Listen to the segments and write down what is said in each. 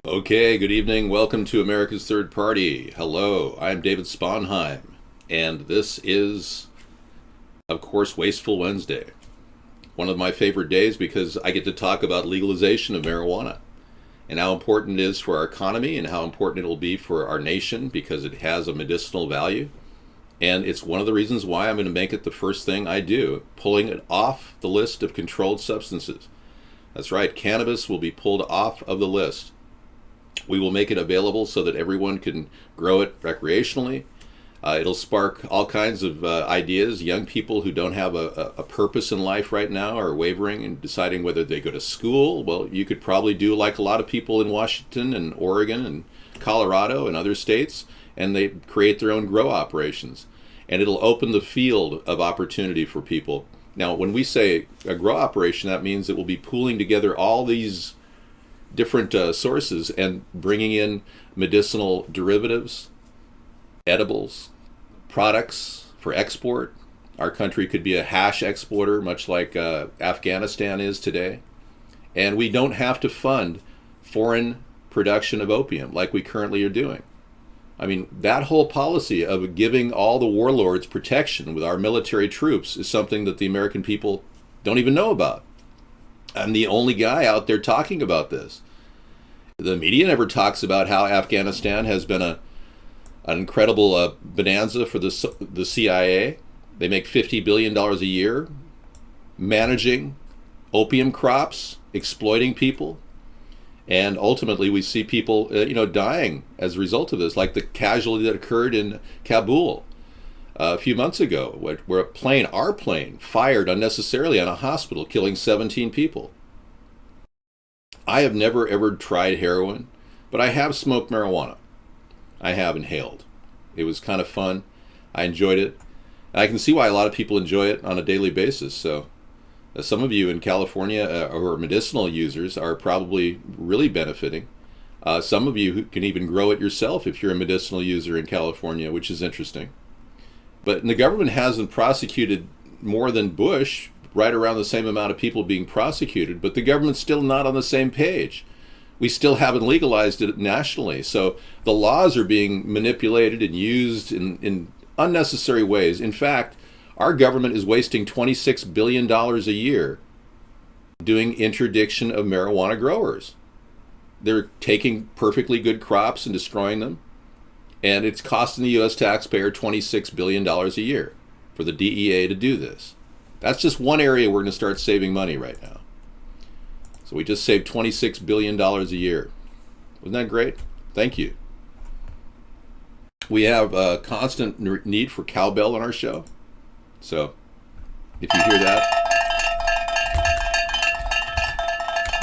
Okay, good evening. Welcome to America's Third Party. Hello, I'm David Sponheim, and this is, of course, Wasteful Wednesday. One of my favorite days because I get to talk about legalization of marijuana and how important it is for our economy and how important it will be for our nation because it has a medicinal value. And it's one of the reasons why I'm going to make it the first thing I do, pulling it off the list of controlled substances. That's right, cannabis will be pulled off of the list. We will make it available so that everyone can grow it recreationally. It'll spark all kinds of ideas. Young people who don't have a purpose in life right now are wavering and deciding whether they go to school. Well, you could probably do like a lot of people in Washington and Oregon and Colorado and other states, and they create their own grow operations. And it'll open the field of opportunity for people. Now, when we say a grow operation, that means it will be pooling together all these different sources and bringing in medicinal derivatives, edibles, products for export. Our country could be a hash exporter, much like Afghanistan is today. And we don't have to fund foreign production of opium like we currently are doing. I mean, that whole policy of giving all the warlords protection with our military troops is something that the American people don't even know about. I'm the only guy out there talking about this. The media never talks about how Afghanistan has been an incredible bonanza for the CIA. They make $50 billion a year managing opium crops, exploiting people. And ultimately, we see people, dying as a result of this, like the casualty that occurred in Kabul a few months ago, where our plane, fired unnecessarily on a hospital, killing 17 people. I have never ever tried heroin, but I have smoked marijuana. I have inhaled. It was kind of fun. I enjoyed it. And I can see why a lot of people enjoy it on a daily basis. So some of you in California who are medicinal users are probably really benefiting. Some of you who can even grow it yourself if you're a medicinal user in California, which is interesting. But the government hasn't prosecuted more than Bush, right around the same amount of people being prosecuted, but the government's still not on the same page. We still haven't legalized it nationally. So the laws are being manipulated and used in unnecessary ways. In fact, our government is wasting $26 billion a year doing interdiction of marijuana growers. They're taking perfectly good crops and destroying them. And it's costing the U.S. taxpayer $26 billion a year for the DEA to do this. That's just one area we're going to start saving money right now. So we just saved $26 billion a year. Wasn't that great? Thank you. We have a constant need for cowbell on our show. So if you hear that,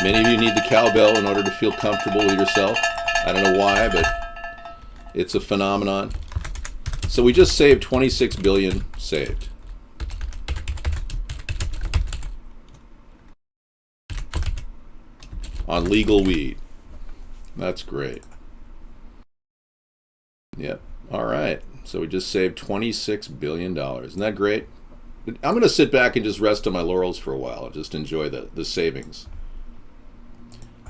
many of you need the cowbell in order to feel comfortable with yourself. I don't know why, but it's a phenomenon. So we just saved $26 billion saved. On legal weed. That's great. Yep. All right. So we just saved $26 billion. Isn't that great? I'm going to sit back and just rest on my laurels for a while and just enjoy the savings.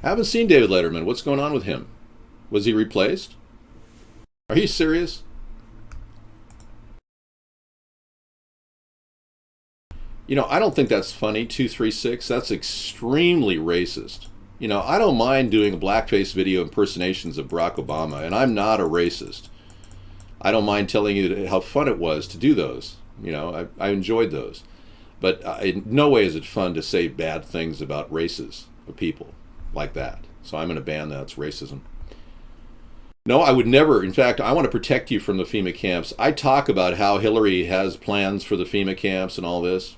I haven't seen David Letterman. What's going on with him? Was he replaced? Are you serious? I don't think that's funny, 236. That's extremely racist. I don't mind doing blackface video impersonations of Barack Obama, and I'm not a racist. I don't mind telling you how fun it was to do those. I enjoyed those. But in no way is it fun to say bad things about races of people like that. So I'm going to ban that. It's racism. No, I would never. In fact, I want to protect you from the FEMA camps. I talk about how Hillary has plans for the FEMA camps and all this.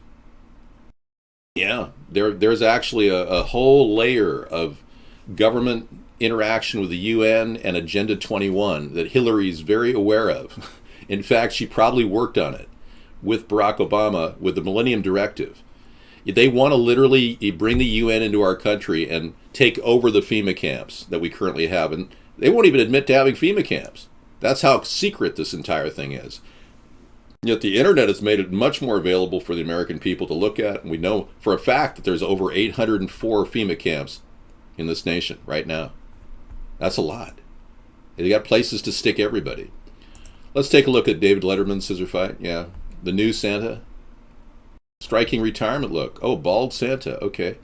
Yeah, there's actually a whole layer of government interaction with the UN and Agenda 21 that Hillary's very aware of. In fact, she probably worked on it with Barack Obama with the Millennium Directive. They want to literally bring the UN into our country and take over the FEMA camps that we currently have. And they won't even admit to having FEMA camps. That's how secret this entire thing is. Yet the internet has made it much more available for the American people to look at. And we know for a fact that there's over 804 FEMA camps in this nation right now. That's a lot. They got places to stick everybody. Let's take a look at David Letterman's scissor fight. Yeah. The new Santa. Striking retirement look. Oh, bald Santa. Okay.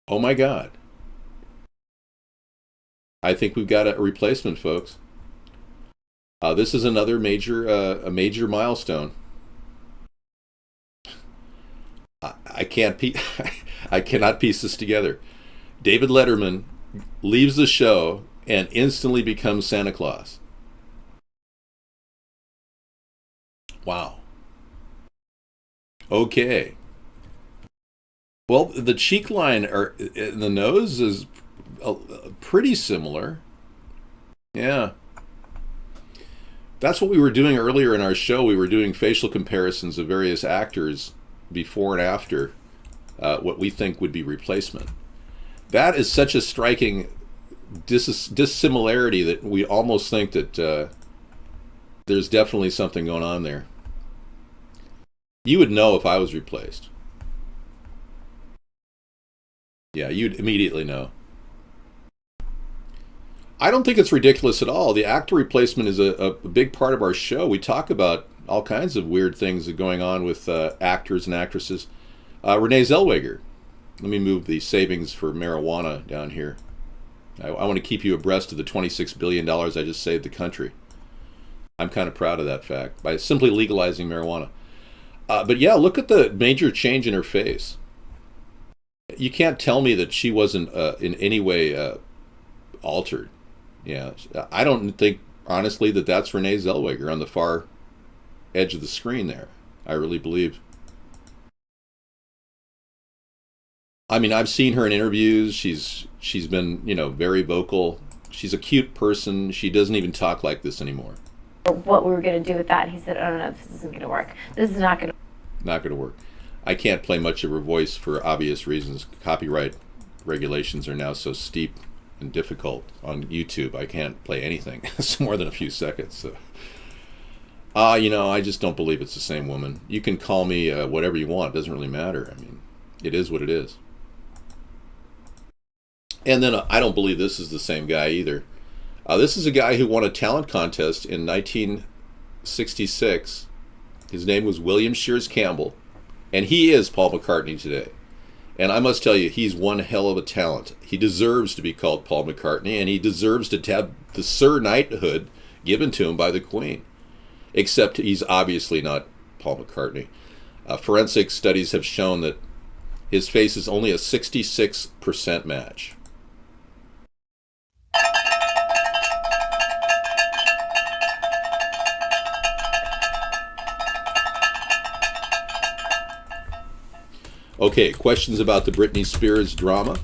Oh my God. I think we've got a replacement, folks. This is another a major milestone. I cannot piece this together. David Letterman leaves the show and instantly becomes Santa Claus. Wow. Okay. Well, the cheek line in the nose is pretty similar. Yeah. That's what we were doing earlier in our show. We were doing facial comparisons of various actors before and after what we think would be replacement. That is such a striking dissimilarity that we almost think that there's definitely something going on there. You would know if I was replaced. Yeah, you'd immediately know. I don't think it's ridiculous at all. The actor replacement is a big part of our show. We talk about all kinds of weird things that are going on with actors and actresses. Renee Zellweger. Let me move the savings for marijuana down here. I want to keep you abreast of the $26 billion I just saved the country. I'm kind of proud of that fact by simply legalizing marijuana. But yeah, look at the major change in her face. You can't tell me that she wasn't in any way altered. Yeah, I don't think, honestly, that that's Renee Zellweger on the far edge of the screen there. I really believe. I mean, I've seen her in interviews. She's been, very vocal. She's a cute person. She doesn't even talk like this anymore. What we were going to do with that, he said, "Oh no, this isn't going to work. This is not going to." Not going to work. I can't play much of her voice for obvious reasons. Copyright regulations are now so steep and difficult on YouTube. I can't play anything. It's more than a few seconds. So. I just don't believe it's the same woman. You can call me whatever you want. It doesn't really matter. I mean, it is what it is. And then I don't believe this is the same guy either. This is a guy who won a talent contest in 1966. His name was William Shears Campbell. And he is Paul McCartney today. And I must tell you, he's one hell of a talent. He deserves to be called Paul McCartney, and he deserves to have the Sir Knighthood given to him by the Queen. Except he's obviously not Paul McCartney. Forensic studies have shown that his face is only a 66% match. Okay, questions about the Britney Spears drama.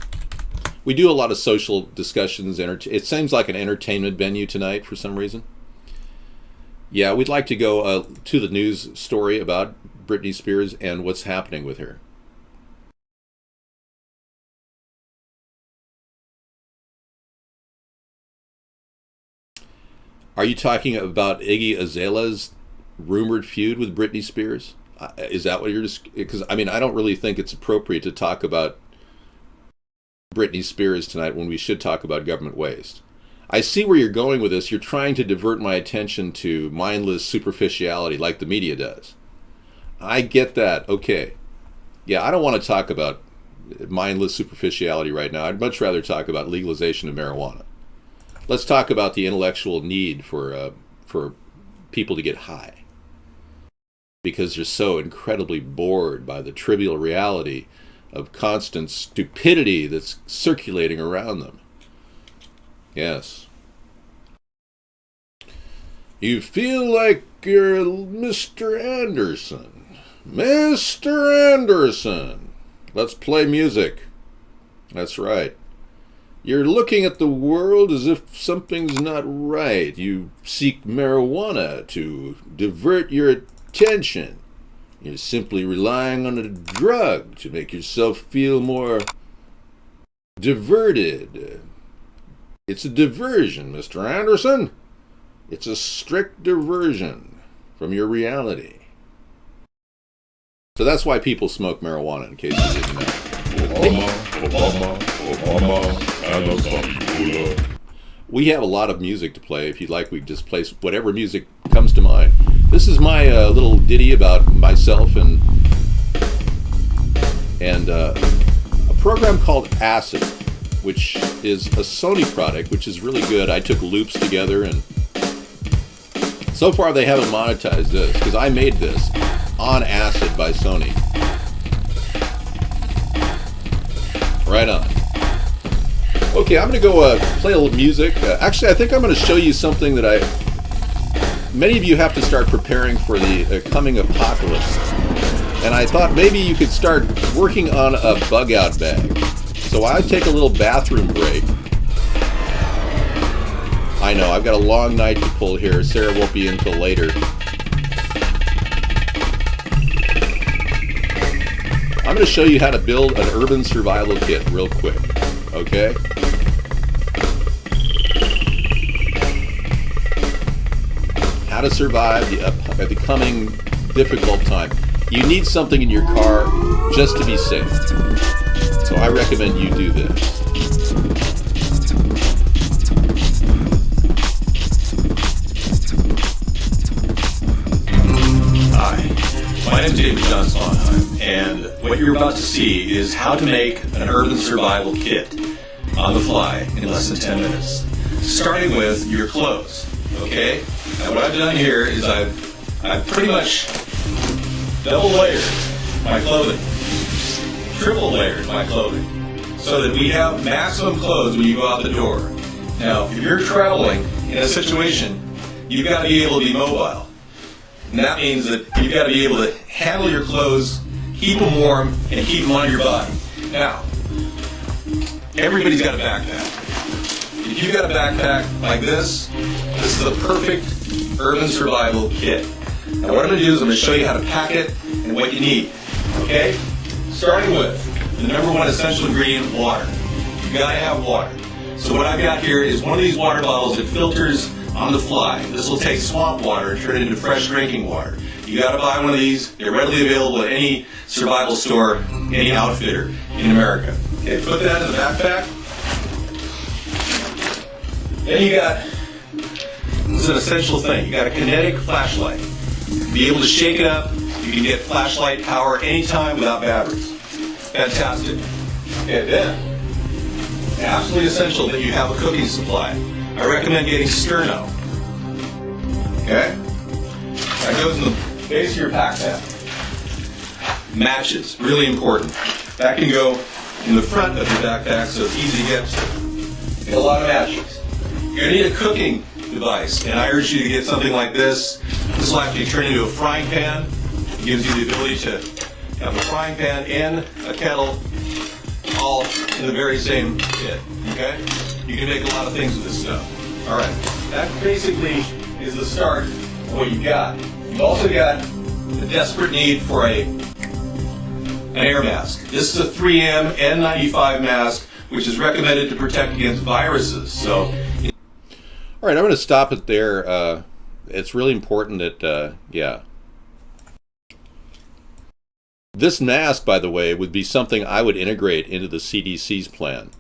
We do a lot of social discussions. It seems like an entertainment venue tonight for some reason. Yeah, we'd like to go to the news story about Britney Spears and what's happening with her. Are you talking about Iggy Azalea's rumored feud with Britney Spears? Is that what you're just... Because, I don't really think it's appropriate to talk about Britney Spears tonight when we should talk about government waste. I see where you're going with this. You're trying to divert my attention to mindless superficiality like the media does. I get that. Okay. Yeah, I don't want to talk about mindless superficiality right now. I'd much rather talk about legalization of marijuana. Let's talk about the intellectual need for people to get high. Because they're so incredibly bored by the trivial reality of constant stupidity that's circulating around them. Yes. You feel like you're Mr. Anderson. Mr. Anderson. Let's play music. That's right. You're looking at the world as if something's not right. You seek marijuana to divert your attention. You're simply relying on a drug to make yourself feel more diverted. It's a diversion, Mr. Anderson. It's a strict diversion from your reality. So that's why people smoke marijuana, in case you didn't know. We have a lot of music to play. If you'd like, we just play whatever music comes to mind. This is my little ditty about myself and a program called Acid, which is a Sony product, which is really good. I took loops together, and so far they haven't monetized this because I made this on Acid by Sony. Right on. Okay, I'm going to go play a little music. Actually, I think I'm going to show you something that many of you have to start preparing for the coming apocalypse. And I thought maybe you could start working on a bug-out bag. So I take a little bathroom break. I know, I've got a long night to pull here. Sarah won't be in till later. I'm going to show you how to build an urban survival kit real quick, okay? How to survive the coming difficult time. You need something in your car just to be safe. So I recommend you do this. My name is David John Sponheim, and what you're about to see is how to make an urban survival kit on the fly in less than 10 minutes. Starting with your clothes, okay? Now what I've done here is I've pretty much double layered my clothing, triple layered my clothing, so that we have maximum clothes when you go out the door. Now, if you're traveling in a situation, you've got to be able to be mobile. And that means that you've got to be able to handle your clothes, keep them warm, and keep them on your body. Now, everybody's got a backpack. If you've got a backpack like this is the perfect urban survival kit. Now what I'm going to do is I'm going to show you how to pack it and what you need. Okay? Starting with the number one essential ingredient, water. You've got to have water. So what I've got here is one of these water bottles that filters on the fly. This will take swamp water and turn it into fresh drinking water. You got to buy one of these. They're readily available at any survival store, any outfitter in America. Okay, put that in the backpack. Then you got, this is an essential thing, you got a kinetic flashlight. Be able to shake it up. You can get flashlight power anytime without batteries. Fantastic. Okay, then, absolutely essential that you have a cooking supply. I recommend getting sterno. Okay? That goes in the base of your backpack. Matches, really important. That can go in the front of your backpack so it's easy to get to. Get a lot of matches. You're going to need a cooking device, and I urge you to get something like this. This will have to be turned into a frying pan. It gives you the ability to have a frying pan and a kettle all in the very same kit. Okay? You can make a lot of things with this stuff. All right. That basically is the start of what you've got. You've also got the desperate need for an air mask. This is a 3M N95 mask, which is recommended to protect against viruses. So, all right, I'm going to stop it there. It's really important that, This mask, by the way, would be something I would integrate into the CDC's plan.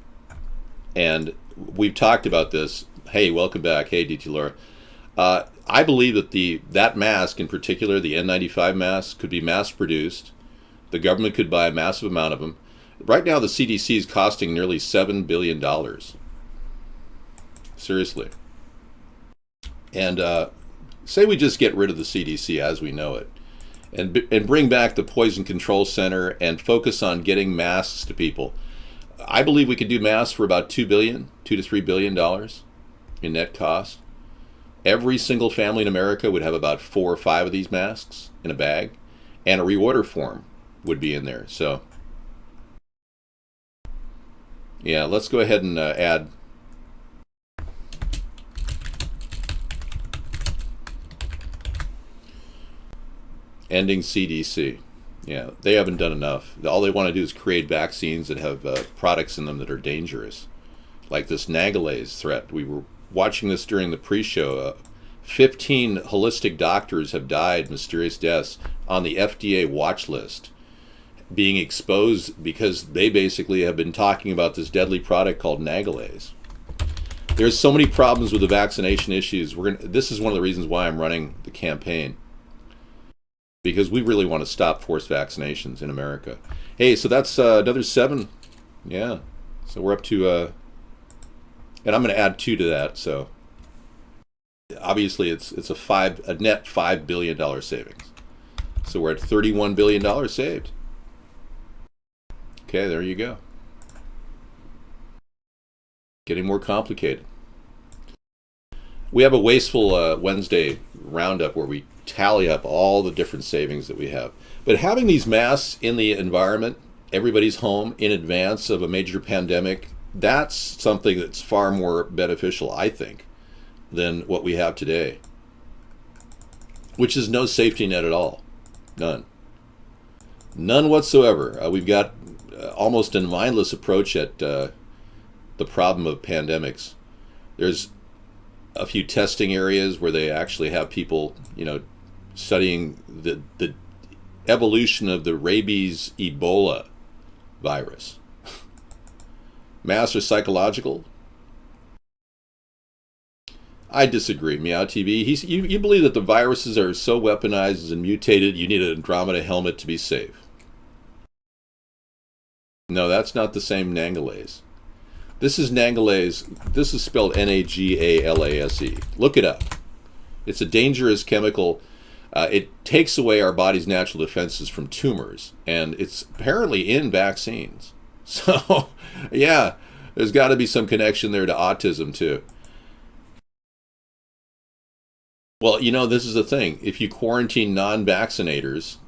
And we've talked about this. Hey, welcome back. Hey, DT Laura. I believe that that mask in particular, the N95 mask, could be mass-produced. The government could buy a massive amount of them. Right now, the CDC is costing nearly $7 billion. Seriously. And say we just get rid of the CDC as we know it, and bring back the Poison Control Center and focus on getting masks to people. I believe we could do masks for about $2 to $3 billion in net cost. Every single family in America would have about 4 or 5 of these masks in a bag, and a reorder form would be in there. So, yeah, let's go ahead and add. Ending CDC. Yeah, they haven't done enough. All they want to do is create vaccines that have products in them that are dangerous. Like this Nagalase threat. We were watching this during the pre-show. 15 holistic doctors have died mysterious deaths on the FDA watch list being exposed because they basically have been talking about this deadly product called Nagalase. There's so many problems with the vaccination issues. This is one of the reasons why I'm running the campaign, because we really want to stop forced vaccinations in America. Hey, so that's another 7. Yeah. So we're up to, and I'm going to add 2 to that. So obviously it's a net $5 billion savings. So we're at $31 billion saved. Okay, there you go. Getting more complicated. We have a wasteful Wednesday roundup where we tally up all the different savings that we have. But having these masks in the environment, everybody's home in advance of a major pandemic, that's something that's far more beneficial, I think, than what we have today, which is no safety net at all. None. None whatsoever. We've got almost a mindless approach at the problem of pandemics. There's a few testing areas where they actually have people, studying the evolution of the rabies Ebola virus. Masks are psychological? I disagree, Meow TV. You believe that the viruses are so weaponized and mutated you need an Andromeda helmet to be safe. No, that's not the same Nagalase. This is Nagalase. This is spelled Nagalase. Look it up. It's a dangerous chemical. It takes away our body's natural defenses from tumors, and it's apparently in vaccines. So, yeah, there's got to be some connection there to autism, too. Well, this is the thing. If you quarantine non-vaccinators,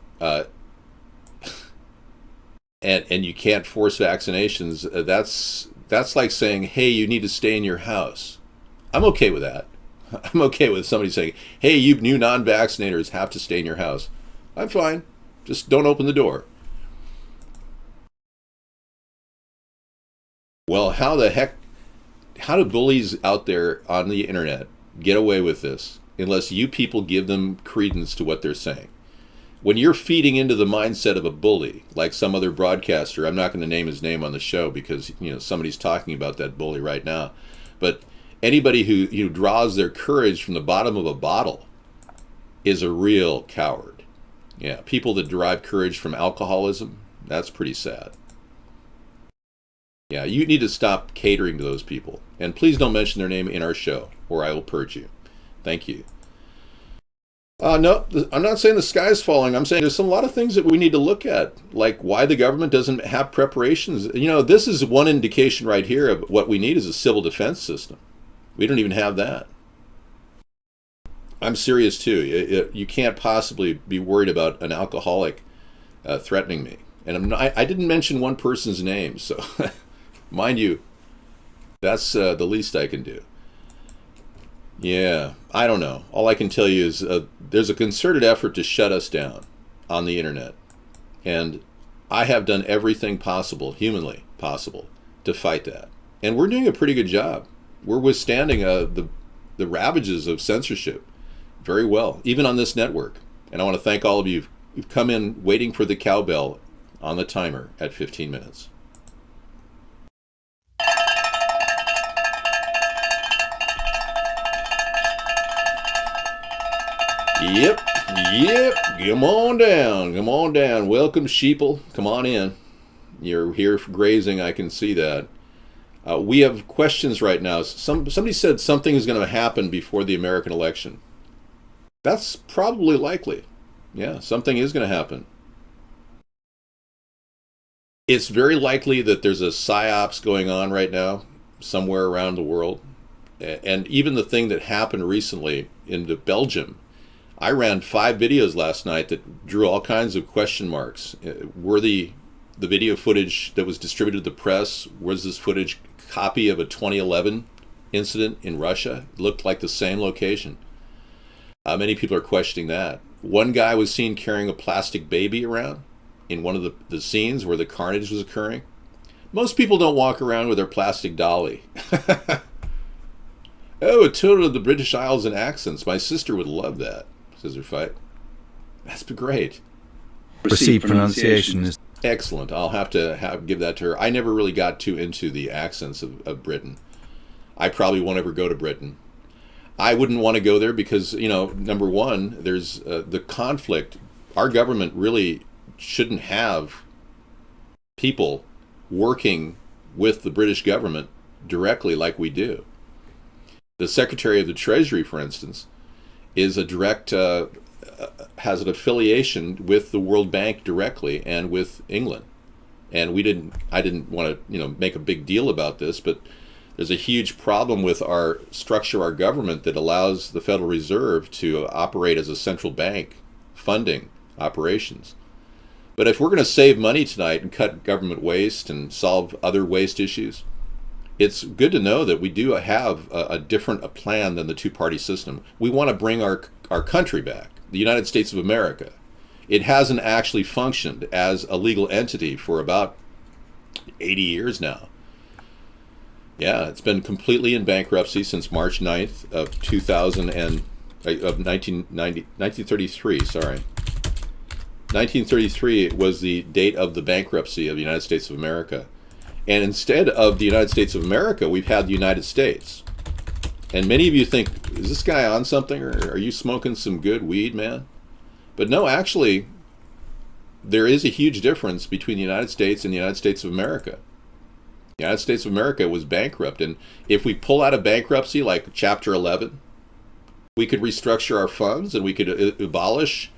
and you can't force vaccinations, that's like saying, hey, you need to stay in your house. I'm okay with that. I'm okay with somebody saying, hey, you new non-vaccinators have to stay in your house. I'm fine. Just don't open the door. Well, how do bullies out there on the internet get away with this unless you people give them credence to what they're saying? When you're feeding into the mindset of a bully, like some other broadcaster, I'm not going to name his name on the show because somebody's talking about that bully right now, but anybody who draws their courage from the bottom of a bottle is a real coward. Yeah, people that derive courage from alcoholism, that's pretty sad. Yeah, you need to stop catering to those people. And please don't mention their name in our show, or I will purge you. Thank you. No, I'm not saying the sky's falling. I'm saying there's a lot of things that we need to look at, like why the government doesn't have preparations. This is one indication right here of what we need is a civil defense system. We don't even have that. I'm serious too. You can't possibly be worried about an alcoholic threatening me. And I didn't mention one person's name, so mind you, that's the least I can do. Yeah, I don't know. All I can tell you is there's a concerted effort to shut us down on the internet. And I have done everything possible, humanly possible, to fight that. And we're doing a pretty good job. We're withstanding the ravages of censorship very well, even on this network. And I want to thank all of you who've come in waiting for the cowbell on the timer at 15 minutes. Yep, come on down, welcome sheeple, come on in. You're here for grazing, I can see that. We have questions right now. Somebody said something is going to happen before the American election. That's probably likely. Yeah, something is going to happen. It's very likely that there's a psyops going on right now somewhere around the world. And even the thing that happened recently in Belgium, I ran 5 videos last night that drew all kinds of question marks. Were the video footage that was distributed to the press, was this footage copy of a 2011 incident in Russia? It looked like the same location. Many people are questioning that. One guy was seen carrying a plastic baby around in one of the scenes where the carnage was occurring. Most people don't walk around with their plastic dolly. Oh, a tour of the British Isles and accents. My sister would love that. Scissor fight. That's great. Received pronunciation is Excellent. I'll have to give that to her. I never really got too into the accents of Britain. I probably won't ever go to Britain. I wouldn't want to go there because, number one, there's the conflict. Our government really shouldn't have people working with the British government directly like we do. The Secretary of the Treasury, for instance, is a direct, has an affiliation with the World Bank directly and with England. And I didn't want to, make a big deal about this, but there's a huge problem with our structure, our government, that allows the Federal Reserve to operate as a central bank funding operations. But if we're going to save money tonight and cut government waste and solve other waste issues, it's good to know that we do have a different plan than the two-party system. We want to bring our country back, the United States of America. It hasn't actually functioned as a legal entity for about 80 years now. Yeah, it's been completely in bankruptcy since March 9th of 1933, sorry. 1933 was the date of the bankruptcy of the United States of America. And instead of the United States of America, we've had the United States. And many of you think, is this guy on something, or are you smoking some good weed, man? But no, actually, there is a huge difference between the United States and the United States of America. The United States of America was bankrupt, and if we pull out of bankruptcy like Chapter 11, we could restructure our funds and we could abolish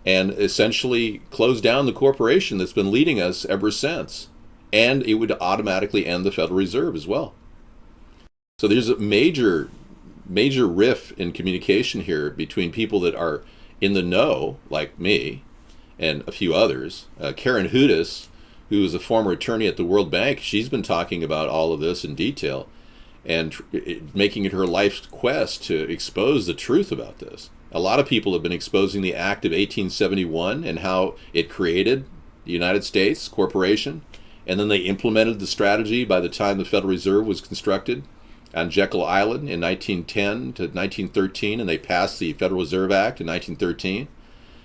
and essentially close down the corporation that's been leading us ever since. And it would automatically end the Federal Reserve as well. So there's a major rift in communication here between people that are in the know, like me, and a few others. Karen Hudis, who is a former attorney at the World Bank, she's been talking about all of this in detail and making it her life's quest to expose the truth about this. A lot of people have been exposing the Act of 1871 and how it created the United States Corporation, and then they implemented the strategy by the time the Federal Reserve was constructed on Jekyll Island in 1910 to 1913, and they passed the Federal Reserve Act in 1913.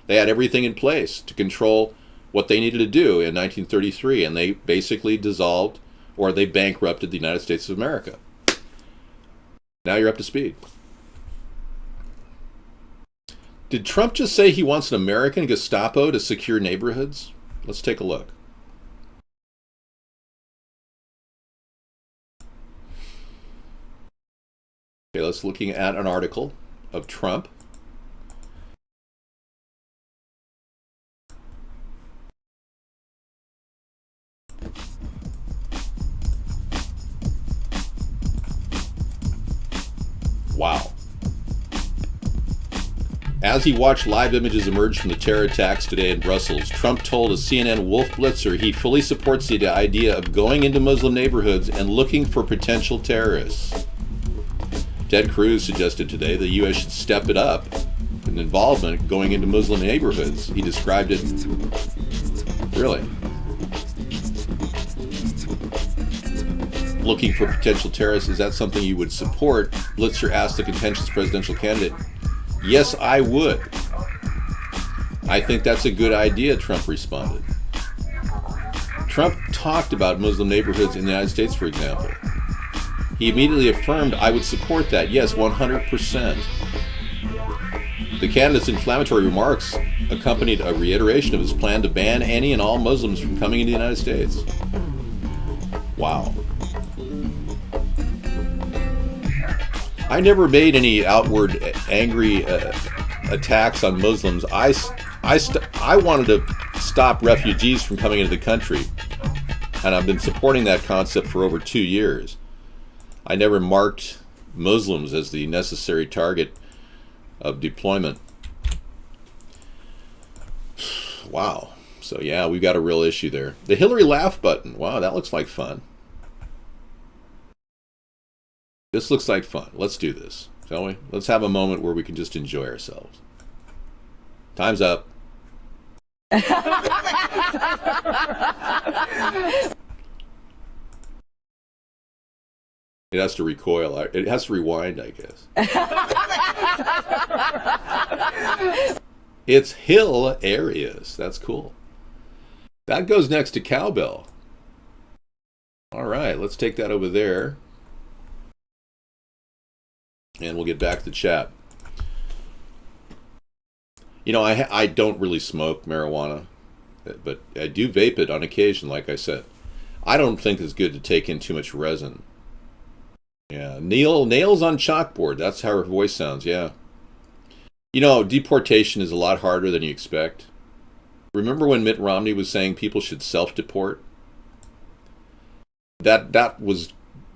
They had everything in place to control what they needed to do in 1933, and they basically dissolved, or they bankrupted the United States of America. Now you're up to speed. Did Trump just say he wants an American Gestapo to secure neighborhoods? Let's take a look. Okay, let's looking at an article of Trump. Wow. As he watched live images emerge from the terror attacks today in Brussels, Trump told a CNN Wolf Blitzer he fully supports the idea of going into Muslim neighborhoods and looking for potential terrorists. Ted Cruz suggested today the U.S. should step it up in involvement going into Muslim neighborhoods. He described it, really, looking for potential terrorists. Is that something you would support? Blitzer asked the contentious presidential candidate. Yes, I would. I think that's a good idea, Trump responded. Trump talked about Muslim neighborhoods in the United States, for example. He immediately affirmed, I would support that. Yes, 100%. The candidate's inflammatory remarks accompanied a reiteration of his plan to ban any and all Muslims from coming into the United States. Wow. I never made any outward angry attacks on Muslims. I wanted to stop refugees from coming into the country, and I've been supporting that concept for over 2 years. I never marked Muslims as the necessary target of deployment. Wow. So yeah, we've got a real issue there. The Hillary laugh button. Wow, that looks like fun. This looks like fun. Let's do this, shall we? Let's have a moment where we can just enjoy ourselves. Time's up. It has to recoil. It has to rewind, I guess. It's hilarious. That's cool. That goes next to cowbell. All right, let's take that over there. And we'll get back to the chat. You know, I don't really smoke marijuana, but I do vape it on occasion, like I said. I don't think it's good to take in too much resin. Yeah, nails on chalkboard. That's how her voice sounds, yeah. You know, deportation is a lot harder than you expect. Remember when Mitt Romney was saying people should self-deport? That was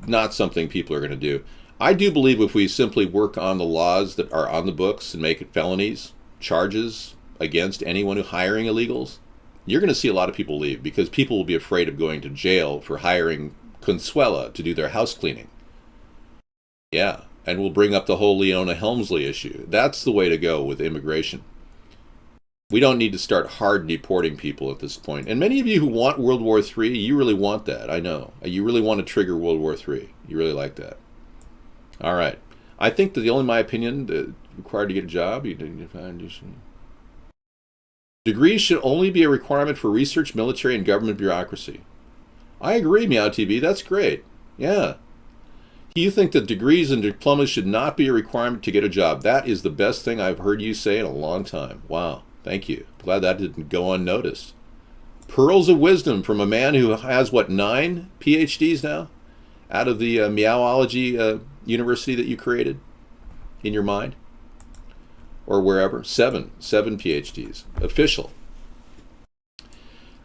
not something people are going to do. I do believe if we simply work on the laws that are on the books and make it felonies, charges against anyone who hiring illegals, you're going to see a lot of people leave because people will be afraid of going to jail for hiring Consuela to do their house cleaning. Yeah, and we'll bring up the whole Leona Helmsley issue. That's the way to go with immigration. We don't need to start hard deporting people at this point. And many of you who want World War III, you really want that, I know. You really want to trigger World War III. You really like that. All right. I think that my opinion, required to get a job, degrees should only be a requirement for research, military, and government bureaucracy. I agree, Meow TV. That's great. Yeah. You think that degrees and diplomas should not be a requirement to get a job. That is the best thing I've heard you say in a long time. Wow. Thank you. Glad that didn't go unnoticed. Pearls of wisdom from a man who has, 9 PhDs now? Out of the Meowology university that you created in your mind? Or wherever? 7 PhDs. Official.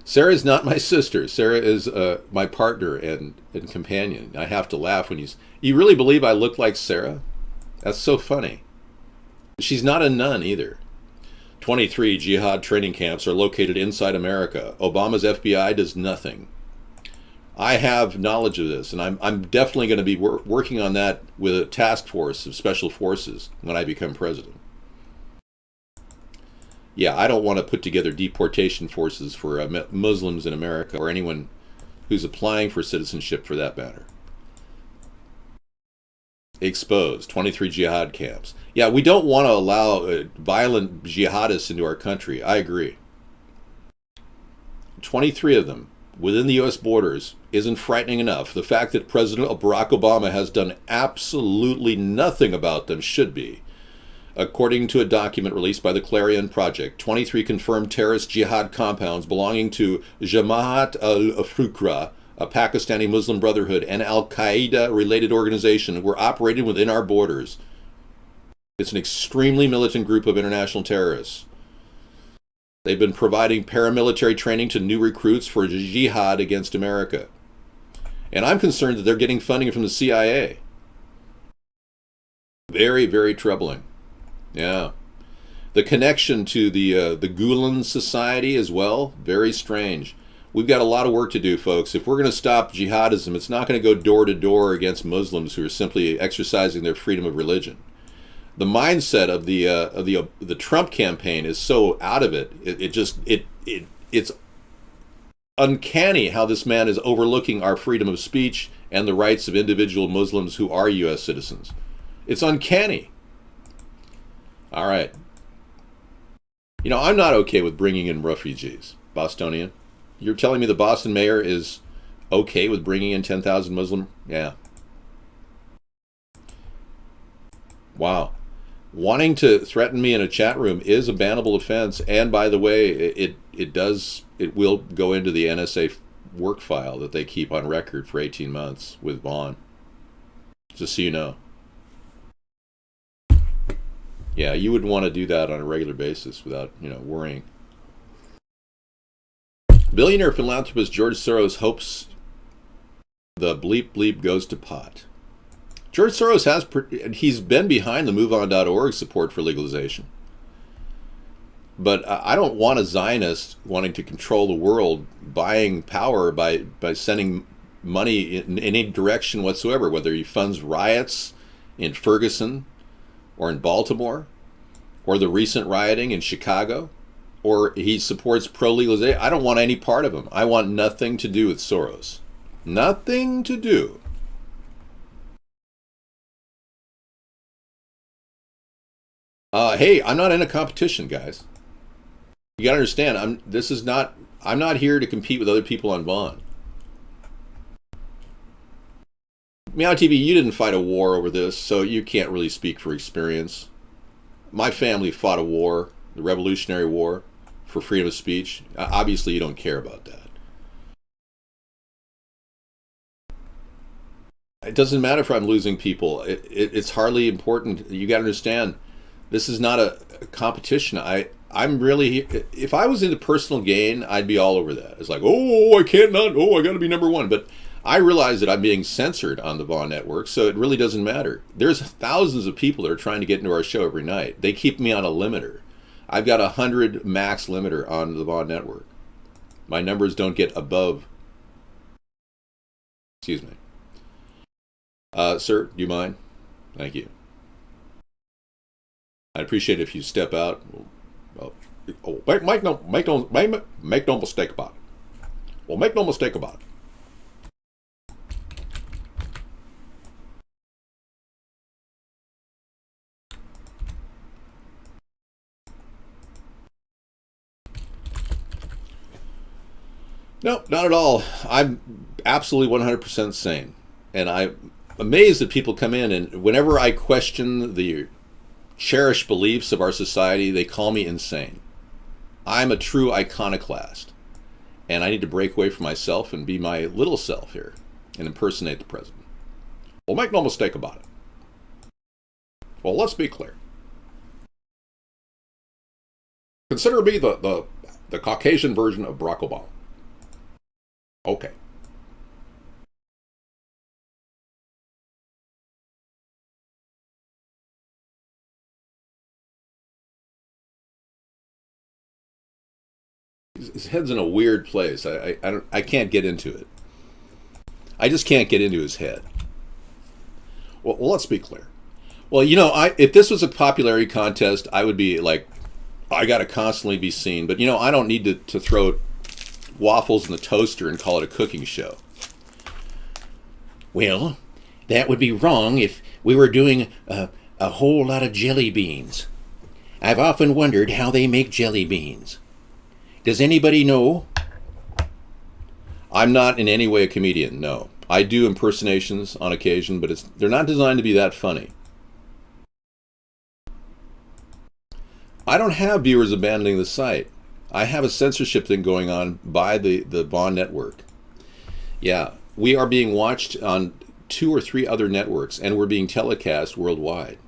Sarah is not my sister. Sarah is my partner and companion. I have to laugh when you really believe I look like Sarah? That's so funny. She's not a nun either. 23 jihad training camps are located inside America. Obama's FBI does nothing. I have knowledge of this, and I'm definitely going to be working on that with a task force of special forces when I become president. Yeah, I don't want to put together deportation forces for Muslims in America or anyone who's applying for citizenship for that matter. Exposed, 23 jihad camps. Yeah, we don't want to allow violent jihadists into our country. I agree. 23 of them within the U.S. borders isn't frightening enough. The fact that President Barack Obama has done absolutely nothing about them should be. According to a document released by the Clarion Project, 23 confirmed terrorist jihad compounds belonging to Jamaat al-Fuqra, a Pakistani Muslim Brotherhood, and Al-Qaeda-related organization were operating within our borders. It's an extremely militant group of international terrorists. They've been providing paramilitary training to new recruits for jihad against America. And I'm concerned that they're getting funding from the CIA. Very, very troubling. Yeah. The connection to the Gulen Society as well, very strange. We've got a lot of work to do, folks. If we're going to stop jihadism, it's not going to go door to door against Muslims who are simply exercising their freedom of religion. The mindset of the Trump campaign is so out of it. It's uncanny how this man is overlooking our freedom of speech and the rights of individual Muslims who are U.S. citizens. It's uncanny. All right. You know, I'm not okay with bringing in refugees, Bostonian. You're telling me the Boston mayor is okay with bringing in 10,000 Muslim? Yeah. Wow. Wanting to threaten me in a chat room is a bannable offense. And by the way, it will go into the NSA work file that they keep on record for 18 months with Vaughn. Just so you know. Yeah, you would want to do that on a regular basis without, worrying. Billionaire philanthropist George Soros hopes the bleep bleep goes to pot. George Soros he's been behind the MoveOn.org support for legalization. But I don't want a Zionist wanting to control the world, buying power by sending money in any direction whatsoever, whether he funds riots in Ferguson or in Baltimore, or the recent rioting in Chicago, or he supports pro-legalization. I don't want any part of him. I want nothing to do with Soros. Nothing to do. Hey, I'm not in a competition, guys. You gotta understand, I'm not here to compete with other people on Vaughn. Meow TV, you didn't fight a war over this, so you can't really speak for experience. My family fought a war, the Revolutionary War, for freedom of speech. Obviously, you don't care about that. It doesn't matter if I'm losing people. It's hardly important. You got to understand, this is not a competition. I'm really, if I was into personal gain, I'd be all over that. It's like, oh, I can't not, oh, I got to be number one. But I realize that I'm being censored on the Vaughn Network, so it really doesn't matter. There's thousands of people that are trying to get into our show every night. They keep me on a limiter. I've got 100 max limiter on the Vaughn Network. My numbers don't get above. Excuse me. Sir, do you mind? Thank you. I'd appreciate it if you step out. Well, make no mistake about it. Well, make no mistake about it. No, not at all. I'm absolutely 100% sane. And I'm amazed that people come in, and whenever I question the cherished beliefs of our society, they call me insane. I'm a true iconoclast. And I need to break away from myself and be my little self here and impersonate the president. Well, make no mistake about it. Well, let's be clear. Consider me the Caucasian version of Barack Obama. Okay. His head's in a weird place. I can't get into it. I just can't get into his head. Well, let's be clear. Well, you know, if this was a popularity contest, I would be like, I got to constantly be seen. But, you know, I don't need to throw waffles in the toaster and call it a cooking show. Well, that would be wrong if we were doing a whole lot of jelly beans. I've often wondered how they make jelly beans. Does anybody know? I'm not in any way a comedian, no. I do impersonations on occasion, but they're not designed to be that funny. I don't have viewers abandoning the site. I have a censorship thing going on by the Vaughn Network. Yeah, we are being watched on 2 or 3 other networks, and we're being telecast worldwide.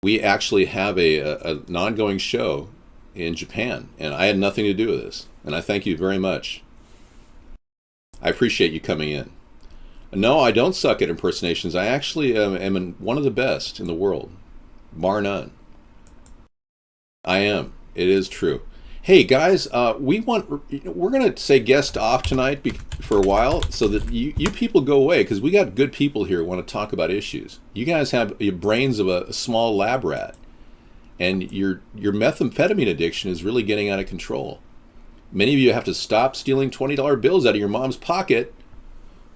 We actually have an ongoing show in Japan, and I had nothing to do with this. And I thank you very much. I appreciate you coming in. No, I don't suck at impersonations. I actually am one of the best in the world, bar none. I am. It is true. Hey guys, we're going to say guest off tonight for a while so that you people go away, because we got good people here who want to talk about issues. You guys have your brains of a small lab rat, and your methamphetamine addiction is really getting out of control. Many of you have to stop stealing $20 bills out of your mom's pocket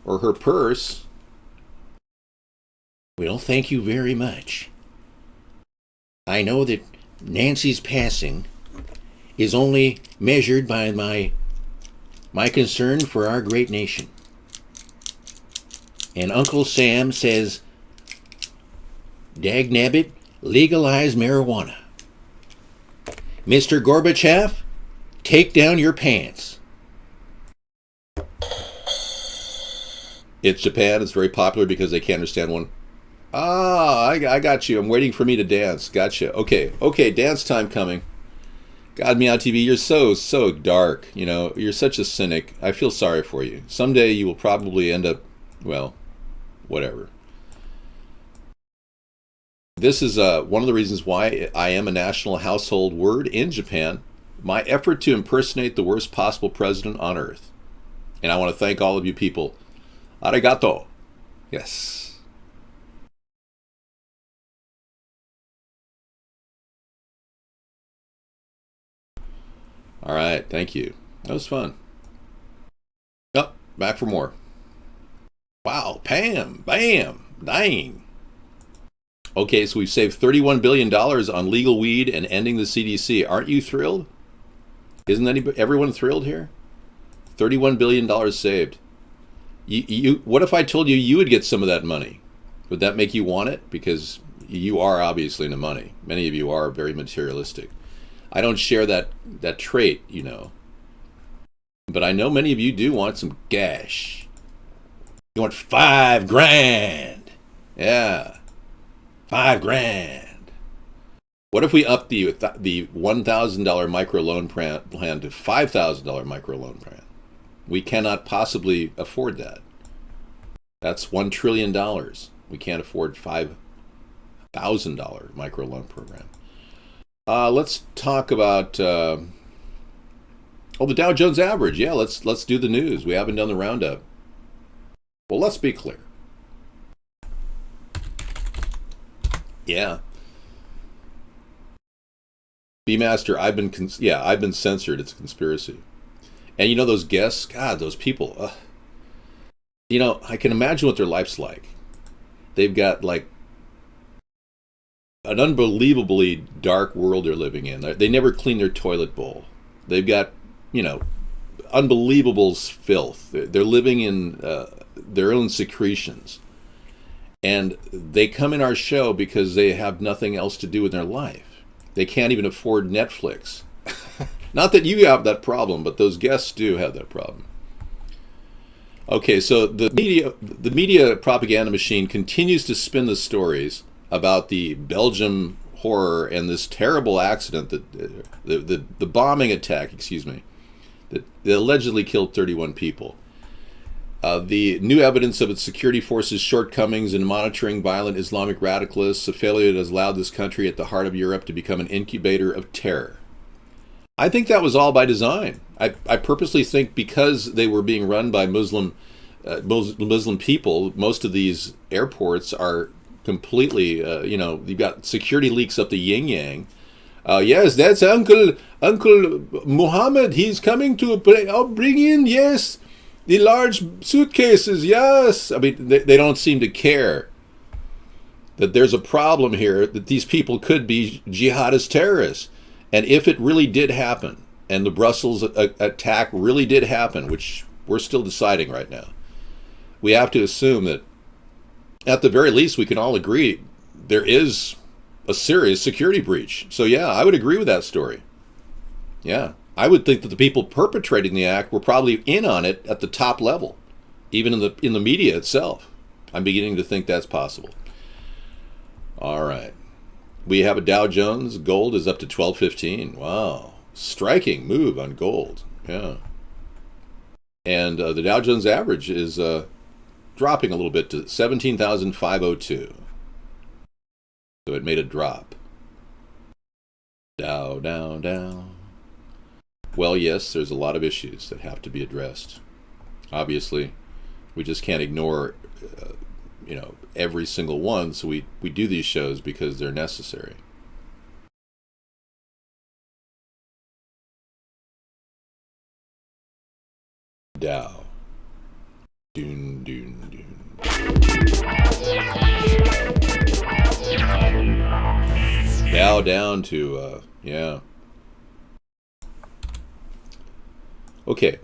or her purse. Well, thank you very much. I know that Nancy's passing is only measured by my concern for our great nation. And Uncle Sam says, dagnabbit, legalize marijuana. Mr. Gorbachev, take down your pants. It's Japan. It's very popular because they can't understand one. I got you. I'm waiting for me to dance. Gotcha. Okay, dance time coming. God, Meow TV, you're so dark. You know, you're such a cynic. I feel sorry for you. Someday you will probably end up, well, whatever. This is one of the reasons why I am a national household word in Japan. My effort to impersonate the worst possible president on earth. And I want to thank all of you people. Arigato. Yes. All right, thank you. That was fun. Oh, back for more. Wow, Pam, bam, dang. Okay, so we've saved $31 billion on legal weed and ending the CDC. Aren't you thrilled? Isn't everyone thrilled here? $31 billion saved. What if I told you you would get some of that money? Would that make you want it? Because you are obviously into money. Many of you are very materialistic. I don't share that trait, you know. But I know many of you do want some cash. You want $5,000. Yeah. $5,000. What if we up the $1,000 microloan plan to $5,000 microloan plan? We cannot possibly afford that. That's $1 trillion. We can't afford $5,000 microloan program. Let's talk about the Dow Jones average. Yeah, let's do the news. We haven't done the roundup. Well, let's be clear. Yeah. B-Master, I've been censored. It's a conspiracy. And you know those guests? God, those people. You know, I can imagine what their life's like. They've got like an unbelievably dark world they're living in. They never clean their toilet bowl. They've got, you know, unbelievable filth. They're living in their own secretions. And they come in our show because they have nothing else to do in their life. They can't even afford Netflix. Not that you have that problem, but those guests do have that problem. Okay, so the media propaganda machine continues to spin the stories about the Belgium horror and this terrible accident, the bombing attack, that allegedly killed 31 people. The new evidence of its security forces' shortcomings in monitoring violent Islamic radicalists, a failure that has allowed this country at the heart of Europe to become an incubator of terror. I think that was all by design. I purposely think because they were being run by Muslim people, most of these airports are completely, you've got security leaks up the yin-yang. Yes, that's Uncle Muhammad. He's coming to bring in, yes, the large suitcases, yes. I mean, they don't seem to care that there's a problem here, that these people could be jihadist terrorists. And if it really did happen, and the Brussels attack really did happen, which we're still deciding right now, we have to assume that at the very least we can all agree there is a serious security breach. So yeah, I would agree with that story. Yeah, I would think that the people perpetrating the act were probably in on it at the top level, even in the media itself. I'm beginning to think that's possible. All right. We have a Dow Jones. Gold is up to 1215. Wow. Striking move on gold. Yeah. And the Dow Jones average is dropping a little bit to 17,502. So it made a drop. Dow, down, down. Well, yes, there's a lot of issues that have to be addressed. Obviously, we just can't ignore every single one, so we do these shows because they're necessary. Dow. Doon, doon, doon. Dow down to, yeah. Okay.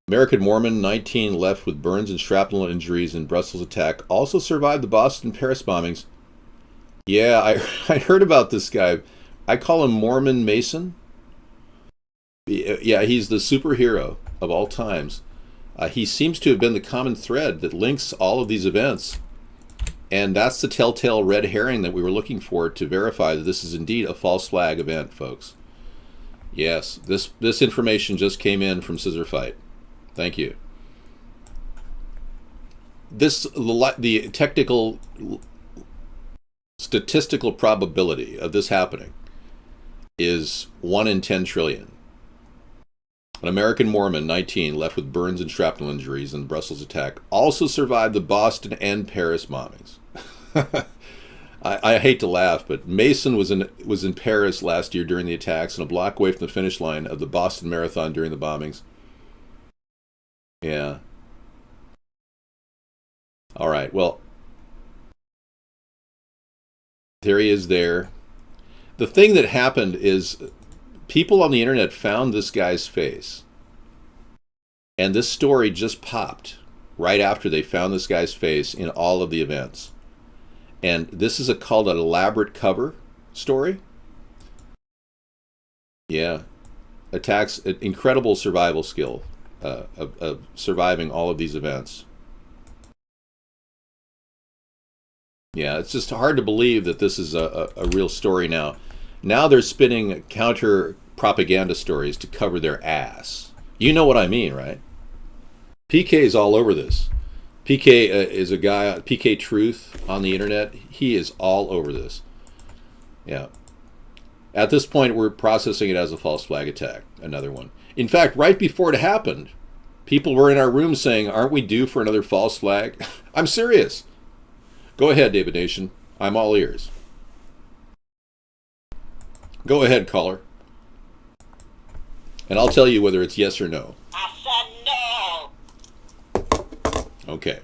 American Mormon, 19, left with burns and shrapnel injuries in Brussels attack, also survived the Boston and Paris bombings. Yeah, I heard about this guy. I call him Mormon Mason. Yeah, he's the superhero of all times. He seems to have been the common thread that links all of these events. And that's the telltale red herring that we were looking for to verify that this is indeed a false flag event, folks. Yes, this information just came in from Scissor Fight. Thank you. The technical statistical probability of this happening is 1 in 10 trillion. An American Mormon, 19, left with burns and shrapnel injuries in the Brussels attack, also survived the Boston and Paris bombings. I hate to laugh, but Mason was in Paris last year during the attacks and a block away from the finish line of the Boston Marathon during the bombings. Yeah. All right. Well, there he is there. The thing that happened is people on the internet found this guy's face. And this story just popped right after they found this guy's face in all of the events. And this is called an elaborate cover story. Yeah. Attacks incredible survival skill of surviving all of these events. Yeah, it's just hard to believe that this is a real story now. Now they're spinning counter propaganda stories to cover their ass. You know what I mean, right? PK is all over this. PK is a guy, PK Truth on the internet. He is all over this. Yeah. At this point, we're processing it as a false flag attack. Another one. In fact, right before it happened, people were in our room saying, aren't we due for another false flag? I'm serious. Go ahead, David Nation. I'm all ears. Go ahead, caller. And I'll tell you whether it's yes or no. I said no. Okay.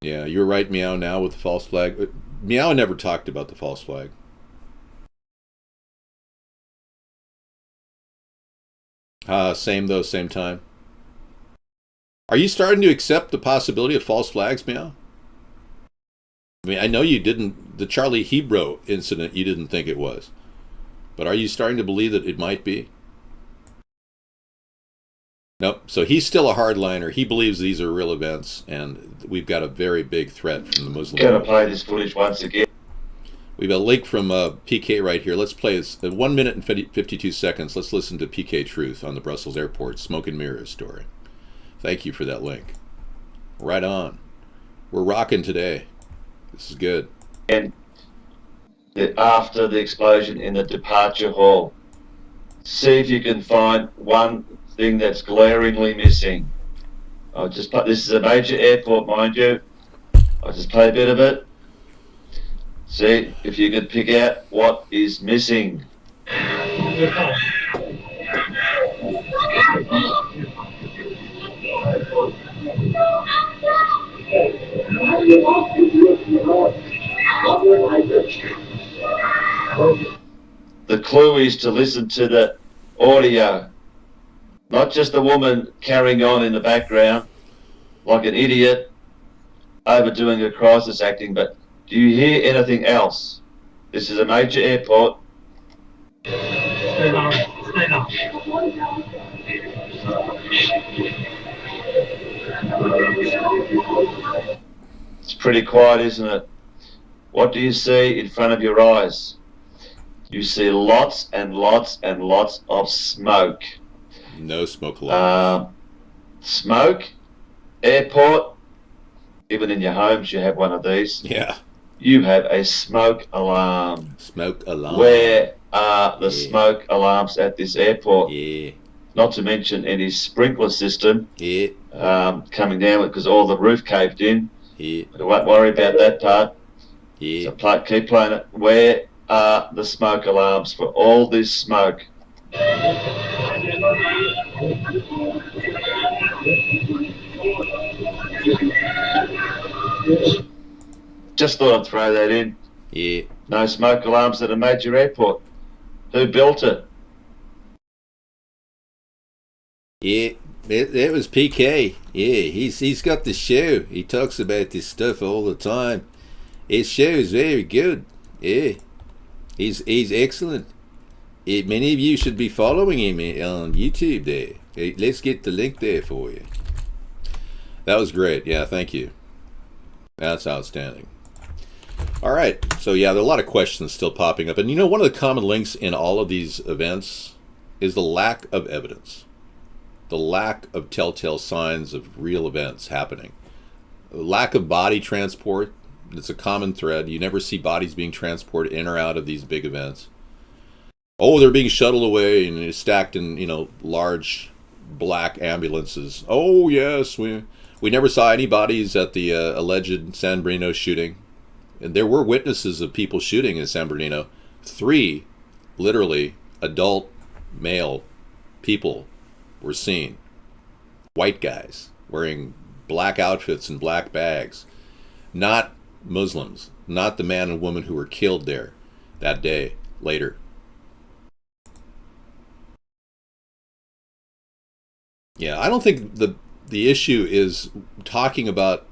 Yeah, you're right, Meow, now with the false flag. Meow never talked about the false flag. Same though, same time. Are you starting to accept the possibility of false flags, Meow? I mean, I know you didn't, the Charlie Hebdo incident, you didn't think it was. But are you starting to believe that it might be? Nope. So he's still a hardliner. He believes these are real events, and we've got a very big threat from the Muslim Gonna world. play this footage once again. We've got a link from PK right here. Let's play this. 1 minute and 52 seconds. Let's listen to PK Truth on the Brussels airport smoke and mirrors story. Thank you for that link. Right on. We're rocking today. This is good. And after the explosion in the departure hall, see if you can find one thing that's glaringly missing. I'll just play, this is a major airport, mind you. I'll just play a bit of it. See if you can pick out what is missing. The clue is to listen to the audio, not just the woman carrying on in the background like an idiot, overdoing her crisis acting, but do you hear anything else? This is a major airport. Stay down. Stay down. It's pretty quiet, isn't it? What do you see in front of your eyes? You see lots and lots and lots of smoke. No smoke alarm. Smoke, airport, even in your homes you have one of these. Yeah. You have a smoke alarm. Smoke alarm. Where are the smoke alarms at this airport? Yeah. Not to mention any sprinkler system Yeah. coming down because all the roof caved in. Yeah. But I won't worry about that part. Yeah. So keep playing it. Where are the smoke alarms for all this smoke? Just thought I'd throw that in. Yeah. No smoke alarms at a major airport. Who built it? Yeah. It was PK. Yeah, he's got the show. He talks about this stuff all the time. His show is very good. Yeah. He's excellent. Many of you should be following him on YouTube there. Let's get the link there for you. That was great. Yeah, thank you. That's outstanding. All right. So, yeah, there are a lot of questions still popping up. And, you know, one of the common links in all of these events is the lack of evidence. The lack of telltale signs of real events happening. The lack of body transport. It's a common thread. You never see bodies being transported in or out of these big events. Oh, they're being shuttled away and stacked in, you know, large black ambulances. Oh, yes, we never saw any bodies at the alleged San Bernardino shooting. And there were witnesses of people shooting in San Bernardino. 3, literally, adult male people were seen. White guys wearing black outfits and black bags. Not Muslims, not the man and woman who were killed there that day. later. Yeah, I don't think the issue is talking about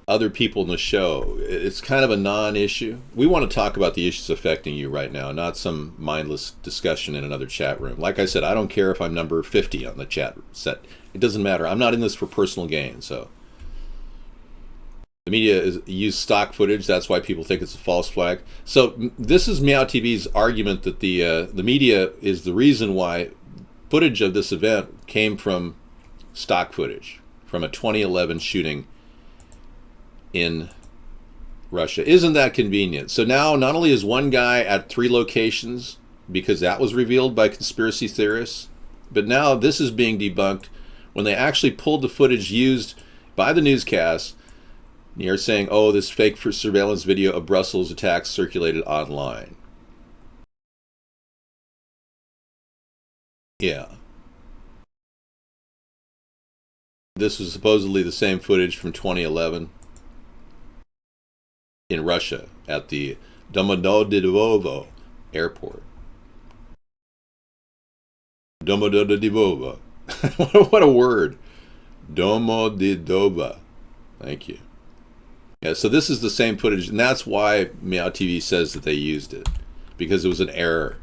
other people in the show. It's kind of a non-issue. We want to talk about the issues affecting you right now, not some mindless discussion in another chat room. Like I said, I don't care if I'm number 50 on the chat set. It doesn't matter. I'm not in this for personal gain. So the media use stock footage. That's why people think it's a false flag. So this is Meow TV's argument that the media is the reason why footage of this event came from stock footage from a 2011 shooting in Russia. Isn't that convenient? So now not only is one guy at 3 locations because that was revealed by conspiracy theorists, but now this is being debunked when they actually pulled the footage used by the newscast. You're saying, oh, this fake for surveillance video of Brussels attacks circulated online. Yeah. This was supposedly the same footage from 2011 in Russia at the Domodedovo airport. Domodedovo. What a word. Domodedovo. Thank you. Yeah, so this is the same footage, and that's why Meow TV says that they used it, because it was an error.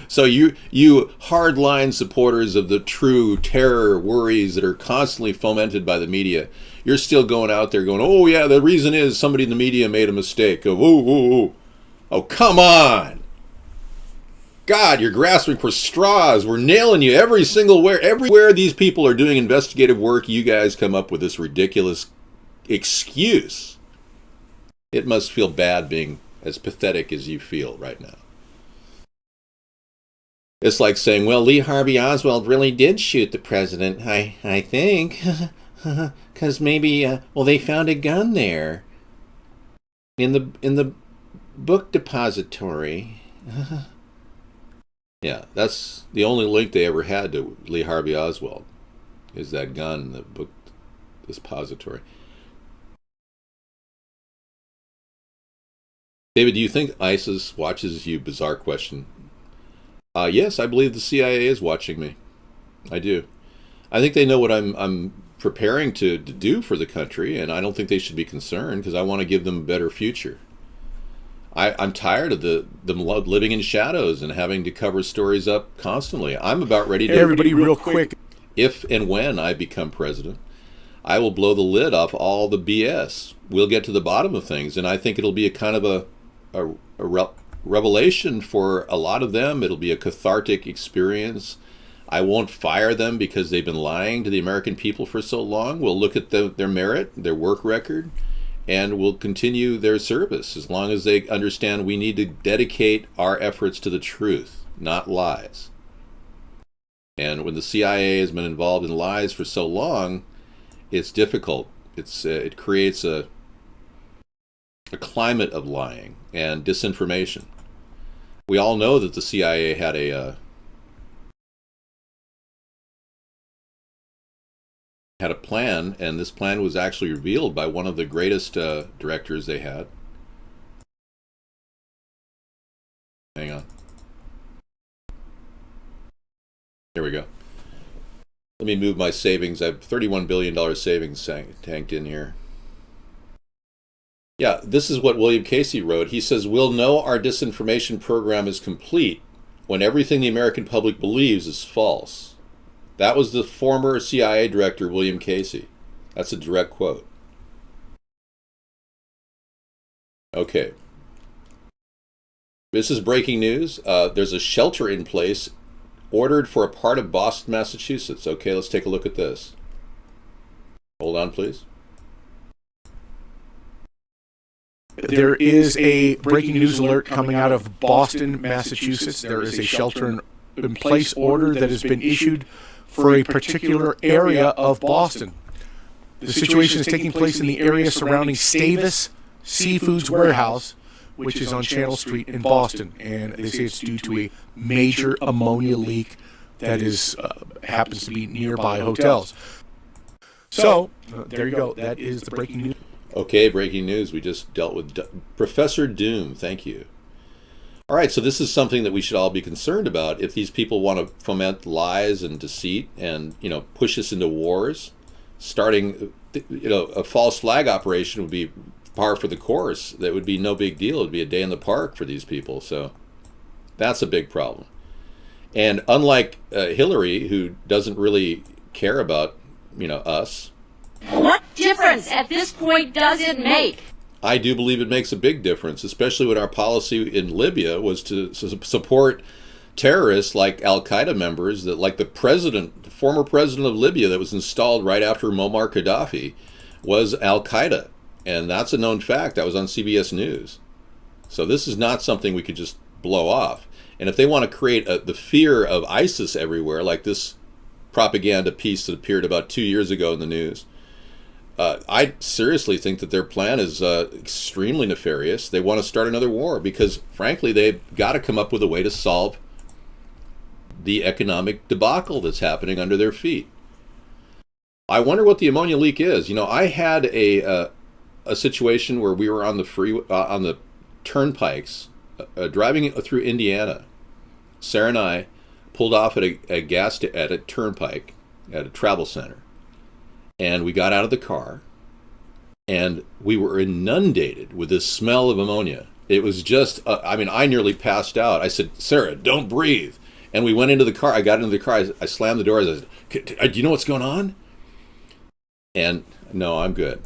So you hardline supporters of the true terror worries that are constantly fomented by the media, you're still going out there going, oh yeah, the reason is somebody in the media made a mistake. Oh, come on. God, you're grasping for straws. We're nailing you everywhere these people are doing investigative work, you guys come up with this ridiculous excuse. It must feel bad being as pathetic as you feel right now. It's like saying, well, Lee Harvey Oswald really did shoot the president, I think. Because maybe, they found a gun there in the book depository. Yeah, that's the only link they ever had to Lee Harvey Oswald, is that gun in the book depository. David, do you think ISIS watches you? Bizarre question. Yes, I believe the CIA is watching me. I do. I think they know what I'm preparing to do for the country, and I don't think they should be concerned because I want to give them a better future. I'm tired of them living in shadows and having to cover stories up constantly. I'm about ready to... Hey, everybody, real quick. If and when I become president, I will blow the lid off all the BS. We'll get to the bottom of things, and I think it'll be a kind of a revelation for a lot of them. It'll be a cathartic experience. I won't fire them because they've been lying to the American people for so long. We'll look at their merit, their work record, and we'll continue their service as long as they understand we need to dedicate our efforts to the truth, not lies. And when the CIA has been involved in lies for so long, it's difficult. It creates a climate of lying and disinformation. We all know that the CIA had a plan, and this plan was actually revealed by one of the greatest directors they had. Hang on. There we go. Let me move my savings. I have $31 billion savings tanked in here. Yeah, this is what William Casey wrote. He says, we'll know our disinformation program is complete when everything the American public believes is false. That was the former CIA director, William Casey. That's a direct quote. Okay. This is breaking news. There's a shelter in place ordered for a part of Boston, Massachusetts. Okay, let's take a look at this. Hold on, please. There is a breaking news alert coming out of Boston, Massachusetts. There is a shelter-in-place order that has been issued for a particular area of Boston. The situation is taking place in the area surrounding Stavis Seafoods Warehouse, which is on Channel Street in Boston. And they say it's due to a major ammonia leak that happens to be nearby hotels. So, there you go. That is the breaking news. Okay, breaking news. We just dealt with Professor Doom. Thank you. All right, so this is something that we should all be concerned about. If these people want to foment lies and deceit and, push us into wars, starting, a false flag operation would be par for the course. That would be no big deal. It would be a day in the park for these people. So that's a big problem. And unlike Hillary, who doesn't really care about, us. What difference at this point does it make? I do believe it makes a big difference, especially when our policy in Libya was to support terrorists like Al-Qaeda members, that like the former president of Libya that was installed right after Muammar Gaddafi was Al-Qaeda. And that's a known fact. That was on CBS News. So this is not something we could just blow off. And if they want to create the fear of ISIS everywhere, like this propaganda piece that appeared about 2 years ago in the news, I seriously think that their plan is extremely nefarious. They want to start another war because, frankly, they've got to come up with a way to solve the economic debacle that's happening under their feet. I wonder what the ammonia leak is. I had a situation where we were on the turnpikes driving through Indiana. Sarah and I pulled off at a turnpike at a travel center. And we got out of the car, and we were inundated with this smell of ammonia. It was just, I nearly passed out. I said, Sarah, don't breathe. And we went into the car. I got into the car. I slammed the door. I said, do you know what's going on? And no, I'm good.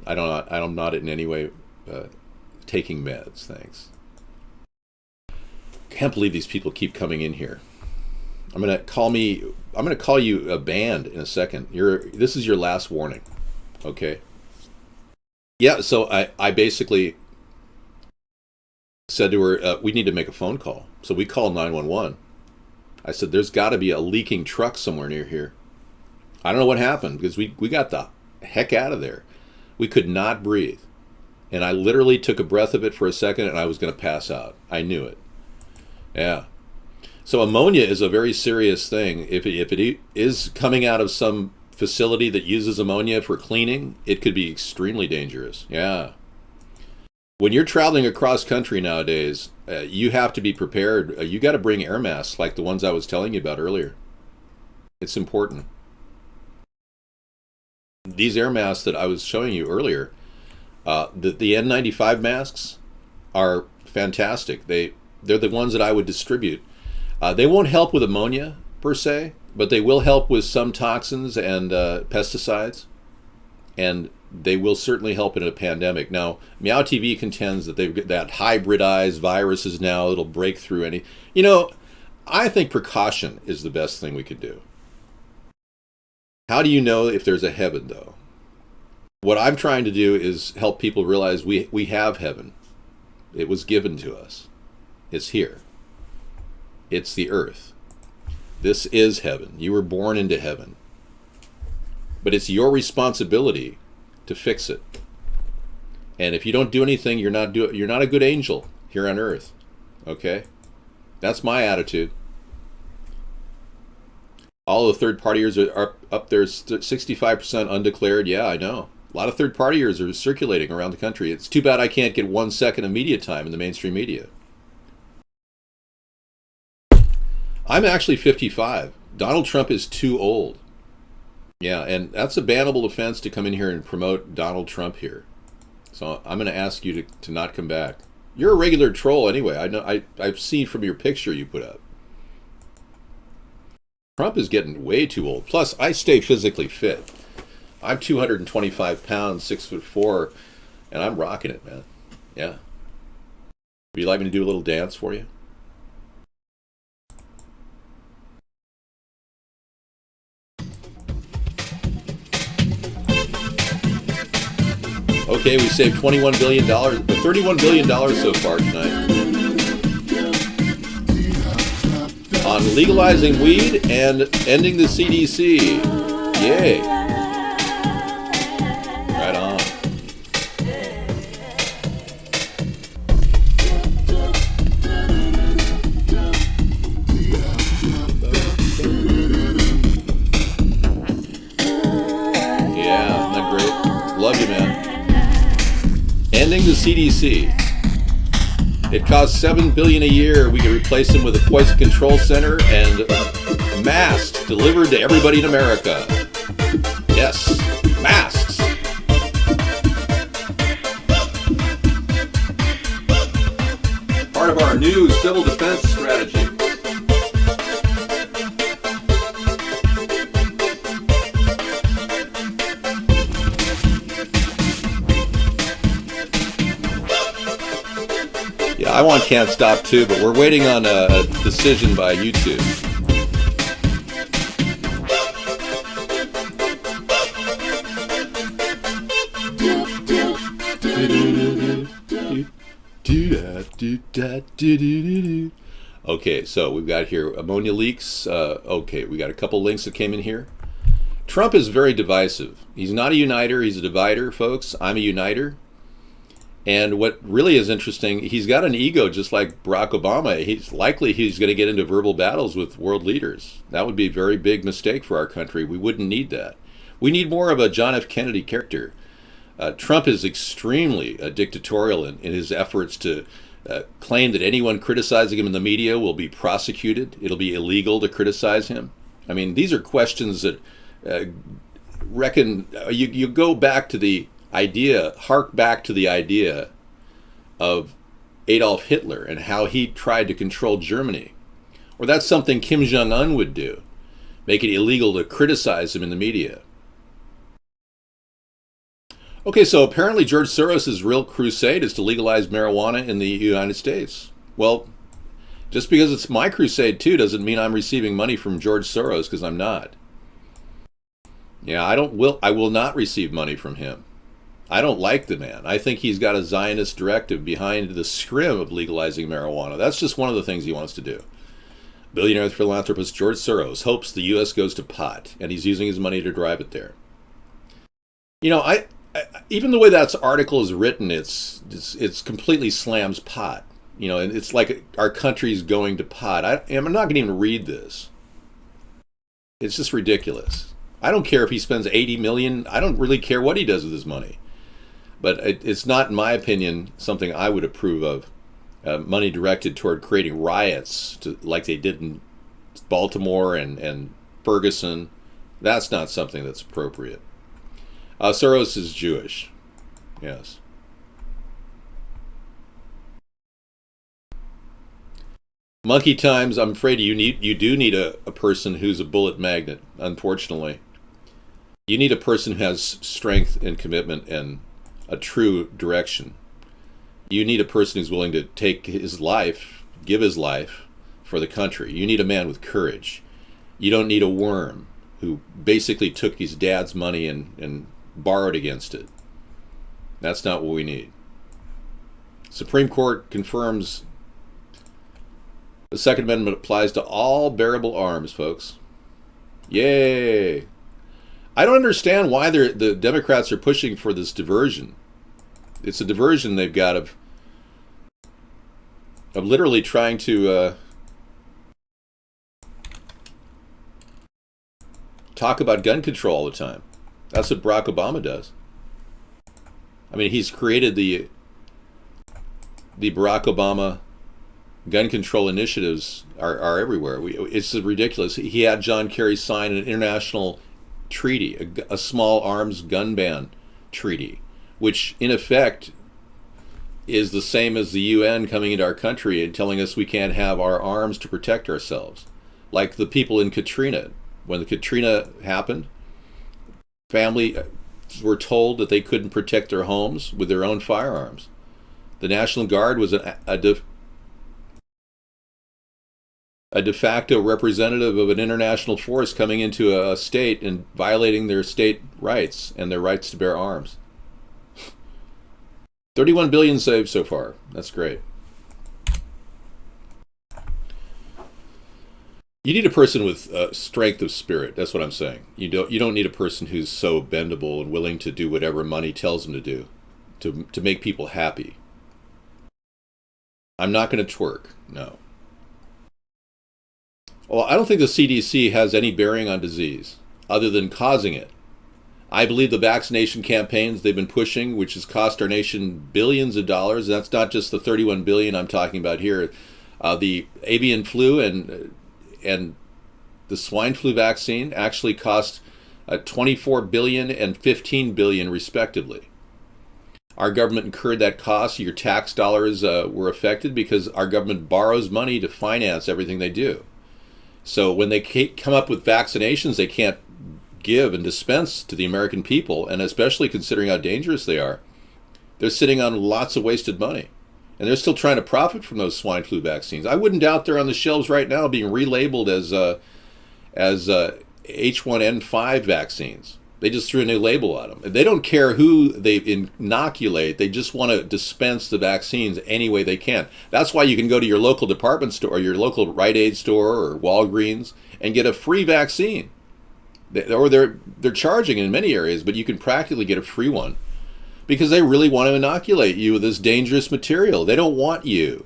I'm not in any way taking meds, thanks. Can't believe these people keep coming in here. I'm gonna call you a banned in a second. This is your last warning, okay? Yeah. So I basically said to her, we need to make a phone call. So we called 911. I said, there's got to be a leaking truck somewhere near here. I don't know what happened because we got the heck out of there. We could not breathe, and I literally took a breath of it for a second, and I was going to pass out. I knew it. Yeah. So ammonia is a very serious thing. If it is coming out of some facility that uses ammonia for cleaning, it could be extremely dangerous. Yeah. When you're traveling across country nowadays, you have to be prepared. You got to bring air masks like the ones I was telling you about earlier. It's important. These air masks that I was showing you earlier, the N95 masks are fantastic. They're the ones that I would distribute. They won't help with ammonia per se, but they will help with some toxins and pesticides, and they will certainly help in a pandemic. Now, Meow TV contends that they've got that hybridized viruses now that'll break through any. I think precaution is the best thing we could do. How do you know if there's a heaven, though? What I'm trying to do is help people realize we have heaven. It was given to us. It's here. It's the earth. This is heaven. You were born into heaven. But it's your responsibility to fix it. And if you don't do anything, you're not a good angel here on earth. Okay? That's my attitude. All the third partiers are up there, 65% undeclared. Yeah, I know. A lot of third partiers are circulating around the country. It's too bad I can't get 1 second of media time in the mainstream media. I'm actually 55. Donald Trump is too old. Yeah, and that's a bannable offense to come in here and promote Donald Trump here. So I'm going to ask you to not come back. You're a regular troll anyway. I know. I've seen from your picture you put up. Trump is getting way too old. Plus, I stay physically fit. I'm 225 pounds, 6'4", and I'm rocking it, man. Yeah. Would you like me to do a little dance for you? Okay, we saved $21 billion, $31 billion so far tonight on legalizing weed and ending the CDC. Yay. Right on. Yeah, isn't that great? Love you, man. Ending the CDC. It costs $7 billion a year. We could replace them with a poison control center and masks delivered to everybody in America. Yes, masks. Part of our new civil defense strategy. Yeah, I want Can't Stop too, but we're waiting on a decision by YouTube. Okay, so we've got here ammonia leaks. Okay, we got a couple links that came in here. Trump is very divisive. He's not a uniter, he's a divider, folks. I'm a uniter. And what really is interesting, he's got an ego just like Barack Obama. He's going to get into verbal battles with world leaders. That would be a very big mistake for our country. We wouldn't need that. We need more of a John F. Kennedy character. Trump is extremely dictatorial in his efforts to claim that anyone criticizing him in the media will be prosecuted. It'll be illegal to criticize him. I mean, these are questions that you go back to the hark back to the idea of Adolf Hitler and how he tried to control Germany. Or that's something Kim Jong-un would do, make it illegal to criticize him in the media. Okay, so apparently George Soros' real crusade is to legalize marijuana in the United States. Well, just because it's my crusade too doesn't mean I'm receiving money from George Soros, because I'm not. Yeah, I will not receive money from him. I don't like the man. I think he's got a Zionist directive behind the scrim of legalizing marijuana. That's just one of the things he wants to do. Billionaire philanthropist George Soros hopes the U.S. goes to pot, and he's using his money to drive it there. You know, I even the way that article is written, it's completely slams pot. You know, and it's like our country's going to pot. I'm not going to even read this. It's just ridiculous. I don't care if he spends $80 million. I don't really care what he does with his money. But it's not, in my opinion, something I would approve of. Money directed toward creating riots, like they did in Baltimore and Ferguson. That's not something that's appropriate. Soros is Jewish. Yes. Monkey times, I'm afraid you do need a person who's a bullet magnet, unfortunately. You need a person who has strength and commitment and a true direction. You need a person who's willing to take his life, give his life for the country. You need a man with courage. You don't need a worm who basically took his dad's money and borrowed against it. That's not what we need. Supreme Court confirms the Second Amendment applies to all bearable arms, folks. Yay! I don't understand why the Democrats are pushing for this diversion. It's a diversion they've got of literally trying to talk about gun control all the time. That's what Barack Obama does. I mean, he's created the Barack Obama gun control initiatives are everywhere. It's ridiculous. He had John Kerry sign an international treaty, a small arms gun ban treaty, which in effect is the same as the UN coming into our country and telling us we can't have our arms to protect ourselves. Like the people in Katrina. When the Katrina happened, family were told that they couldn't protect their homes with their own firearms. The National Guard was a de facto representative of an international force coming into a state and violating their state rights and their rights to bear arms. 31 billion saved so far. That's great. You need a person with strength of spirit. That's what I'm saying. You don't need a person who's so bendable and willing to do whatever money tells them to do to make people happy. I'm not going to twerk. No. Well, I don't think the CDC has any bearing on disease other than causing it. I believe the vaccination campaigns they've been pushing, which has cost our nation billions of dollars, that's not just the 31 billion I'm talking about here. The avian flu and the swine flu vaccine actually cost 24 billion and 15 billion respectively. Our government incurred that cost. Your tax dollars were affected because our government borrows money to finance everything they do. So when they come up with vaccinations they can't give and dispense to the American people, and especially considering how dangerous they are, they're sitting on lots of wasted money. And they're still trying to profit from those swine flu vaccines. I wouldn't doubt they're on the shelves right now being relabeled as H1N5 vaccines. They just threw a new label on them. They don't care who they inoculate. They just want to dispense the vaccines any way they can. That's why you can go to your local department store or your local Rite Aid store or Walgreens and get a free vaccine. They're charging in many areas, but you can practically get a free one because they really want to inoculate you with this dangerous material. They don't want you.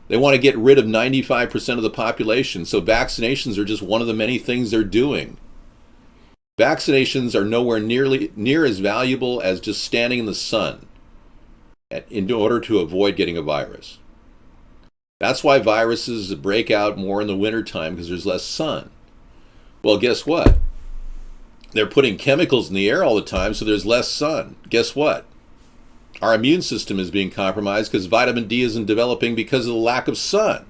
They want to get rid of 95% of the population. So vaccinations are just one of the many things they're doing. Vaccinations are nowhere near as valuable as just standing in the sun in order to avoid getting a virus. That's why viruses break out more in the wintertime, because there's less sun. Well, guess what? They're putting chemicals in the air all the time, so there's less sun. Guess what? Our immune system is being compromised because vitamin D isn't developing because of the lack of sun.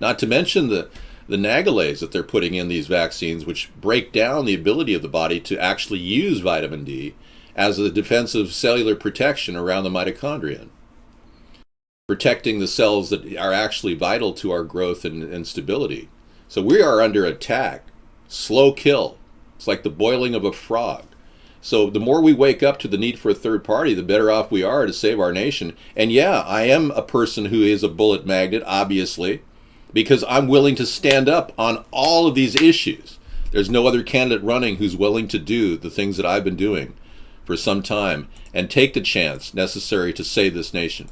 Not to mention the nagalase that they're putting in these vaccines, which break down the ability of the body to actually use vitamin D as a defensive cellular protection around the mitochondria, protecting the cells that are actually vital to our growth and stability. So we are under attack. Slow kill. It's like the boiling of a frog. So the more we wake up to the need for a third party, the better off we are to save our nation. And yeah, I am a person who is a bullet magnet, obviously, because I'm willing to stand up on all of these issues. There's no other candidate running who's willing to do the things that I've been doing for some time and take the chance necessary to save this nation.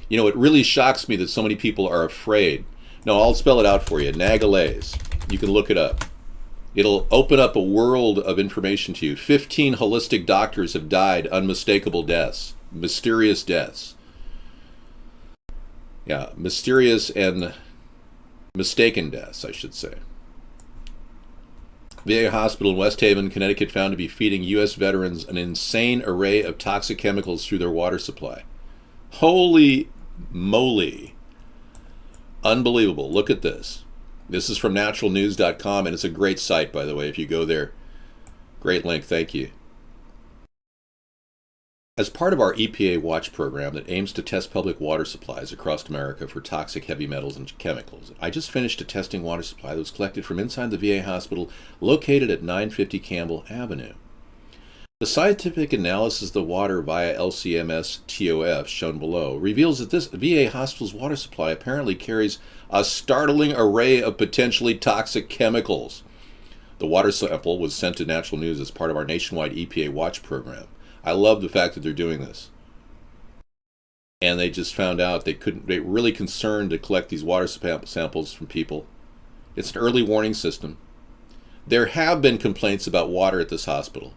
You know, it really shocks me that so many people are afraid. No, I'll spell it out for you. Nagalase. You can look it up. It'll open up a world of information to you. 15 holistic doctors have died unmistakable deaths, mysterious deaths. Yeah, mysterious and mistaken deaths, I should say. VA hospital in West Haven, Connecticut, found to be feeding U.S. veterans an insane array of toxic chemicals through their water supply. Holy moly. Unbelievable. Look at this. This is from naturalnews.com, and it's a great site, by the way, if you go there. Great link, thank you. As part of our EPA Watch program that aims to test public water supplies across America for toxic heavy metals and chemicals, I just finished a testing water supply that was collected from inside the VA hospital located at 950 Campbell Avenue. The scientific analysis of the water via LCMS TOF, shown below, reveals that this VA hospital's water supply apparently carries a startling array of potentially toxic chemicals. The water sample was sent to Natural News as part of our nationwide EPA Watch program. I love the fact that they're doing this. And they just found out they were really concerned to collect these water samples from people. It's an early warning system. There have been complaints about water at this hospital.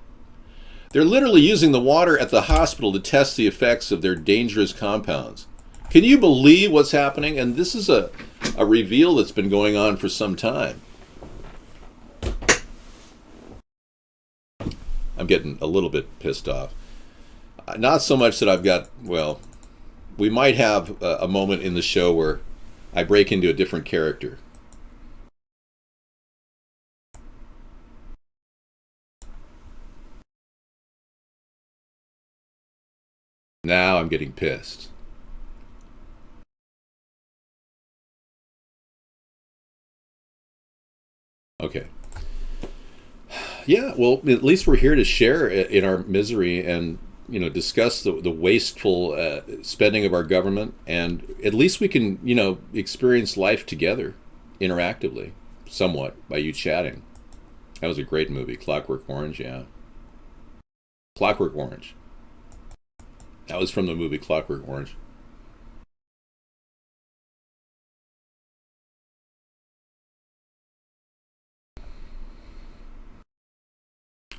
They're literally using the water at the hospital to test the effects of their dangerous compounds. Can you believe what's happening? And this is a reveal that's been going on for some time. I'm getting a little bit pissed off. Not so much that I've got, well, we might have a moment in the show where I break into a different character. Now I'm getting pissed. Okay. Yeah, well, at least we're here to share in our misery and, you know, discuss the wasteful spending of our government, and at least we can, you know, experience life together interactively, somewhat, by you chatting. That was a great movie, Clockwork Orange, yeah. Clockwork Orange. That was from the movie Clockwork Orange.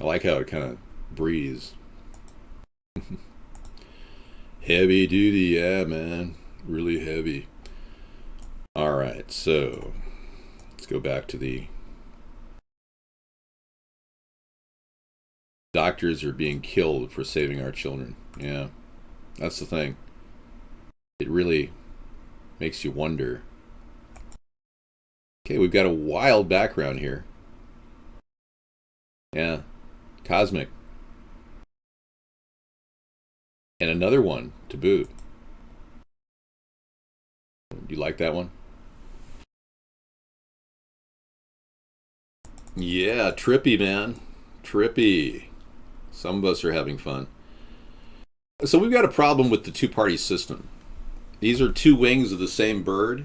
I like how it kind of breeze. Heavy duty, yeah, man. Really heavy. All right, so let's go back to the doctors are being killed for saving our children. Yeah, that's the thing. It really makes you wonder. Okay, we've got a wild background here. Yeah, cosmic. And another one to boot. Do you like that one? Yeah, trippy, man. Trippy. Some of us are having fun. So we've got a problem with the two-party system. These are two wings of the same bird,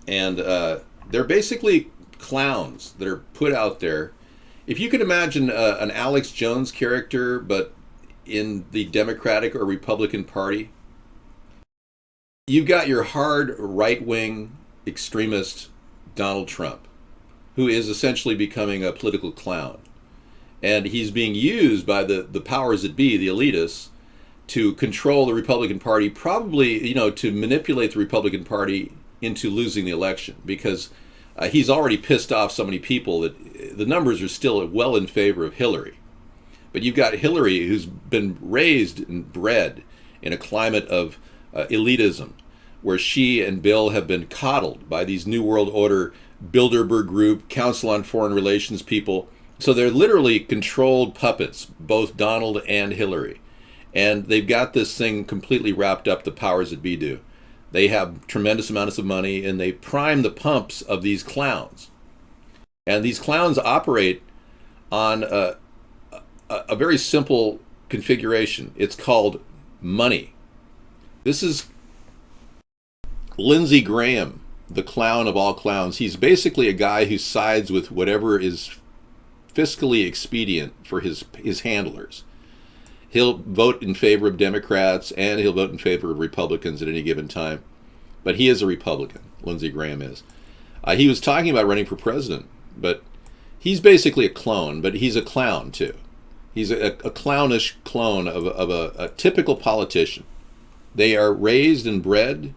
and they're basically clowns that are put out there. If you can imagine an Alex Jones character, but in the Democratic or Republican Party, you've got your hard right-wing extremist Donald Trump, who is essentially becoming a political clown. And he's being used by the powers that be, the elitists, to control the Republican Party, probably, to manipulate the Republican Party into losing the election, because he's already pissed off so many people that the numbers are still well in favor of Hillary. But you've got Hillary, who's been raised and bred in a climate of elitism, where she and Bill have been coddled by these New World Order, Bilderberg Group, Council on Foreign Relations people. So they're literally controlled puppets, both Donald and Hillary. And they've got this thing completely wrapped up, the powers that be do. They have tremendous amounts of money, and they prime the pumps of these clowns. And these clowns operate on a very simple configuration. It's called money. This is Lindsey Graham, the clown of all clowns. He's basically a guy who sides with whatever is fiscally expedient for his handlers. He'll vote in favor of Democrats and he'll vote in favor of Republicans at any given time. But he is a Republican, Lindsey Graham is. He was talking about running for president, but he's basically a clone, but he's a clown too. He's a clownish clone of a typical politician. They are raised and bred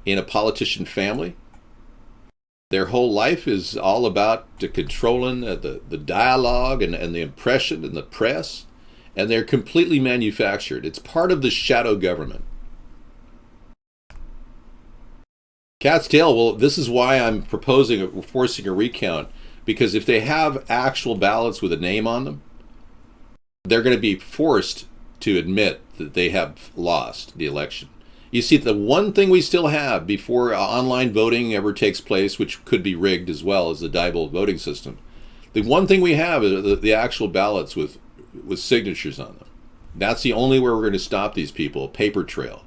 in a politician family. Their whole life is all about controlling the dialogue and the impression and the press, and they're completely manufactured. It's part of the shadow government. Cat's tail, well, this is why I'm forcing a recount, because if they have actual ballots with a name on them, they're going to be forced to admit that they have lost the election. You see, the one thing we still have before online voting ever takes place, which could be rigged as well as the Diebold voting system, the one thing we have is the actual ballots with signatures on them. That's the only way we're going to stop these people, paper trail.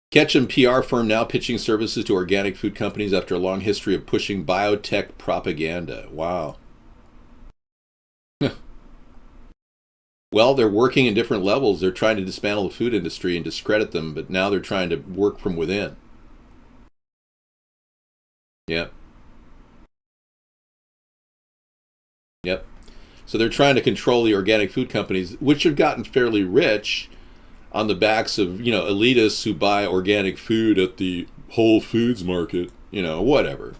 Ketchum PR firm now pitching services to organic food companies after a long history of pushing biotech propaganda. Wow. Well, they're working in different levels. They're trying to dismantle the food industry and discredit them, but now they're trying to work from within. Yep. Yep. So they're trying to control the organic food companies, which have gotten fairly rich on the backs of, elitists who buy organic food at the Whole Foods market, whatever.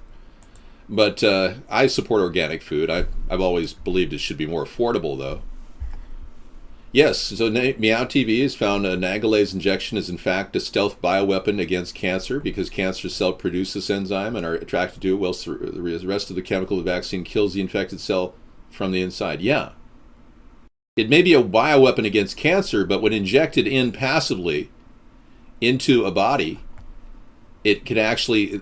But I support organic food. I've always believed it should be more affordable, though. Yes, so Meow TV has found a nagalase injection is in fact a stealth bioweapon against cancer, because cancer cells produce this enzyme and are attracted to it, whilst the rest of the chemical of the vaccine kills the infected cell from the inside. Yeah. It may be a bioweapon against cancer, but when injected in passively into a body, it can actually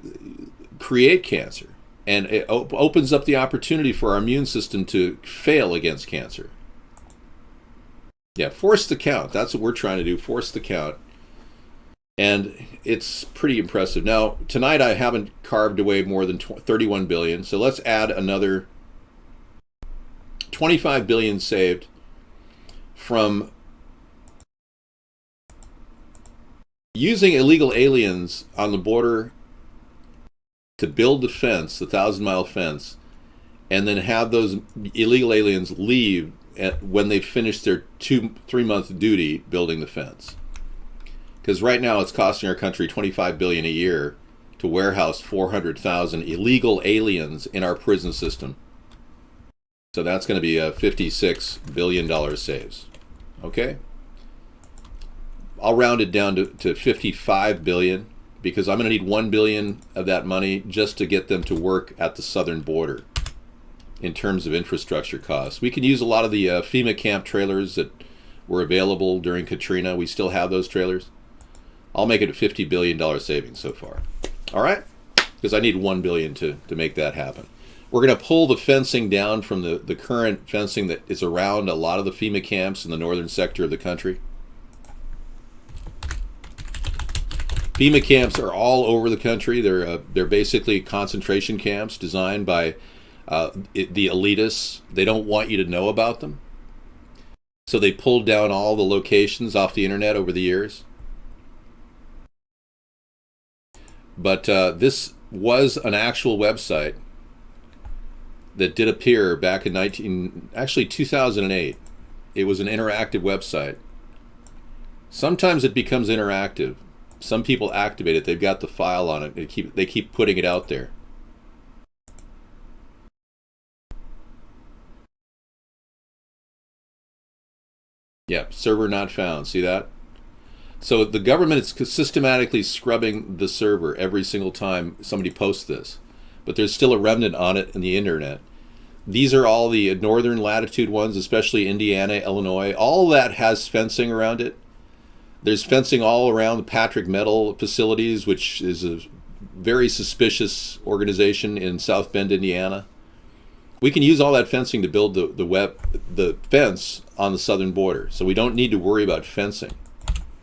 create cancer. And it opens up the opportunity for our immune system to fail against cancer. Yeah, force the count. That's what we're trying to do, force the count. And it's pretty impressive. Now, tonight I haven't carved away more than 31 billion, so let's add another 25 billion saved from using illegal aliens on the border to build the fence, the 1,000-mile fence, and then have those illegal aliens leave when they finish their 2-3 month duty building the fence. Because right now it's costing our country $25 billion a year to warehouse 400,000 illegal aliens in our prison system. So that's going to be a $56 billion saves. Okay? I'll round it down to $55 billion, because I'm going to need $1 billion of that money just to get them to work at the southern border in terms of infrastructure costs. We can use a lot of the FEMA camp trailers that were available during Katrina. We still have those trailers. I'll make it a $50 billion savings so far. All right? Because I need $1 billion to make that happen. We're going to pull the fencing down from the current fencing that is around a lot of the FEMA camps in the northern sector of the country. FEMA camps are all over the country. They're basically concentration camps designed by the elitists. They don't want you to know about them. So they pulled down all the locations off the internet over the years. But this was an actual website that did appear back in 2008. It was an interactive website. Sometimes it becomes interactive. Some people activate it. They've got the file on it. They keep putting it out there. Yep, server not found. See that? So the government is systematically scrubbing the server every single time somebody posts this. But there's still a remnant on it in the internet. These are all the northern latitude ones, especially Indiana, Illinois. All that has fencing around it. There's fencing all around the Patrick Metal facilities, which is a very suspicious organization in South Bend, Indiana. We can use all that fencing to build the fence on the southern border. So we don't need to worry about fencing.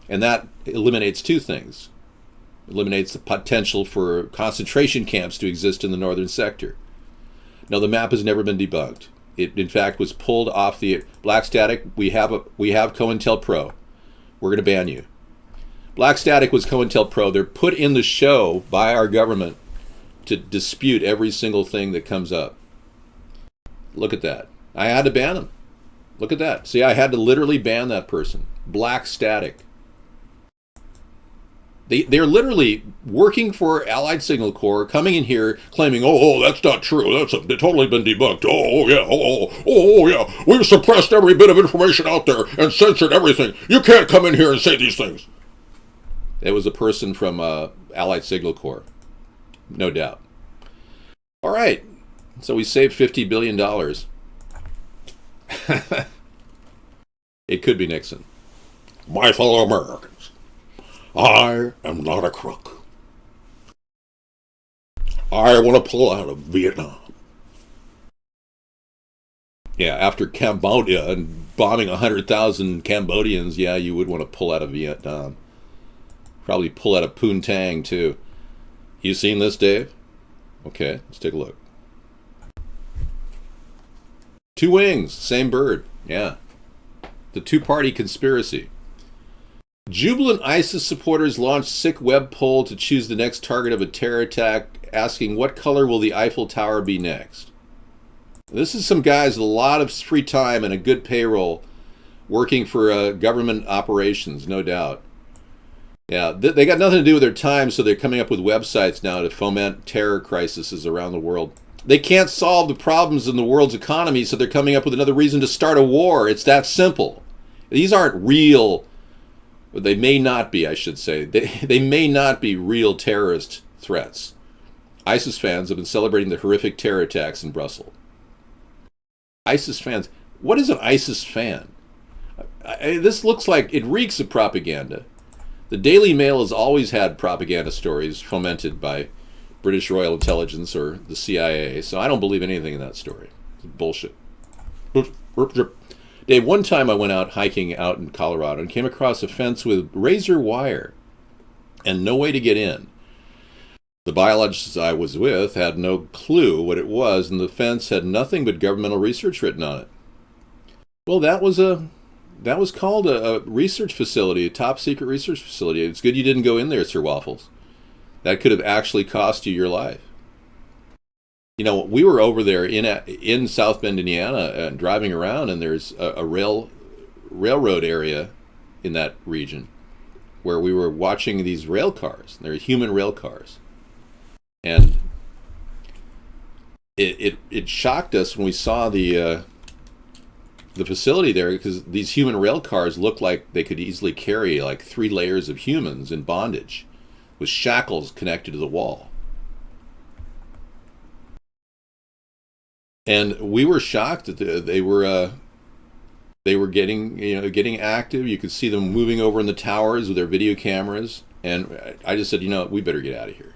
And that eliminates two things. It eliminates the potential for concentration camps to exist in the northern sector. Now, the map has never been debunked. It, in fact, was pulled off the Black Static. We have COINTELPRO. We're going to ban you. Black Static was COINTELPRO. They're put in the show by our government to dispute every single thing that comes up. Look at that. I had to ban them. Look at that. See, I had to literally ban that person. Black Static. They're literally working for Allied Signal Corps, coming in here claiming, oh, that's not true. That's totally been debunked. Oh, yeah. We've suppressed every bit of information out there and censored everything. You can't come in here and say these things. It was a person from Allied Signal Corps. No doubt. All right. So we saved $50 billion. It could be Nixon. My fellow Americans. I am not a crook. I want to pull out of Vietnam. Yeah, after Cambodia and bombing 100,000 Cambodians, yeah, you would want to pull out of Vietnam. Probably pull out of Poontang, too. You seen this, Dave? Okay, let's take a look. Two wings, same bird. Yeah. The two-party conspiracy. Jubilant ISIS supporters launched sick web poll to choose the next target of a terror attack, asking what color will the Eiffel Tower be next. This is some guys with a lot of free time and a good payroll working for government operations, no doubt. Yeah, they got nothing to do with their time, so they're coming up with websites now to foment terror crises around the world. They can't solve the problems in the world's economy, so they're coming up with another reason to start a war. It's that simple. These aren't real... They may not be, I should say. They may not be real terrorist threats. ISIS fans have been celebrating the horrific terror attacks in Brussels. ISIS fans. What is an ISIS fan? This looks like it reeks of propaganda. The Daily Mail has always had propaganda stories fomented by British Royal Intelligence or the CIA, so I don't believe anything in that story. It's bullshit. Dave, one time I went out hiking out in Colorado and came across a fence with razor wire and no way to get in. The biologists I was with had no clue what it was, and the fence had nothing but governmental research written on it. Well, that was called a research facility, a top secret research facility. It's good you didn't go in there, Sir Waffles. That could have actually cost you your life. we were over there in South Bend, Indiana, driving around, and there's a railroad area in that region where we were watching these rail cars. They're human rail cars, and it shocked us when we saw the facility there, because these human rail cars looked like they could easily carry like 3 layers of humans in bondage with shackles connected to the wall. And we were shocked that they were getting active. You could see them moving over in the towers with their video cameras. And I just said, we better get out of here.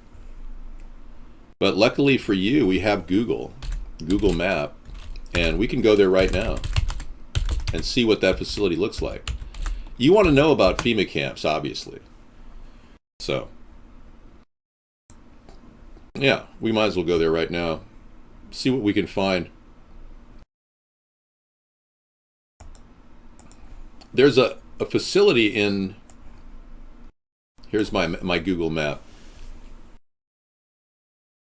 But luckily for you, we have Google Map, and we can go there right now and see what that facility looks like. You want to know about FEMA camps, obviously. So, yeah, we might as well go there right now. See what we can find. There's a facility in... Here's my Google map.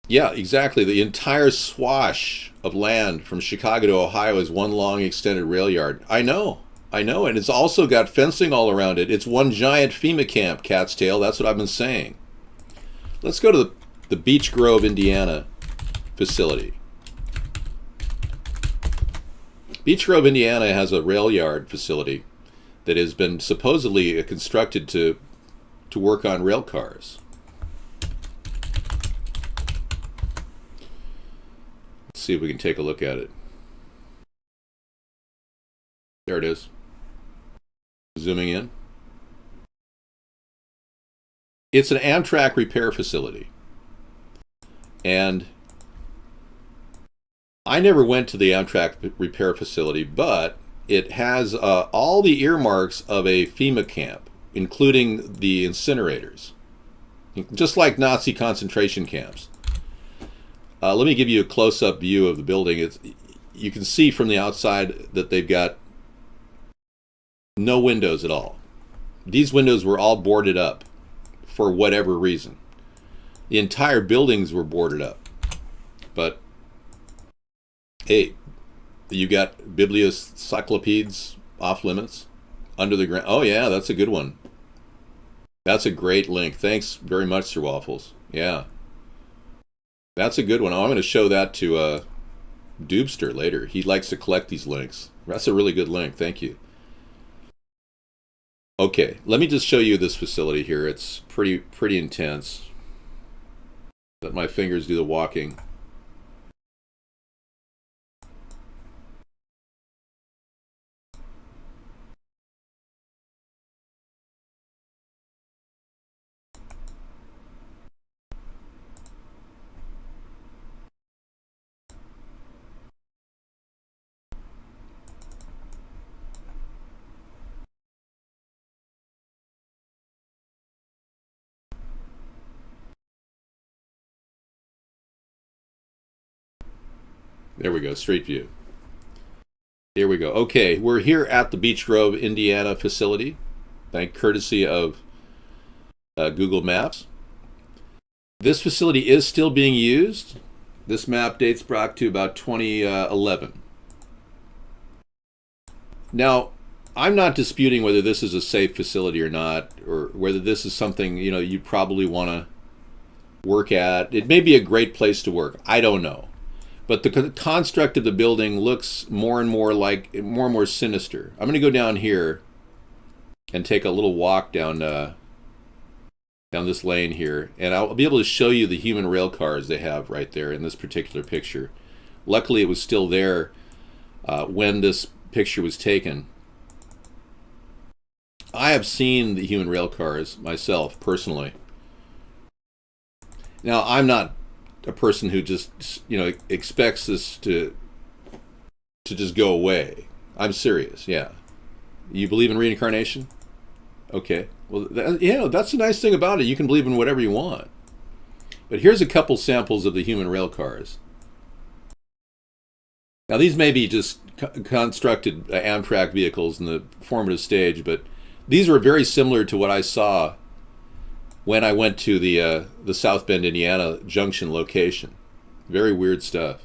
Yeah, exactly. The entire swash of land from Chicago to Ohio is one long extended rail yard. I know. And it's also got fencing all around it. It's one giant FEMA camp, cat's tail. That's what I've been saying. Let's go to the Beech Grove, Indiana facility. Beech Grove, Indiana has a rail yard facility that has been supposedly constructed to work on rail cars. Let's see if we can take a look at it. There it is. Zooming in. It's an Amtrak repair facility. And I never went to the Amtrak repair facility, but it has all the earmarks of a FEMA camp, including the incinerators, just like Nazi concentration camps. Let me give you a close-up view of the building. You can see from the outside that they've got no windows at all. These windows were all boarded up for whatever reason. The entire buildings were boarded up. But, hey, you got bibliocyclopedes off limits, under the ground. Oh, yeah, that's a good one. That's a great link. Thanks very much, Sir Waffles. Yeah. That's a good one. I'm going to show that to Doobster later. He likes to collect these links. That's a really good link. Thank you. Okay, let me just show you this facility here. It's pretty intense. Let my fingers do the walking. There we go, Street View. Here we go. Okay, we're here at the Beech Grove, Indiana facility, thank courtesy of Google Maps. This facility is still being used. This map dates back to about 2011. Now, I'm not disputing whether this is a safe facility or not, or whether this is something you probably want to work at. It may be a great place to work. I don't know. But the construct of the building looks more and more sinister. I'm going to go down here and take a little walk down this lane here, and I'll be able to show you the human rail cars they have right there in this particular picture. Luckily, it was still there when this picture was taken. I have seen the human rail cars myself, personally. Now, I'm not a person who just expects this to just go away. I'm serious. Yeah. You believe in reincarnation? Okay. Well, that's the nice thing about it. You can believe in whatever you want. But here's a couple samples of the human rail cars. Now, these may be just constructed Amtrak vehicles in the formative stage, but these were very similar to what I saw when I went to the South Bend, Indiana junction location. Very weird stuff.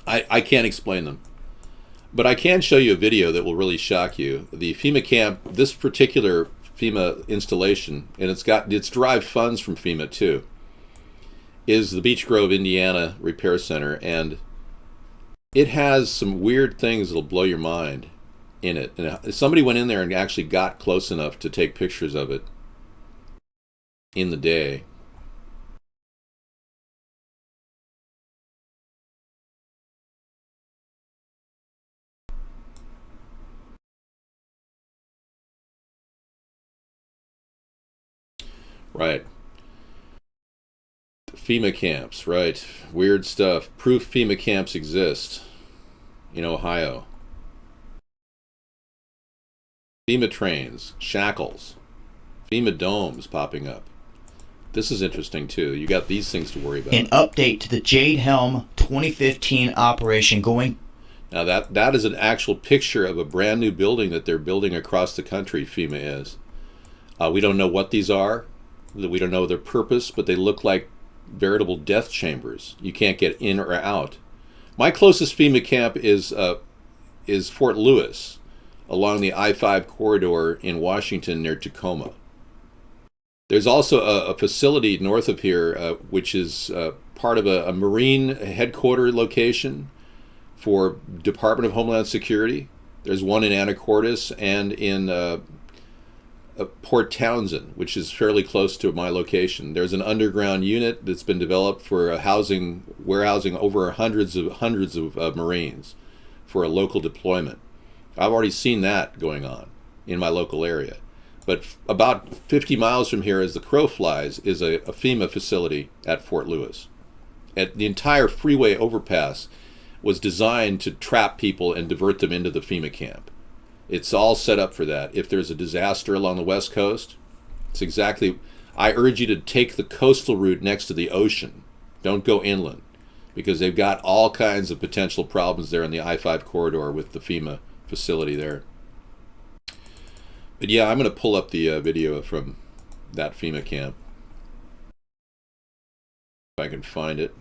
I can't explain them. But I can show you a video that will really shock you. The FEMA camp, this particular FEMA installation, and it's derived funds from FEMA too, is the Beech Grove, Indiana Repair Center, and it has some weird things that'll blow your mind in it. And somebody went in there and actually got close enough to take pictures of it in the day. Right. FEMA camps, right. Weird stuff. Proof FEMA camps exist in Ohio. FEMA trains, shackles, FEMA domes popping up. This is interesting too. You got these things to worry about. An update to the Jade Helm 2015 operation going. Now that is an actual picture of a brand new building that they're building across the country, FEMA is. We don't know what these are. We don't know their purpose, but they look like veritable death chambers. You can't get in or out. My closest FEMA camp is Fort Lewis, along the I-5 corridor in Washington near Tacoma. There's also a facility north of here, which is part of a Marine headquarter location for Department of Homeland Security. There's one in Anacortes and in Port Townsend, which is fairly close to my location. There's an underground unit that's been developed for warehousing over hundreds of Marines for a local deployment. I've already seen that going on in my local area. But about 50 miles from here, as the crow flies, is a FEMA facility at Fort Lewis. The entire freeway overpass was designed to trap people and divert them into the FEMA camp. It's all set up for that. If there's a disaster along the West Coast, it's exactly... I urge you to take the coastal route next to the ocean. Don't go inland, because they've got all kinds of potential problems there in the I-5 corridor with the FEMA facility there. But yeah, I'm going to pull up the video from that FEMA camp, if I can find it.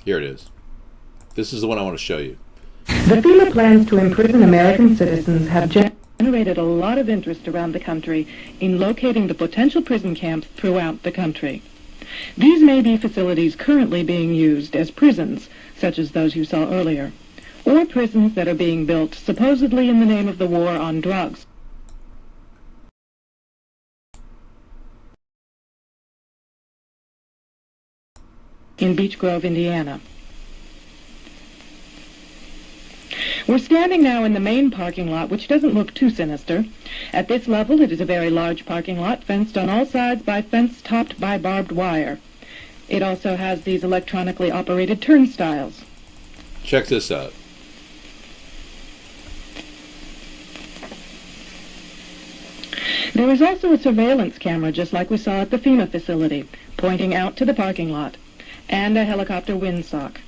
Here it is. This is the one I want to show you. The FEMA plans to imprison American citizens have generated a lot of interest around the country in locating the potential prison camps throughout the country. These may be facilities currently being used as prisons, such as those you saw earlier, or prisons that are being built supposedly in the name of the war on drugs. In Beech Grove, Indiana. We're standing now in the main parking lot, which doesn't look too sinister. At this level, it is a very large parking lot, fenced on all sides by fence topped by barbed wire. It also has these electronically operated turnstiles. Check this out. There is also a surveillance camera, just like we saw at the FEMA facility, pointing out to the parking lot, and a helicopter windsock.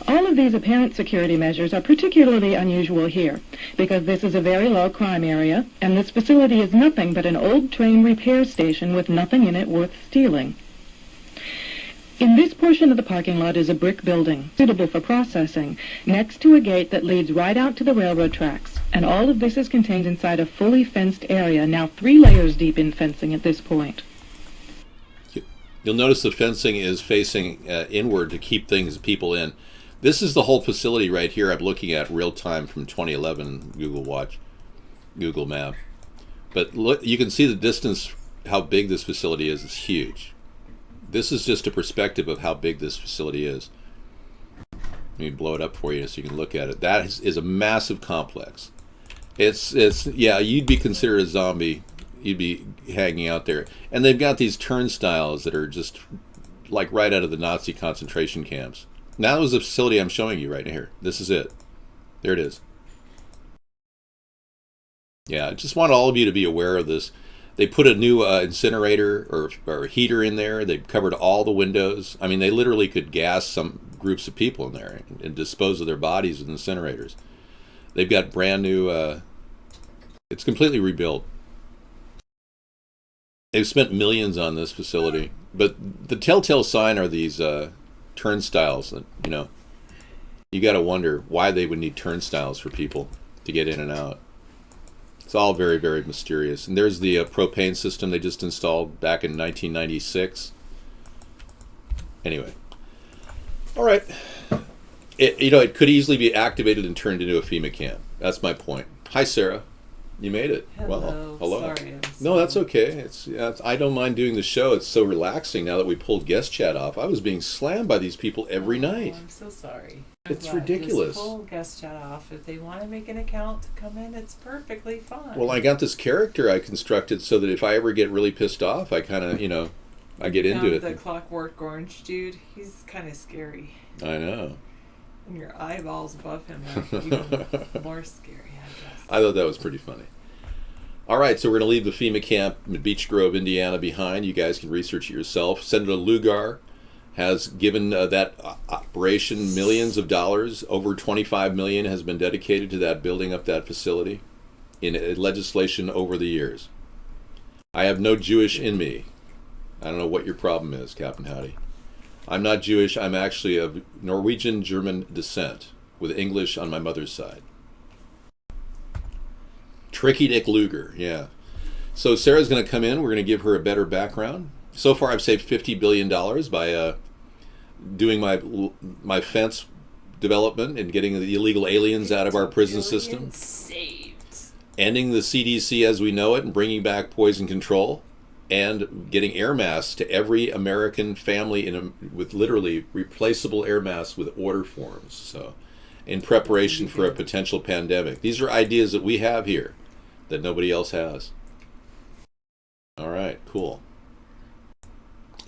All of these apparent security measures are particularly unusual here, because this is a very low crime area, and this facility is nothing but an old train repair station with nothing in it worth stealing. In this portion of the parking lot is a brick building, suitable for processing, next to a gate that leads right out to the railroad tracks, and all of this is contained inside a fully fenced area, now 3 layers deep in fencing at this point. You'll notice the fencing is facing inward to keep people in. This is the whole facility right here I'm looking at real time from 2011 Google Map. But look, you can see the distance, how big this facility is. It's huge. This is just a perspective of how big this facility is. Let me blow it up for you so you can look at it. That is a massive complex. It's yeah, you'd be considered a zombie. You'd be hanging out there. And they've got these turnstiles that are just like right out of the Nazi concentration camps. Now is the facility I'm showing you right here. This is it. There it is. Yeah, I just want all of you to be aware of this. They put a new incinerator or heater in there. They've covered all the windows. I mean, they literally could gas some groups of people in there and dispose of their bodies with incinerators. They've got brand new, it's completely rebuilt. They've spent millions on this facility. But the telltale sign are these turnstiles that, you got to wonder why they would need turnstiles for people to get in and out. It's all very, very mysterious. And there's the propane system they just installed back in 1996. Anyway. All right. It could easily be activated and turned into a FEMA camp. That's my point. Hi, Sarah. You made it. Hello. Well, hello. Sorry. No, that's okay. I don't mind doing the show. It's so relaxing now that we pulled guest chat off. I was being slammed by these people every night. I'm so sorry. It's ridiculous. Just pull guest chat off. If they want to make an account to come in, it's perfectly fine. Well, I got this character I constructed so that if I ever get really pissed off, I kind of, I get into it. The Clockwork Orange dude, he's kind of scary. I know. And your eyeballs above him are even more scary, I guess. I thought that was pretty funny. All right, so we're going to leave the FEMA camp in Beech Grove, Indiana behind. You guys can research it yourself. Senator Lugar has given that operation millions of dollars. Over $25 million has been dedicated to that, building up that facility in legislation over the years. I have no Jewish in me. I don't know what your problem is, Captain Howdy. I'm not Jewish. I'm actually of Norwegian-German descent with English on my mother's side. Tricky Dick Lugar, yeah. So Sarah's going to come in. We're going to give her a better background. So far, I've saved $50 billion by doing my fence development and getting the illegal aliens out of our prison system. Saved. Ending the CDC as we know it and bringing back poison control. And getting air masks to every American family with literally replaceable air masks with order forms. So, in preparation for a potential pandemic. These are ideas that we have here that nobody else has. All right, cool.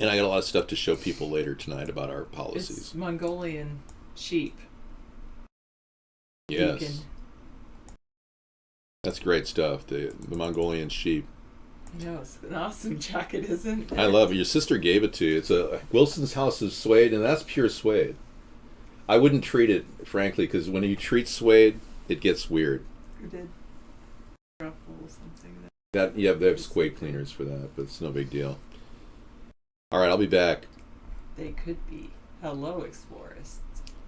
And I got a lot of stuff to show people later tonight about our policies. It's Mongolian sheep. Yes. Vegan. That's great stuff. The Mongolian sheep. No, it's an awesome jacket, isn't it? I love it. Your sister gave it to you. It's a Wilson's House of Suede, and that's pure suede. I wouldn't treat it, frankly, because when you treat suede, it gets weird. Who did? Ruffle something. They have suede cleaners for that, but it's no big deal. All right, I'll be back. They could be. Hello, explorers.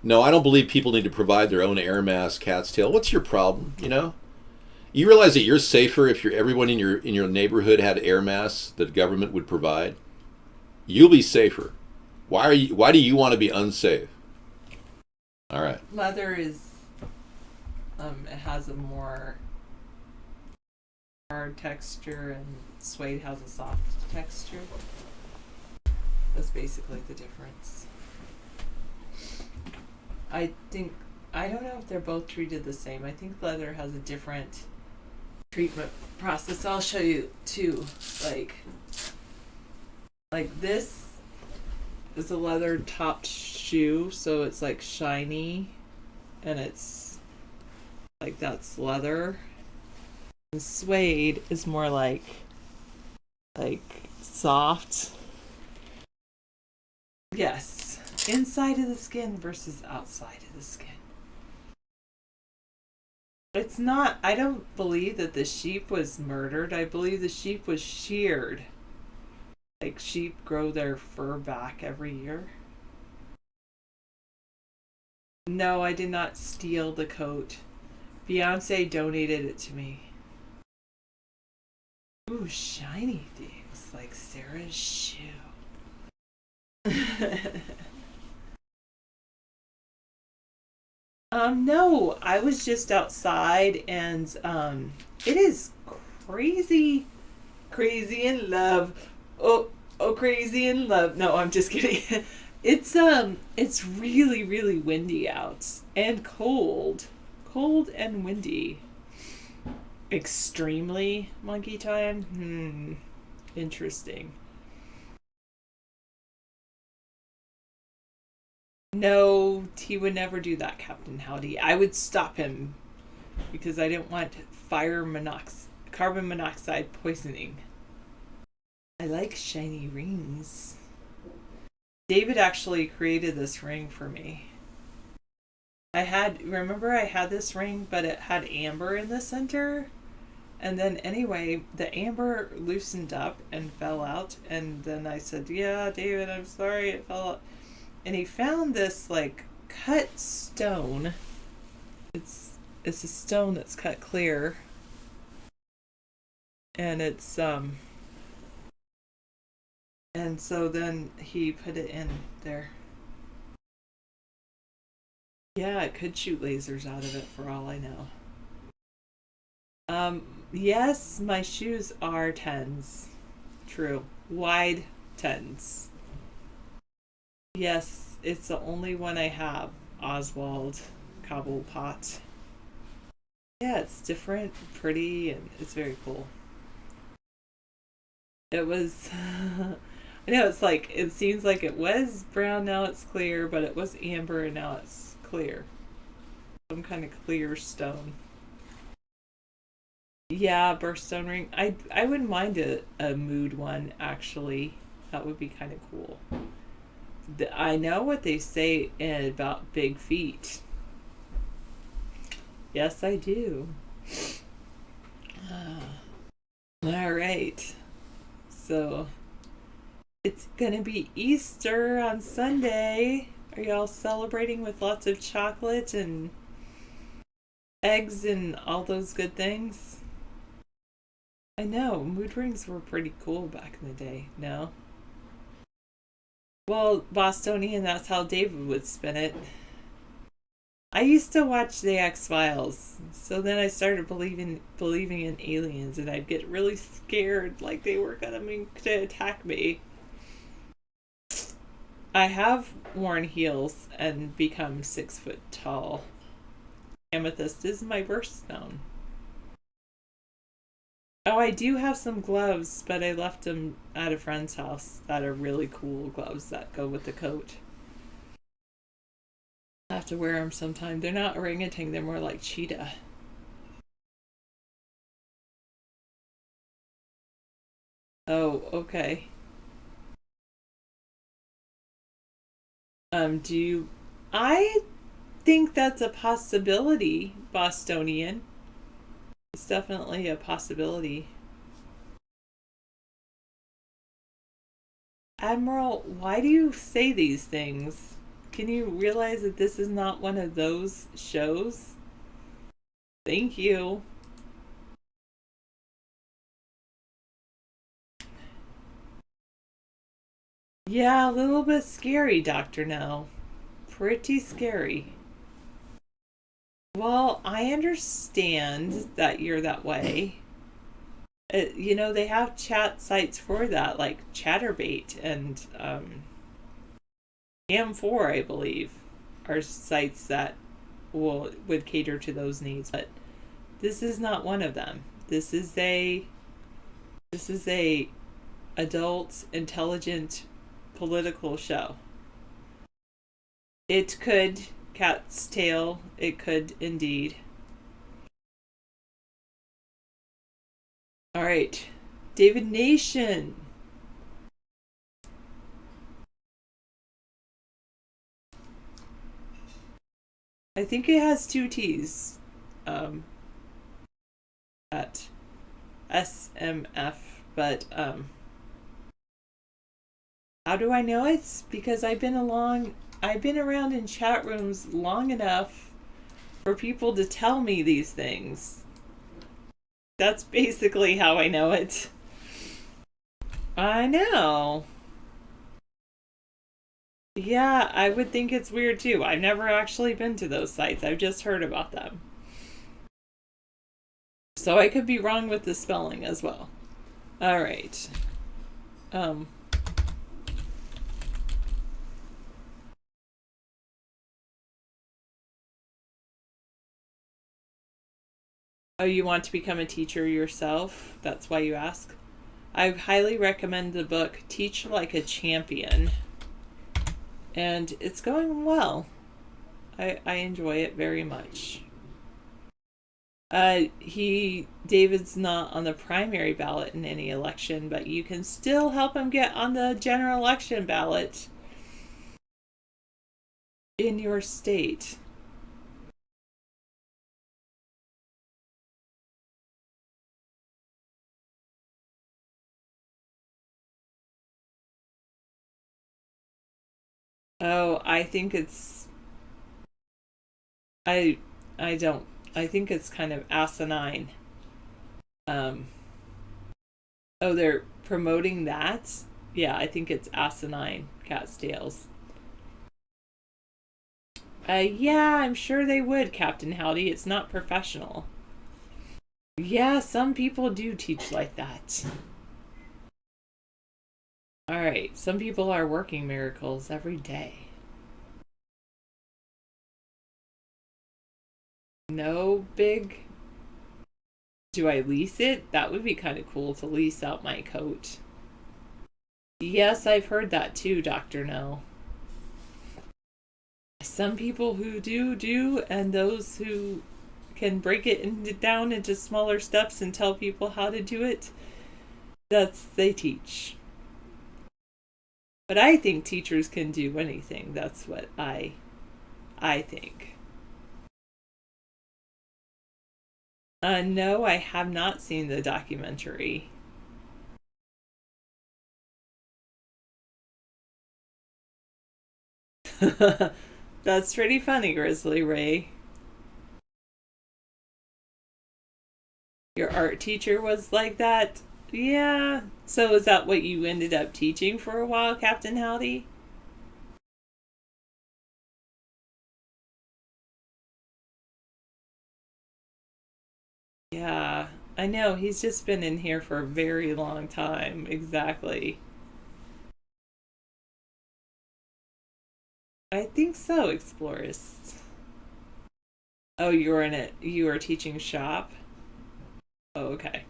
No, I don't believe people need to provide their own air mask, cat's tail. What's your problem, You realize that you're safer if everyone in your neighborhood had air masks that the government would provide? You'll be safer. Why do you want to be unsafe? All right. Leather is it has a more hard texture and suede has a soft texture. That's basically the difference. I don't know if they're both treated the same. I think leather has a different treatment process. I'll show you too. Like this is a leather topped shoe, so it's like shiny and it's like that's leather. And suede is more like soft. Yes. Inside of the skin versus outside of the skin. It's not, I don't believe that the sheep was murdered. I believe the sheep was sheared. Like sheep grow their fur back every year. No, I did not steal the coat. Beyonce donated it to me. Ooh, shiny things like Sarah's shoe. No, I was just outside and it is crazy in love. Oh, crazy in love. No, I'm just kidding. It's really, really windy out and cold and windy. Extremely monkey time. Interesting. No, he would never do that, Captain Howdy. I would stop him because I didn't want carbon monoxide poisoning. I like shiny rings. David actually created this ring for me. Remember I had this ring, but it had amber in the center? And then anyway, the amber loosened up and fell out. And then I said, yeah, David, I'm sorry it fell out. And he found this like cut stone. It's a stone that's cut clear. And it's and so then he put it in there. Yeah, it could shoot lasers out of it for all I know. Yes, my shoes are 10s. True. Wide 10s. Yes, it's the only one I have. Oswald Cobblepot. Yeah, it's different, pretty, and it's very cool. It was... I know it's like, it seems like it was brown, now it's clear, but it was amber and now it's clear. Some kind of clear stone. Yeah, birthstone ring. I wouldn't mind a mood one, actually. That would be kind of cool. I know what they say about big feet. Yes, I do. All right. So, it's gonna be Easter on Sunday. Are y'all celebrating with lots of chocolate and eggs and all those good things? I know, mood rings were pretty cool back in the day, no? Well, Bostonian, that's how David would spin it. I used to watch the X-Files, so then I started believing in aliens, and I'd get really scared like they were gonna attack me. I have worn heels and become 6 foot tall. Amethyst is my birthstone. Oh, I do have some gloves, but I left them at a friend's house that are really cool gloves that go with the coat. I have to wear them sometime. They're not orangutan, they're more like cheetah. Oh, okay. I think that's a possibility, Bostonian. It's definitely a possibility. Admiral, why do you say these things? Can you realize that this is not one of those shows? Thank you. Yeah, a little bit scary, Dr. No. Pretty scary. Well, I understand that you're that way. You know, they have chat sites for that, like Chatterbait and Am4, I believe, are sites that would cater to those needs. But this is not one of them. This is a adult, intelligent, political show. It could cat's tail. It could indeed. All right, David Nation. I think it has 2 T's. At SMF, but how do I know? It's because I've been around in chat rooms long enough for people to tell me these things. That's basically how I know it. I know. Yeah, I would think it's weird too. I've never actually been to those sites. I've just heard about them. So I could be wrong with the spelling as well. All right. Oh, you want to become a teacher yourself? That's why you ask? I highly recommend the book Teach Like a Champion. and it's going well. I enjoy it very much. David's not on the primary ballot in any election, but you can still help him get on the general election ballot in your state. Oh, I think it's I don't I think it's kind of asinine. Oh, they're promoting that? Yeah, I think it's asinine, cat's tails. Yeah, I'm sure they would, Captain Howdy. It's not professional. Yeah, some people do teach like that. Alright, some people are working miracles every day. No big... Do I lease it? That would be kind of cool to lease out my coat. Yes, I've heard that too, Dr. No. Some people who do, and those who can break it down into smaller steps and tell people how to do it, they teach. But I think teachers can do anything. That's what I think. No, I have not seen the documentary. That's pretty funny, Grizzly Ray. Your art teacher was like that? Yeah. So is that what you ended up teaching for a while, Captain Howdy? Yeah, I know. He's just been in here for a very long time. Exactly. I think so, Explorist. Oh, you were teaching shop? Oh, okay.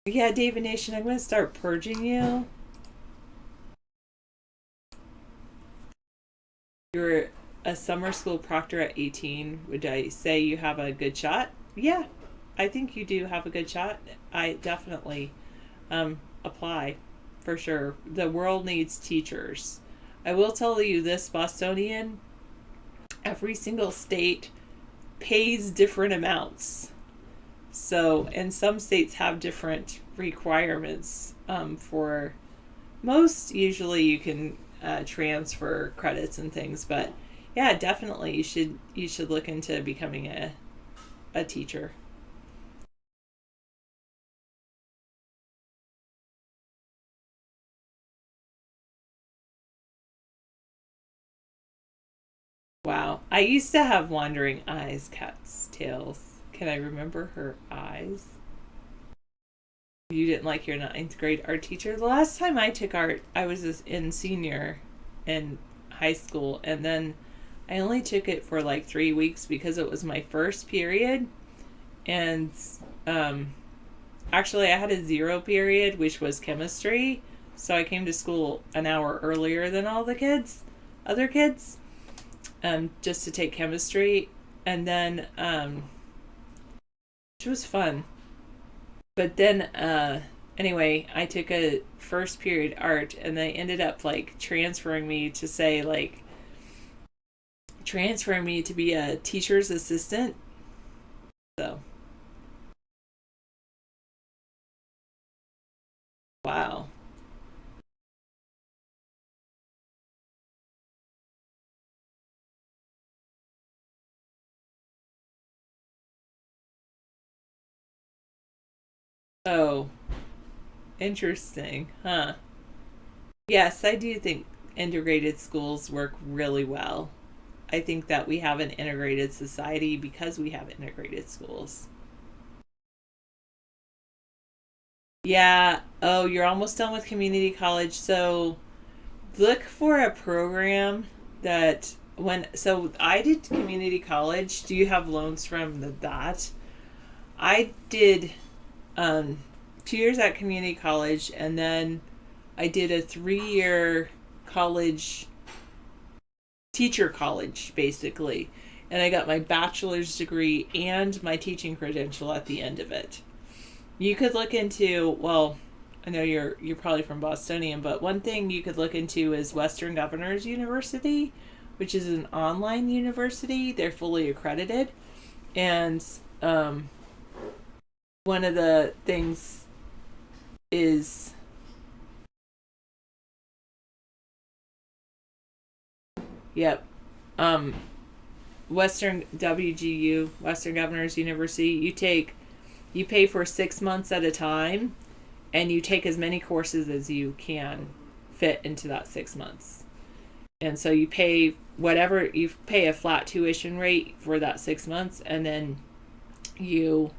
Yeah, David Nation, I'm going to start purging you. You're a summer school proctor at 18. Would I say you have a good shot? Yeah, I think you do have a good shot. I definitely apply for sure. The world needs teachers. I will tell you this, Bostonian, every single state pays different amounts. So, and some states have different requirements for most. Usually you can transfer credits and things, but yeah, definitely you should look into becoming a teacher. Wow. I used to have wandering eyes, cat's tails. Can I remember her eyes? You didn't like your 9th grade art teacher? The last time I took art, I was in senior in high school, and then I only took it for like 3 weeks because it was my first period. And actually I had a 0 period, which was chemistry. So I came to school an hour earlier than all the other kids. Just to take chemistry, and then it was fun. But then anyway, I took a first period art, and they ended up like transferring me to be a teacher's assistant. So wow. Oh, interesting, huh? Yes, I do think integrated schools work really well. I think that we have an integrated society because we have integrated schools. Yeah, oh, you're almost done with community college, so look for a program so I did community college. Do you have loans from that? I did 2 years at community college, and then I did a 3-year college, teacher college, basically. And I got my bachelor's degree and my teaching credential at the end of it. You could look into, well, I know you're probably from Bostonian, but one thing you could look into is Western Governors University, which is an online university. They're fully accredited. And one of the things is Western WGU, Western Governors University, you pay for 6 months at a time, and you take as many courses as you can fit into that 6 months. And so you pay a flat tuition rate for that 6 months, and then you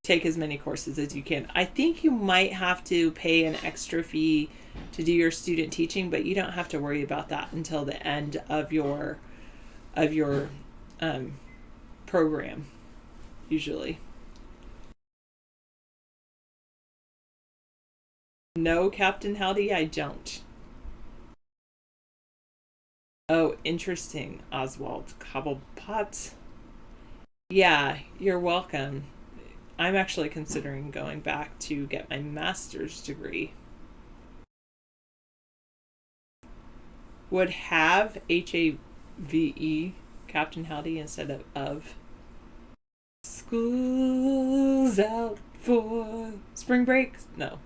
take as many courses as you can. I think you might have to pay an extra fee to do your student teaching, but you don't have to worry about that until the end of your program, usually. No, Captain Howdy, I don't. Oh, interesting, Oswald Cobblepot. Yeah, you're welcome. I'm actually considering going back to get my master's degree. Would have HAVE, Captain Howdy, instead of school's out for spring break? No.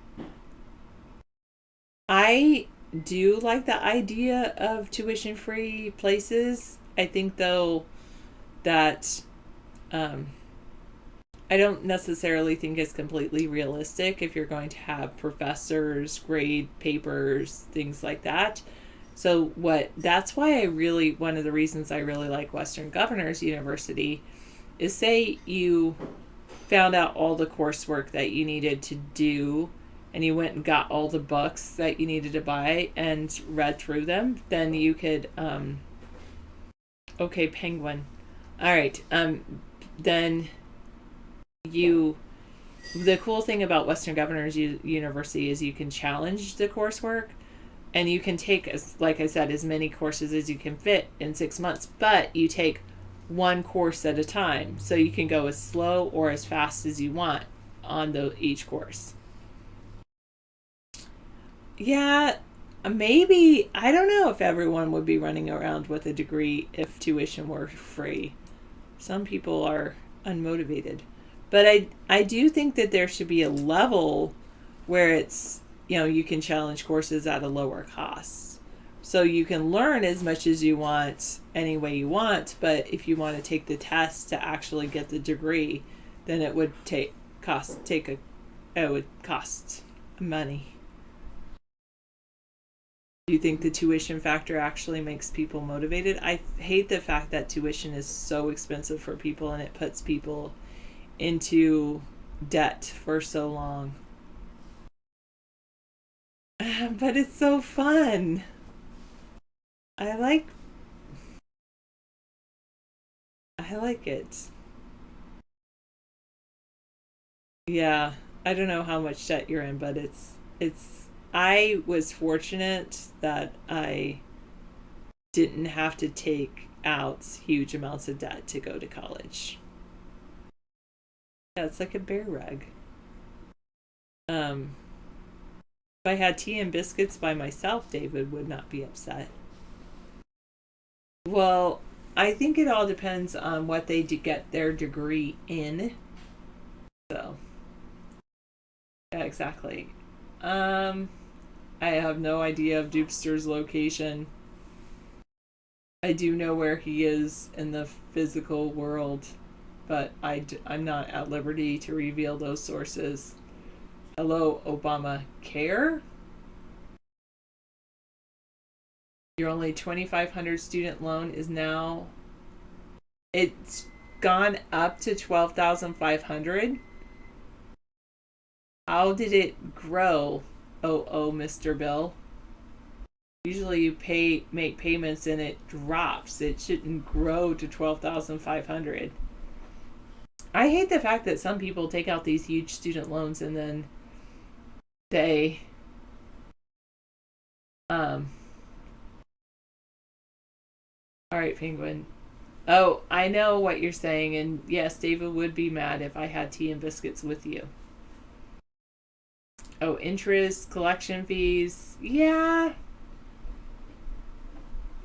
I do like the idea of tuition-free places. I think, though, that I don't necessarily think it's completely realistic if you're going to have professors grade papers, things like that. So that's why one of the reasons I really like Western Governors University is, say you found out all the coursework that you needed to do and you went and got all the books that you needed to buy and read through them, then you could, okay, penguin. All right. Then the cool thing about Western Governors University is you can challenge the coursework, and you can take, like I said, as many courses as you can fit in 6 months, but you take one course at a time. So you can go as slow or as fast as you want on each course. Yeah, maybe. I don't know if everyone would be running around with a degree if tuition were free. Some people are unmotivated. But I do think that there should be a level where it's, you can challenge courses at a lower cost. So you can learn as much as you want any way you want, but if you want to take the test to actually get the degree, then it would cost money. Do you think the tuition factor actually makes people motivated? I hate the fact that tuition is so expensive for people and it puts people into debt for so long. But it's so fun. I like it. Yeah, I don't know how much debt you're in, but it's I was fortunate that I didn't have to take out huge amounts of debt to go to college. Yeah, it's like a bear rug. If I had tea and biscuits by myself, David would not be upset. Well, I think it all depends on what they get their degree in. So, yeah, exactly. I have no idea of Dupster's location. I do know where he is in the physical world, but I'm not at liberty to reveal those sources. Hello, Obamacare? Your only $2,500 student loan is now, it's gone up to $12,500. How did it grow? Oh, Mr. Bill. Usually you make payments and it drops. It shouldn't grow to $12,500. I hate the fact that some people take out these huge student loans and then they all right, Penguin. Oh, I know what you're saying, and yes, David would be mad if I had tea and biscuits with you. Oh, interest, collection fees. Yeah.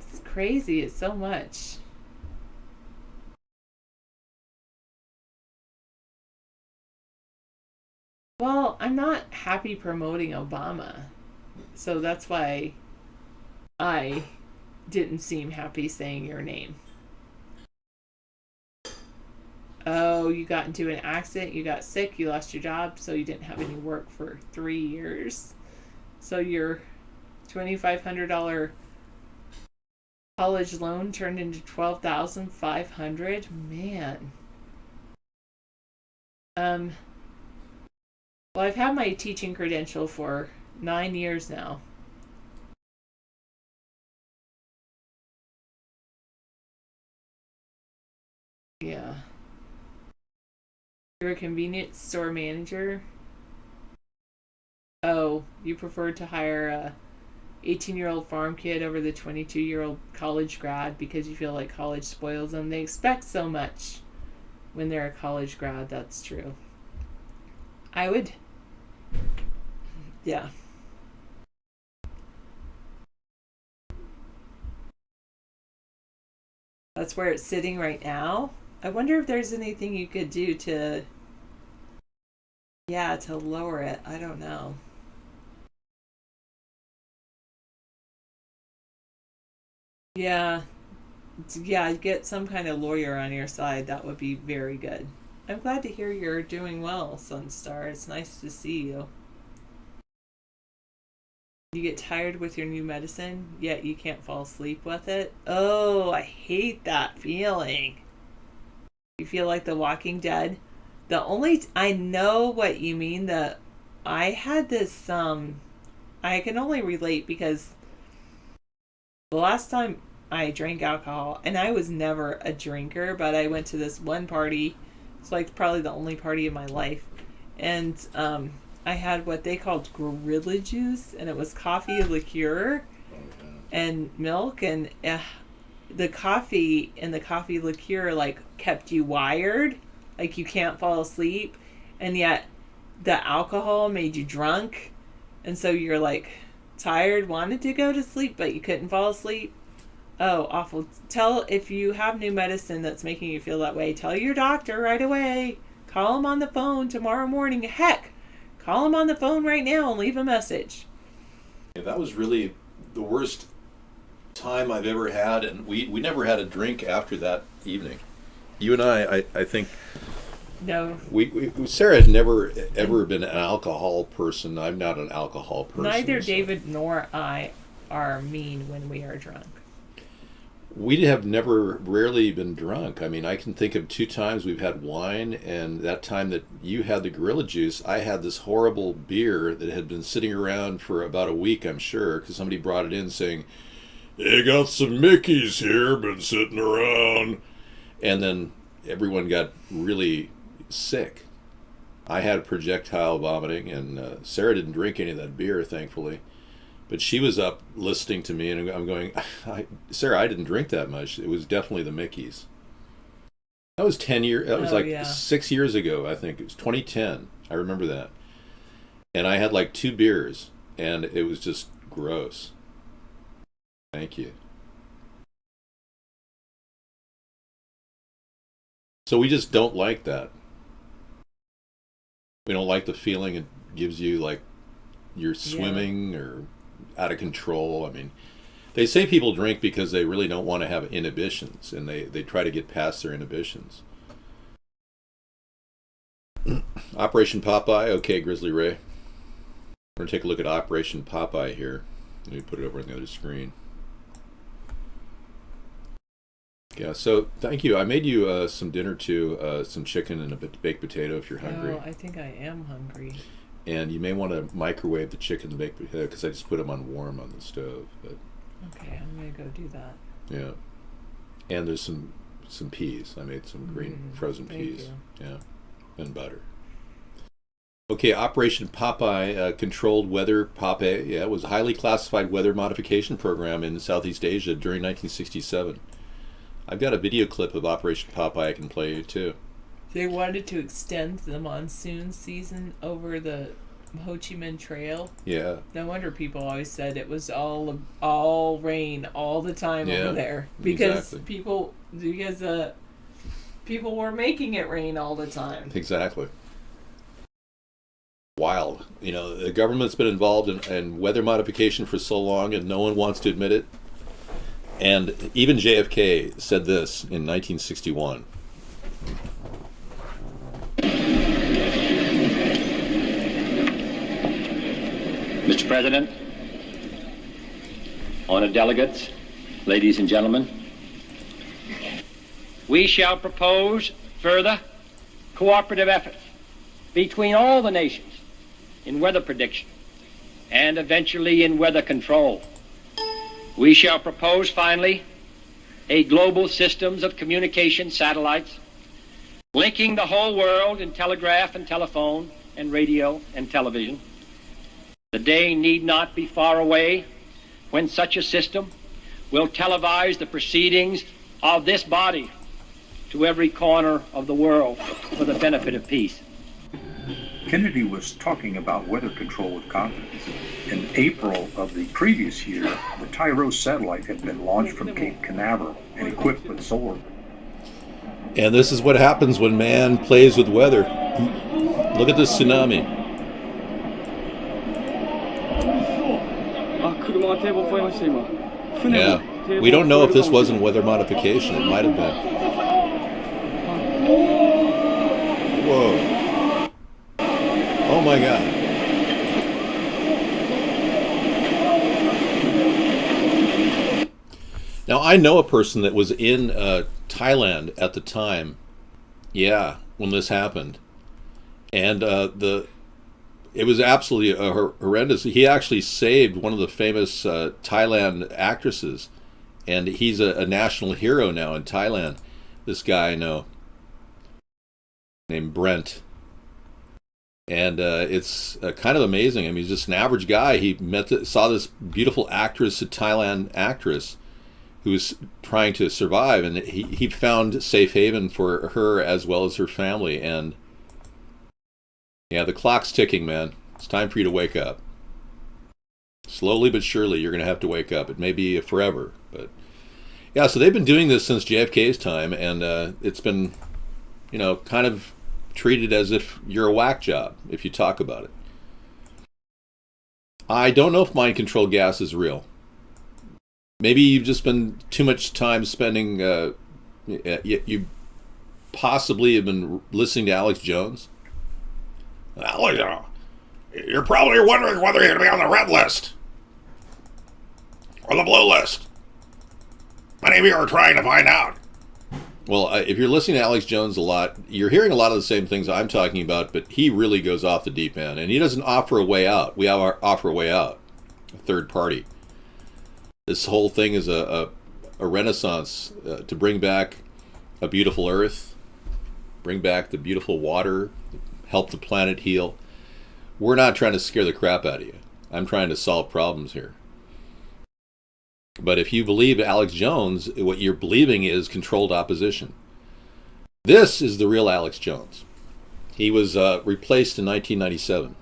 It's crazy. It's so much. Well, I'm not happy promoting Obama. So that's why I didn't seem happy saying your name. Oh, you got into an accident, you got sick, you lost your job, so you didn't have any work for 3 years. So your $2,500 college loan turned into $12,500. Man. Well, I've had my teaching credential for 9 years now. Yeah. You're a convenience store manager? Oh, you prefer to hire a 18-year-old farm kid over the 22-year-old college grad because you feel like college spoils them. They expect so much when they're a college grad. That's true. I would... Yeah. That's where it's sitting right now. I wonder if there's anything you could do to lower it. I don't know. Yeah. Get some kind of lawyer on your side. That would be very good. I'm glad to hear you're doing well, Sunstar. It's nice to see you. You get tired with your new medicine, yet you can't fall asleep with it. Oh, I hate that feeling. You feel like The Walking Dead. I know what you mean. I had this, I can only relate because the last time I drank alcohol, and I was never a drinker, but I went to this one party. It's like probably the only party in my life. And, I had what they called gorilla juice, and it was coffee liqueur and milk, and the coffee and the coffee liqueur like kept you wired, like you can't fall asleep, and yet the alcohol made you drunk, and so you're like tired, wanted to go to sleep, but you couldn't fall asleep. Oh, awful. If you have new medicine that's making you feel that way, tell your doctor right away. Call him on the phone tomorrow morning. Heck, call him on the phone right now and leave a message. Yeah, that was really the worst time I've ever had, and we never had a drink after that evening. You and I think... No. Sarah had never ever been an alcohol person. I'm not an alcohol person. Neither David nor I are mean when we are drunk. We have rarely been drunk. I mean, I can think of 2 times we've had wine, and that time that you had the gorilla juice, I had this horrible beer that had been sitting around for about a week, I'm sure, because somebody brought it in saying, "They got some Mickeys here, been sitting around." And then everyone got really sick. I had projectile vomiting, and Sarah didn't drink any of that beer, thankfully. But she was up listening to me, and I'm going, Sarah, I didn't drink that much. It was definitely the Mickeys. That was 10 years. That was 6 years ago, I think. It was 2010. I remember that. And I had like 2 beers, and it was just gross. Thank you. So we just don't like that. We don't like the feeling it gives you, like you're swimming or out of control. I mean, they say people drink because they really don't want to have inhibitions, and they try to get past their inhibitions. Operation Popeye. Okay, Grizzly Ray. We're going to take a look at Operation Popeye here. Let me put it over on the other screen. Yeah, so thank you. I made you some dinner too, some chicken and a baked potato if you're hungry. Oh, I think I am hungry. And you may want to microwave the chicken and baked potato because I just put them on warm on the stove. But okay, I'm going to go do that. yeah. And there's some some peas. I made some green frozen peas. Yeah, and butter. Okay, Operation Popeye, controlled weather. Popeye, yeah, was a highly classified weather modification program in Southeast Asia during 1967. I've got a video clip of Operation Popeye I can play you too. They wanted to extend the monsoon season over the Ho Chi Minh Trail. Yeah. No wonder people always said it was all rain all the time over there because people were making it rain all the time. Exactly. Wild. You know, the government's been involved in weather modification for so long, and no one wants to admit it. And even JFK said this in 1961. Mr. President, honored delegates, ladies and gentlemen, we shall propose further cooperative efforts between all the nations in weather prediction and eventually in weather control. We shall propose, finally, a global systems of communication satellites linking the whole world in telegraph and telephone and radio and television. The day need not be far away when such a system will televise the proceedings of this body to every corner of the world for the benefit of peace. Kennedy was talking about weather control with confidence. In April of the previous year, the Tyro satellite had been launched from Cape Canaveral and equipped with solar. And this is what happens when man plays with weather. Look at this tsunami. Yeah, we don't know if this wasn't weather modification. It might have been. Whoa. Oh my God. Now, I know a person that was in Thailand at the time, when this happened. And it was absolutely horrendous. He actually saved one of the famous Thailand actresses, and he's a national hero now in Thailand. This guy I know, named Brent. And it's kind of amazing. I mean, he's just an average guy. He saw this beautiful actress, a Thailand actress, who was trying to survive, and he found safe haven for her as well as her family. And yeah, the clock's ticking, man. It's time for you to wake up. Slowly but surely, you're going to have to wake up. It may be forever, but yeah. So they've been doing this since JFK's time, and it's been, kind of treated as if you're a whack job if you talk about it. I don't know if mind control gas is real. Maybe you've just been too much time spending. You possibly have been listening to Alex Jones. You're probably wondering whether you're going to be on the red list or the blue list. Many of you are trying to find out. Well, if you're listening to Alex Jones a lot, you're hearing a lot of the same things I'm talking about, but he really goes off the deep end, and he doesn't offer a way out. We offer a way out, a third party. This whole thing is a renaissance to bring back a beautiful earth, bring back the beautiful water, help the planet heal. We're not trying to scare the crap out of you. I'm trying to solve problems here. But if you believe Alex Jones, what you're believing is controlled opposition. This is the real Alex Jones. He was replaced in 1997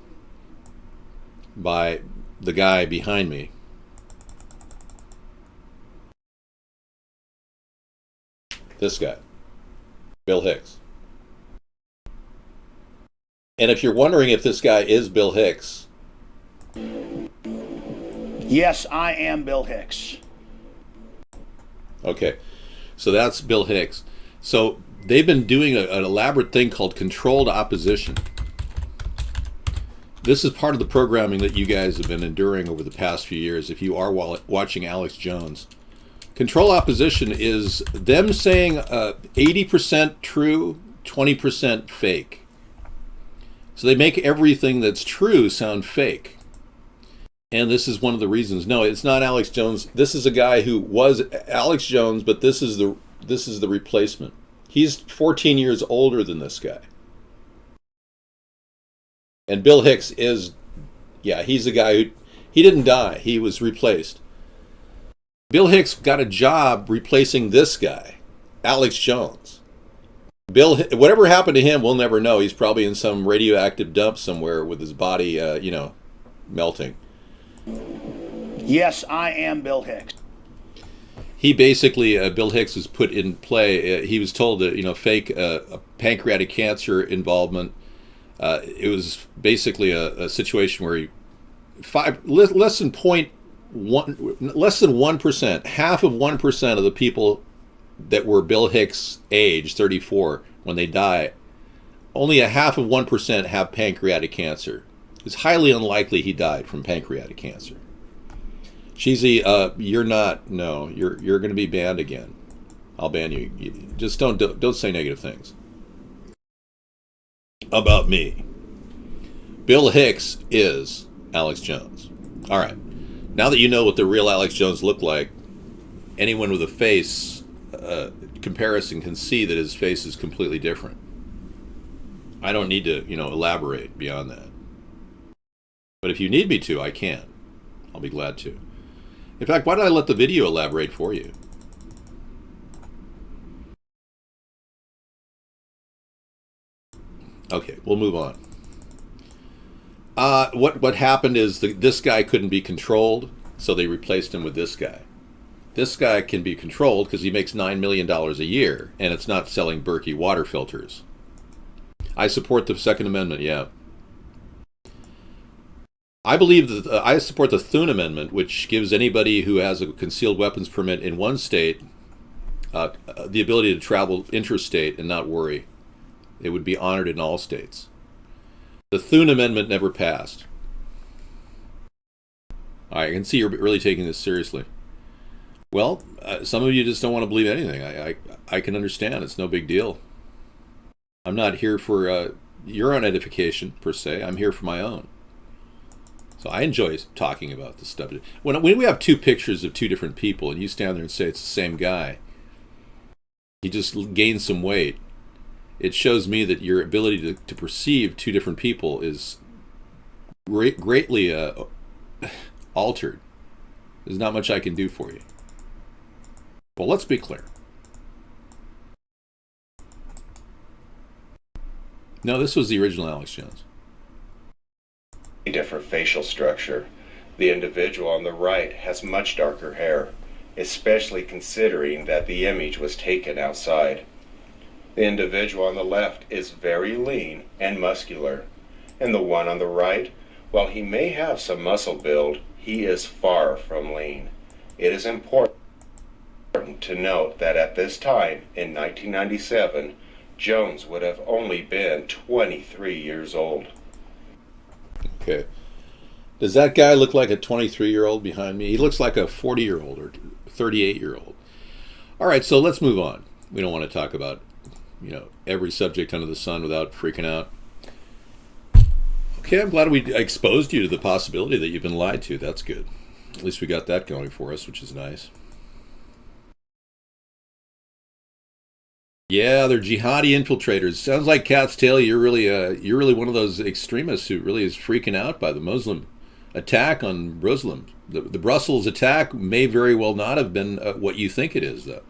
by the guy behind me. This guy, Bill Hicks. And if you're wondering if this guy is Bill Hicks. Yes, I am Bill Hicks. Okay, so that's Bill Hicks. So they've been doing an elaborate thing called controlled opposition. This is part of the programming that you guys have been enduring over the past few years if you are watching Alex Jones. Controlled opposition is them saying 80% true, 20% fake. So they make everything that's true sound fake. And this is one of the reasons. No, it's not Alex Jones. This is a guy who was Alex Jones, but this is the this is the replacement. He's 14 years older than this guy. And Bill Hicks is, yeah, he's the guy who, he didn't die. He was replaced. Bill Hicks got a job replacing this guy, Alex Jones. Whatever happened to him, we'll never know. He's probably in some radioactive dump somewhere with his body, melting. Yes, I am Bill Hicks. He basically, Bill Hicks was put in play. He was told to, fake a pancreatic cancer involvement. It was basically a situation where less than 1%, half of 1% of the people that were Bill Hicks' age, 34, when they die, only a half of 1% have pancreatic cancer. It's highly unlikely he died from pancreatic cancer. Cheesy, you're not. No, you're going to be banned again. I'll ban you. Just don't say negative things about me. Bill Hicks is Alex Jones. All right. Now that you know what the real Alex Jones looked like, anyone with a face comparison can see that his face is completely different. I don't need to, elaborate beyond that. But if you need me to, I can. I'll be glad to. In fact, why don't I let the video elaborate for you? Okay, we'll move on. What happened is this guy couldn't be controlled, so they replaced him with this guy. This guy can be controlled because he makes $9 million a year, and it's not selling Berkey water filters. I support the Second Amendment, yeah. I believe that I support the Thune Amendment, which gives anybody who has a concealed weapons permit in one state the ability to travel interstate and not worry. It would be honored in all states. The Thune Amendment never passed. I can see you're really taking this seriously. Well, some of you just don't want to believe anything. I can understand. It's no big deal. I'm not here for your own edification, per se. I'm here for my own. So I enjoy talking about this stuff. When we have two pictures of two different people and you stand there and say it's the same guy, he just gained some weight, it shows me that your ability to perceive two different people is greatly altered. There's not much I can do for you. Well, let's be clear. No, this was the original Alex Jones. Different facial structure. The individual on the right has much darker hair, especially considering that the image was taken outside. The individual on the left is very lean and muscular, and the one on the right, while he may have some muscle build, he is far from lean. It is important to note that at this time, in 1997, Jones would have only been 23 years old. Okay. Does that guy look like a 23-year-old behind me? He looks like a 40-year-old or 38-year-old. All right, so let's move on. We don't want to talk about, every subject under the sun without freaking out. Okay, I'm glad we exposed you to the possibility that you've been lied to. That's good. At least we got that going for us, which is nice. Yeah, they're jihadi infiltrators. Sounds like cat's tail. You're really one of those extremists who really is freaking out by the Muslim attack on Jerusalem. The Brussels attack may very well not have been what you think it is, though.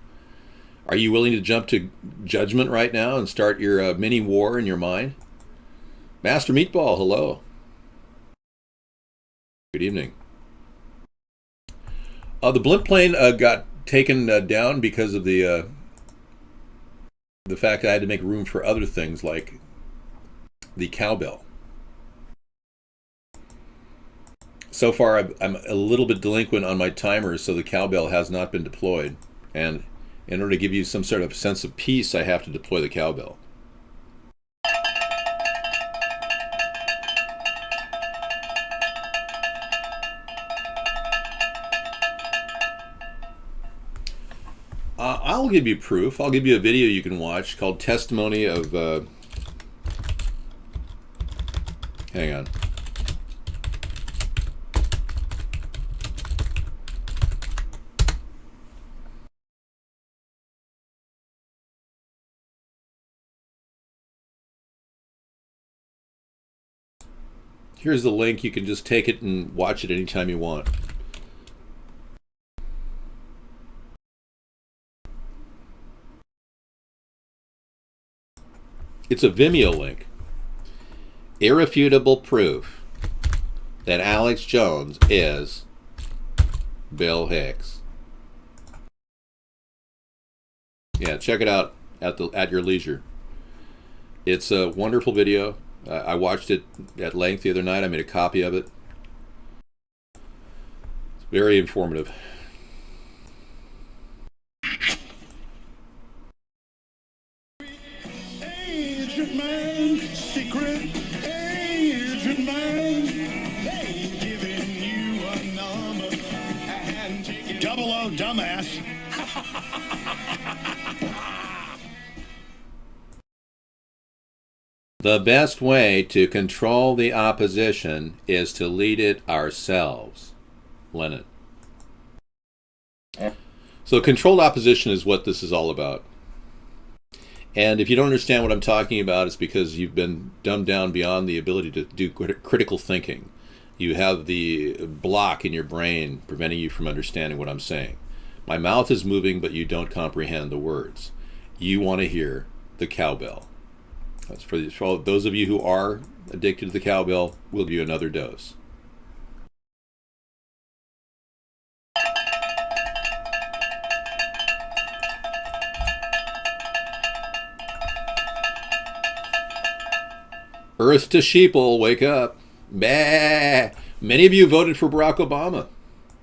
Are you willing to jump to judgment right now and start your mini war in your mind? Master Meatball, hello. Good evening. The blimp plane got taken down because of the fact that I had to make room for other things like the cowbell. So far, I'm a little bit delinquent on my timer, so the cowbell has not been deployed. And in order to give you some sort of sense of peace, I have to deploy the cowbell. I'll give you proof. I'll give you a video you can watch called Testimony of... hang on. Here's the link. You can just take it and watch it anytime you want. It's a Vimeo link. Irrefutable proof that Alex Jones is Bill Hicks. Yeah, check it out at your leisure. It's a wonderful video. I watched it at length the other night. I made a copy of it. It's very informative. Agent man, secret agent man, they giving you a number and taking 00 dumbass. The best way to control the opposition is to lead it ourselves. Lenin. So controlled opposition is what this is all about. And if you don't understand what I'm talking about, it's because you've been dumbed down beyond the ability to do critical thinking. You have the block in your brain preventing you from understanding what I'm saying. My mouth is moving, but you don't comprehend the words. You want to hear the cowbell. That's for those of you who are addicted to the cowbell, we'll give you another dose. Earth to sheeple, wake up. Bah! Many of you voted for Barack Obama.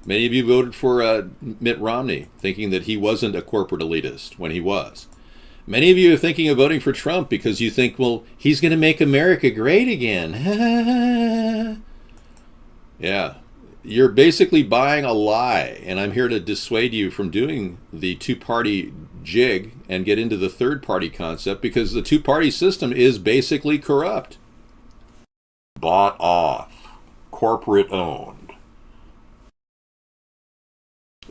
Many of you voted for Mitt Romney, thinking that he wasn't a corporate elitist when he was. Many of you are thinking of voting for Trump because you think, well, he's going to make America great again. Yeah, you're basically buying a lie, and I'm here to dissuade you from doing the two-party jig and get into the third-party concept, because the two-party system is basically corrupt. Bought off. Corporate-owned.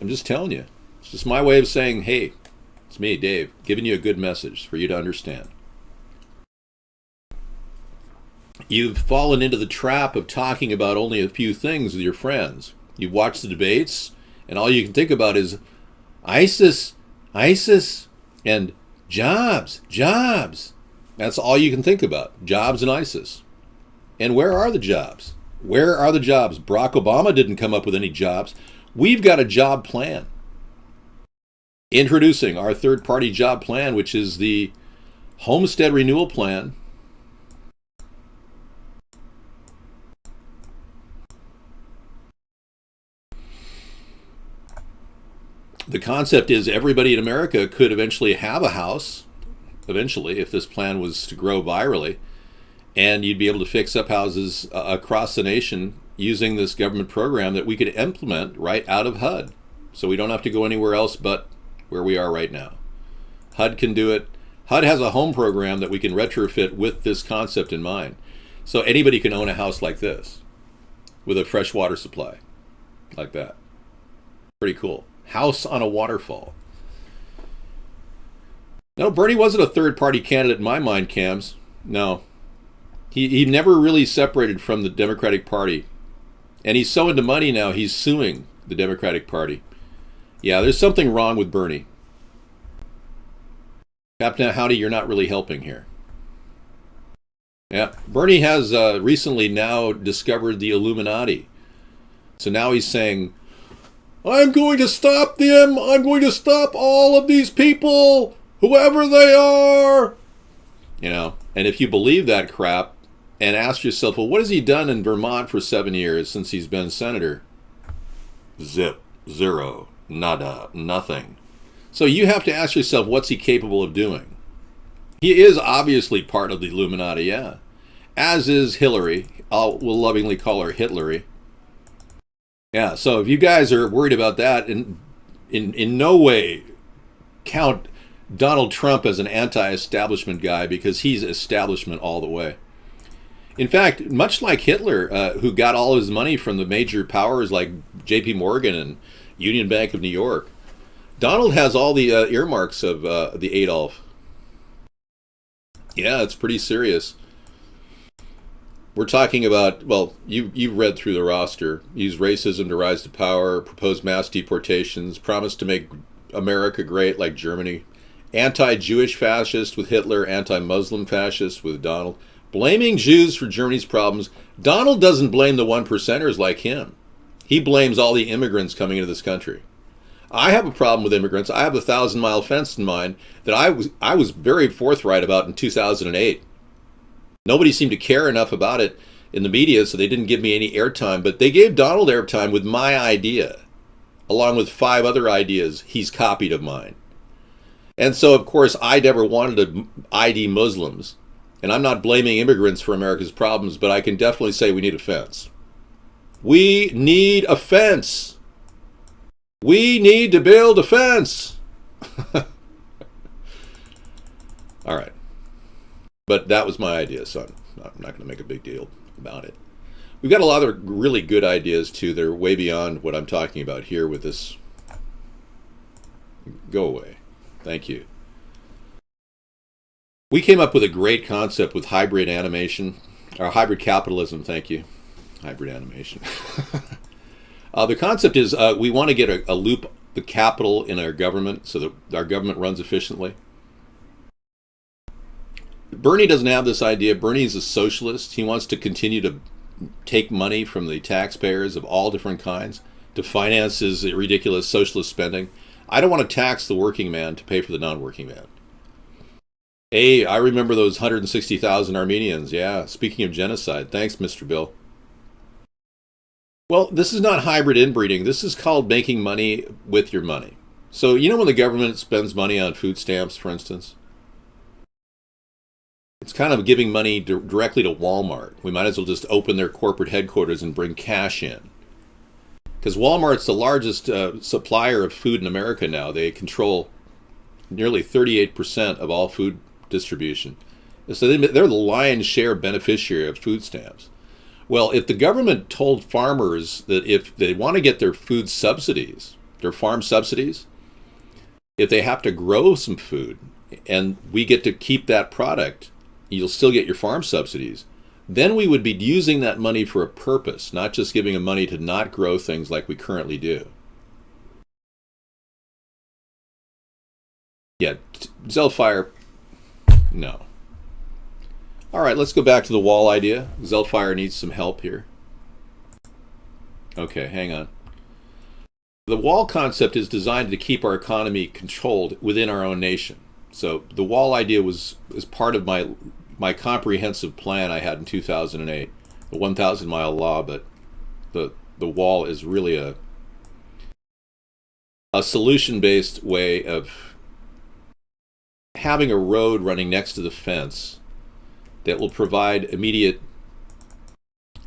I'm just telling you. It's just my way of saying, hey, it's me, Dave, giving you a good message for you to understand. You've fallen into the trap of talking about only a few things with your friends. You've watched the debates, and all you can think about is ISIS, ISIS, and jobs, jobs. That's all you can think about, jobs and ISIS. And where are the jobs? Where are the jobs? Barack Obama didn't come up with any jobs. We've got a job plan. Introducing our third-party job plan, which is the Homestead Renewal Plan. The concept is everybody in America could eventually have a house, eventually, if this plan was to grow virally, and you'd be able to fix up houses across the nation using this government program that we could implement right out of HUD. So we don't have to go anywhere else but where we are right now. HUD can do it. HUD has a home program that we can retrofit with this concept in mind. So anybody can own a house like this with a fresh water supply like that. Pretty cool. House on a waterfall. No, Bernie wasn't a third-party candidate in my mind, Cams. No. He never really separated from the Democratic Party. And he's so into money now, he's suing the Democratic Party. Yeah, there's something wrong with Bernie. Captain Howdy, you're not really helping here. Yeah, Bernie has recently now discovered the Illuminati. So now he's saying, I'm going to stop them. I'm going to stop all of these people, whoever they are. You know, and if you believe that crap and ask yourself, well, what has he done in Vermont for 7 years since he's been senator? Zip, zero. Nada, nothing. So you have to ask yourself, what's he capable of doing? He is obviously part of the Illuminati, yeah. As is Hillary. We'll lovingly call her Hitlery. Yeah, so if you guys are worried about that, in no way count Donald Trump as an anti-establishment guy, because he's establishment all the way. In fact, much like Hitler, who got all his money from the major powers like J.P. Morgan and Union Bank of New York, Donald has all the earmarks of the Adolf. Yeah, it's pretty serious. We're talking about, well, you've read through the roster. Use racism to rise to power, propose mass deportations, promise to make America great like Germany, anti-Jewish fascist with Hitler, anti-Muslim fascist with Donald, blaming Jews for Germany's problems. Donald doesn't blame the one percenters like him. He blames all the immigrants coming into this country. I have a problem with immigrants. I have a 1,000-mile fence in mind that I was very forthright about in 2008. Nobody seemed to care enough about it in the media, so they didn't give me any airtime. But they gave Donald airtime with my idea, along with 5 other ideas he's copied of mine. And so, of course, I never wanted to ID Muslims. And I'm not blaming immigrants for America's problems, but I can definitely say we need a fence. We need a fence. We need to build a fence. All right. But that was my idea, so I'm not going to make a big deal about it. We've got a lot of really good ideas, too. They're way beyond what I'm talking about here with this. Go away. Thank you. We came up with a great concept with hybrid animation, or hybrid capitalism, thank you. Hybrid animation. The concept is we want to get a loop, the capital in our government, so that our government runs efficiently. Bernie doesn't have this idea. Bernie is a socialist. He wants to continue to take money from the taxpayers of all different kinds to finance his ridiculous socialist spending. I don't want to tax the working man to pay for the non-working man. Hey, I remember those 160,000 Armenians. Yeah, speaking of genocide. Thanks, Mr. Bill. Well, this is not hybrid inbreeding. This is called making money with your money. So, you know when the government spends money on food stamps, for instance? It's kind of giving money directly to Walmart. We might as well just open their corporate headquarters and bring cash in. Because Walmart's the largest supplier of food in America now. They control nearly 38% of all food distribution. So they're the lion's share beneficiary of food stamps. Well, if the government told farmers that if they want to get their food subsidies, their farm subsidies, if they have to grow some food and we get to keep that product, you'll still get your farm subsidies, then we would be using that money for a purpose, not just giving them money to not grow things like we currently do. Yeah, Zelfire, no. All right, let's go back to the wall idea. Zelfire needs some help here. Okay, hang on. The wall concept is designed to keep our economy controlled within our own nation. So the wall idea was part of my comprehensive plan I had in 2008, the 1,000-mile law, but the wall is really a solution-based way of having a road running next to the fence that will provide immediate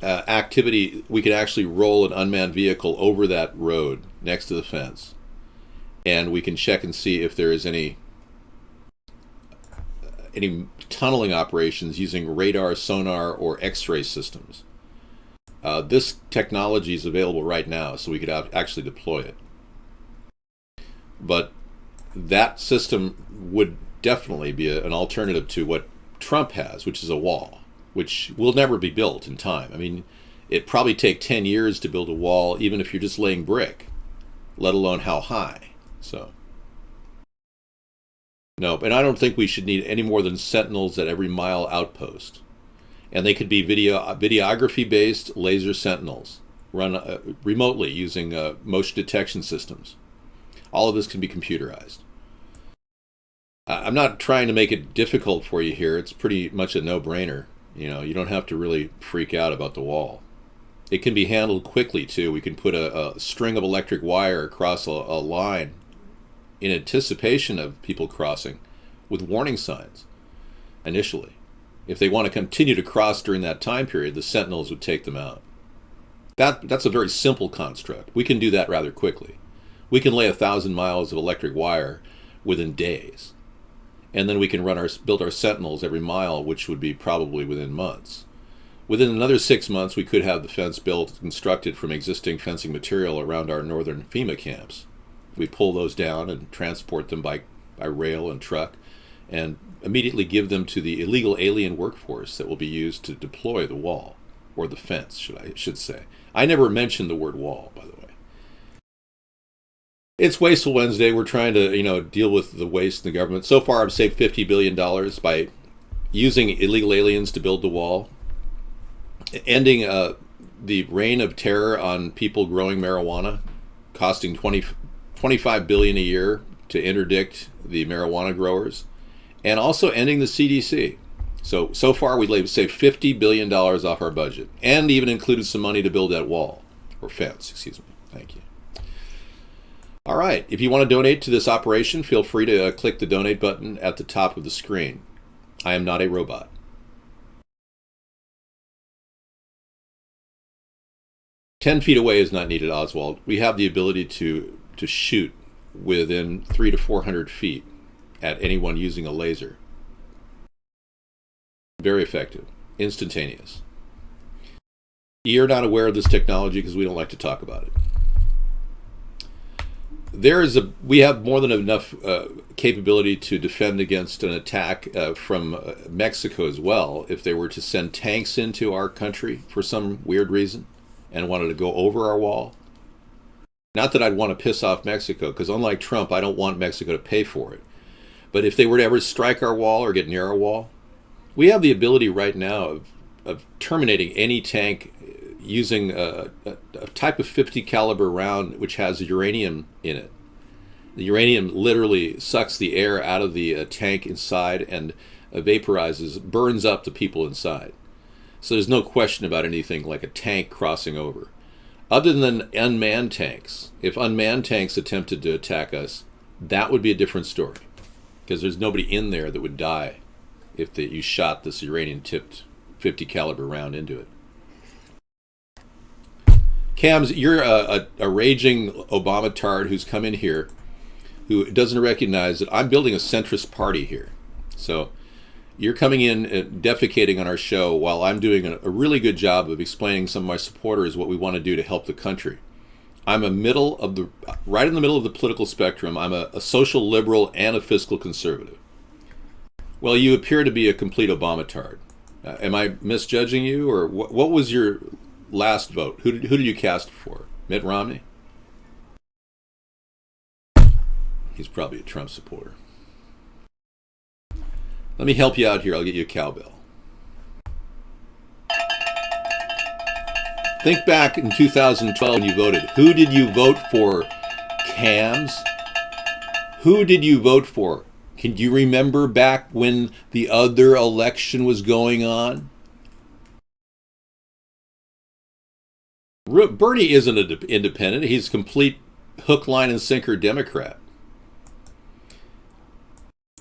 activity. We could actually roll an unmanned vehicle over that road next to the fence, and we can check and see if there is any tunneling operations using radar, sonar, or X-ray systems. This technology is available right now, so we could actually deploy it. But that system would definitely be an alternative to what Trump has, which is a wall, which will never be built in time. I mean, it'd probably take 10 years to build a wall, even if you're just laying brick, let alone how high. So, no, and I don't think we should need any more than sentinels at every mile outpost. And they could be videography-based laser sentinels run remotely using motion detection systems. All of this can be computerized. I'm not trying to make it difficult for you here. It's pretty much a no-brainer. You know, you don't have to really freak out about the wall. It can be handled quickly, too. We can put a string of electric wire across a line in anticipation of people crossing with warning signs initially. If they want to continue to cross during that time period, the sentinels would take them out. That's a very simple construct. We can do that rather quickly. We can lay 1,000 miles of electric wire within days. And then we can build our sentinels every mile, which would be probably within months. Within another 6 months, we could have the fence built, constructed from existing fencing material around our northern FEMA camps. We pull those down and transport them by rail and truck, and immediately give them to the illegal alien workforce that will be used to deploy the wall. or the fence, should say. I never mentioned the word wall, by the way. It's Wasteful Wednesday. We're trying to, deal with the waste in the government. So far, I've saved $50 billion by using illegal aliens to build the wall, ending the reign of terror on people growing marijuana, costing $25 billion a year to interdict the marijuana growers, and also ending the CDC. So far, we've saved $50 billion off our budget, and even included some money to build that wall, or fence, excuse me. Thank you. All right, if you want to donate to this operation, feel free to click the donate button at the top of the screen. I am not a robot. "10 feet away is not needed, Oswald. We have the ability to shoot within 300 to 400 feet at anyone using a laser. Very effective, instantaneous. You're not aware of this technology because we don't like to talk about it. We have more than enough capability to defend against an attack from Mexico as well, if they were to send tanks into our country for some weird reason and wanted to go over our wall. Not that I'd want to piss off Mexico, because unlike Trump, I don't want Mexico to pay for it. But if they were to ever strike our wall or get near our wall, we have the ability right now of terminating any tank using a type of 50 caliber round which has uranium in it. The uranium literally sucks the air out of the tank inside and vaporizes, burns up the people inside. So there's no question about anything like a tank crossing over. Other than unmanned tanks, if unmanned tanks attempted to attack us, that would be a different story, because there's nobody in there that would die if you shot this uranium-tipped 50 caliber round into it. Cams, you're a raging Obama tard who's come in here who doesn't recognize that I'm building a centrist party here. So you're coming in defecating on our show while I'm doing a really good job of explaining some of my supporters what we want to do to help the country. I'm right in the middle of the political spectrum. I'm a social liberal and a fiscal conservative. Well, you appear to be a complete Obama tard. Am I misjudging you, or what was your last vote? Who did you cast for? Mitt Romney? He's probably a Trump supporter. Let me help you out here. I'll get you a cowbell. Think back in 2012 when you voted. Who did you vote for, Cams? Who did you vote for? Can you remember back when the other election was going on? Bernie isn't an independent. He's a complete hook, line, and sinker Democrat.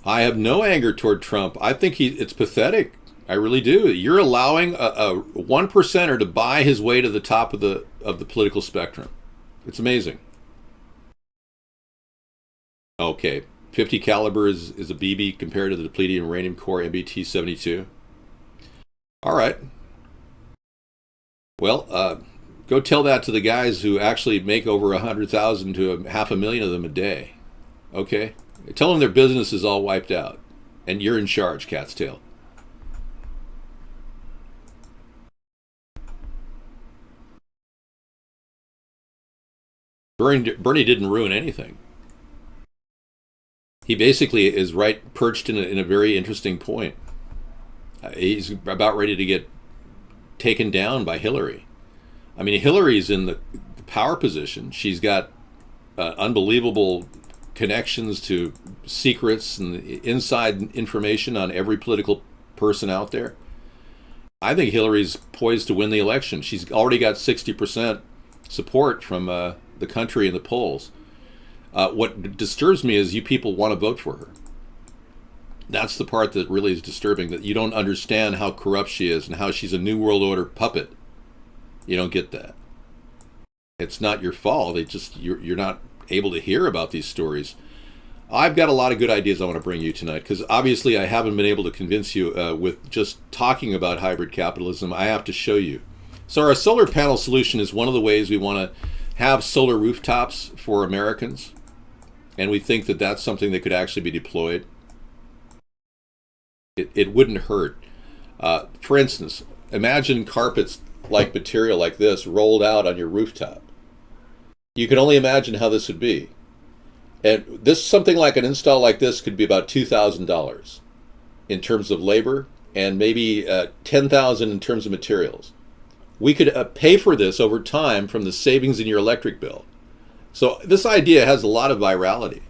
I have no anger toward Trump. I think it's pathetic. I really do. You're allowing a 1%er to buy his way to the top of the political spectrum. It's amazing. Okay, 50 caliber is a BB compared to the depleted uranium core MBT-72. All right. Well, go tell that to the guys who actually make over 100,000 to 500,000 of them a day. Okay? Tell them their business is all wiped out, and you're in charge, cat's tail. Bernie didn't ruin anything. He basically is perched in a very interesting point. He's about ready to get taken down by Hillary. I mean, Hillary's in the power position. She's got unbelievable connections to secrets and inside information on every political person out there. I think Hillary's poised to win the election. She's already got 60% support from the country in the polls. What disturbs me is you people want to vote for her. That's the part that really is disturbing, that you don't understand how corrupt she is and how she's a New World Order puppet. You don't get that. It's not your fault. You're not able to hear about these stories. I've got a lot of good ideas I want to bring you tonight, because obviously I haven't been able to convince you with just talking about hybrid capitalism. I have to show you. So our solar panel solution is one of the ways we want to have solar rooftops for Americans, and we think that that's something that could actually be deployed. It wouldn't hurt. For instance, imagine carpets like material like this rolled out on your rooftop. You can only imagine how this would be. And this, something like an install like this could be about $2,000 in terms of labor, and maybe $10,000 in terms of materials. We could pay for this over time from the savings in your electric bill. So this idea has a lot of virality.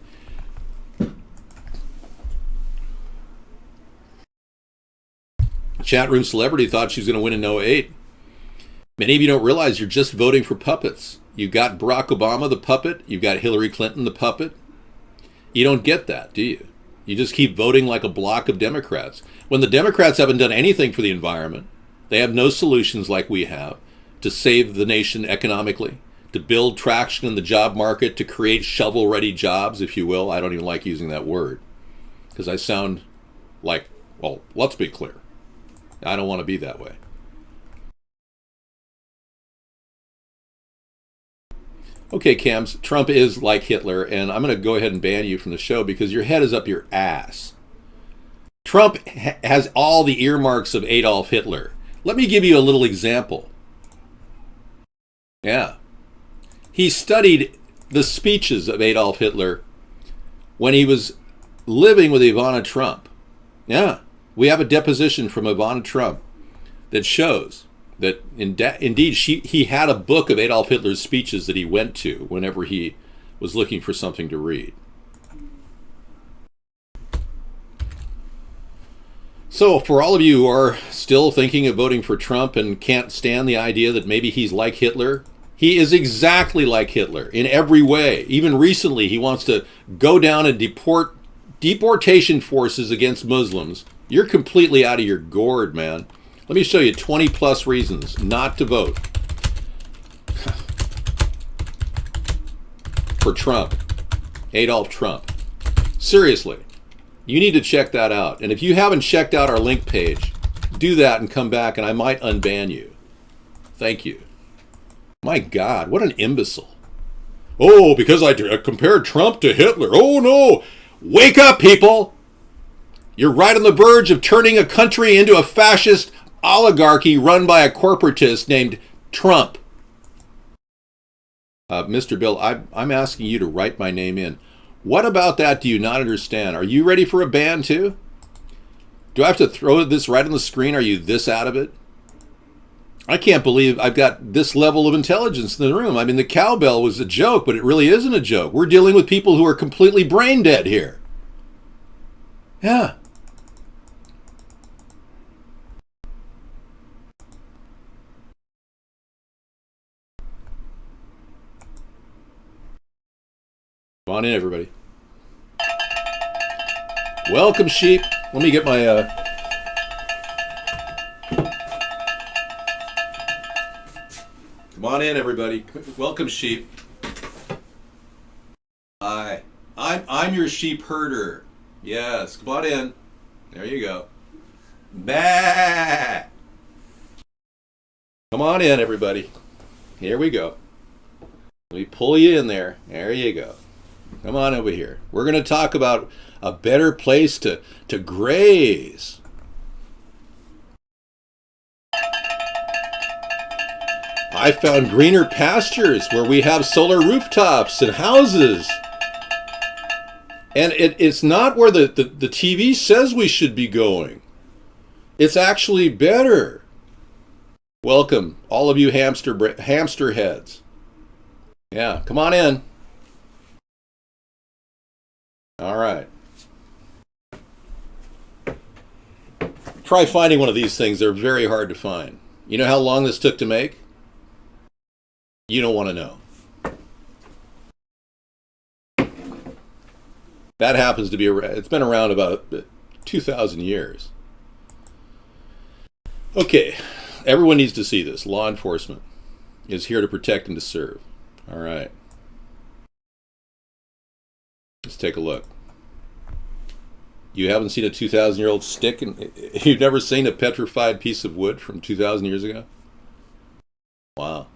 Chat room celebrity thought she was going to win in 08. Many of you don't realize you're just voting for puppets. You've got Barack Obama, the puppet. You've got Hillary Clinton, the puppet. You don't get that, do you? You just keep voting like a block of Democrats. When the Democrats haven't done anything for the environment, they have no solutions like we have to save the nation economically, to build traction in the job market, to create shovel-ready jobs, if you will. I don't even like using that word because I sound like, well, let's be clear. I don't want to be that way. Okay, Cams, Trump is like Hitler, and I'm going to go ahead and ban you from the show because your head is up your ass. Trump has all the earmarks of Adolf Hitler. Let me give you a little example. Yeah. He studied the speeches of Adolf Hitler when he was living with Ivana Trump. Yeah. We have a deposition from Ivana Trump that shows that indeed he had a book of Adolf Hitler's speeches that he went to whenever he was looking for something to read. So for all of you who are still thinking of voting for Trump and can't stand the idea that maybe he's like Hitler, he is exactly like Hitler in every way. Even recently, he wants to go down and deportation forces against Muslims. You're completely out of your gourd, man. Let me show you 20 plus reasons not to vote for Trump, Adolf Trump. Seriously, you need to check that out. And if you haven't checked out our link page, do that and come back and I might unban you. Thank you. My God, what an imbecile. Oh, because I compared Trump to Hitler. Oh no, wake up, people. You're right on the verge of turning a country into a fascist oligarchy run by a corporatist named Trump. Mr. Bill, I'm asking you to write my name in. What about that do you not understand? Are you ready for a ban too? Do I have to throw this right on the screen? Are you this out of it? I can't believe I've got this level of intelligence in the room. I mean, the cowbell was a joke, but it really isn't a joke. We're dealing with people who are completely brain dead here. Yeah. Come on in, everybody. Welcome, sheep. Let me get my... Come on in, everybody. Welcome, sheep. Hi. I'm your sheep herder. Yes, come on in. There you go. Bah! Come on in, everybody. Here we go. Let me pull you in there. There you go. Come on over here. We're going to talk about a better place to graze. I found greener pastures where we have solar rooftops and houses. And it's not where the TV says we should be going. It's actually better. Welcome, all of you hamster heads. Yeah, come on in. All right. Try finding one of these things. They're very hard to find. You know how long this took to make? You don't want to know. That happens to be, it's been around about 2,000 years. Okay, everyone needs to see this. Law enforcement is here to protect and to serve. All right. Let's take a look. You haven't seen a 2,000-year-old stick, and you've never seen a petrified piece of wood from 2,000 years ago? Wow.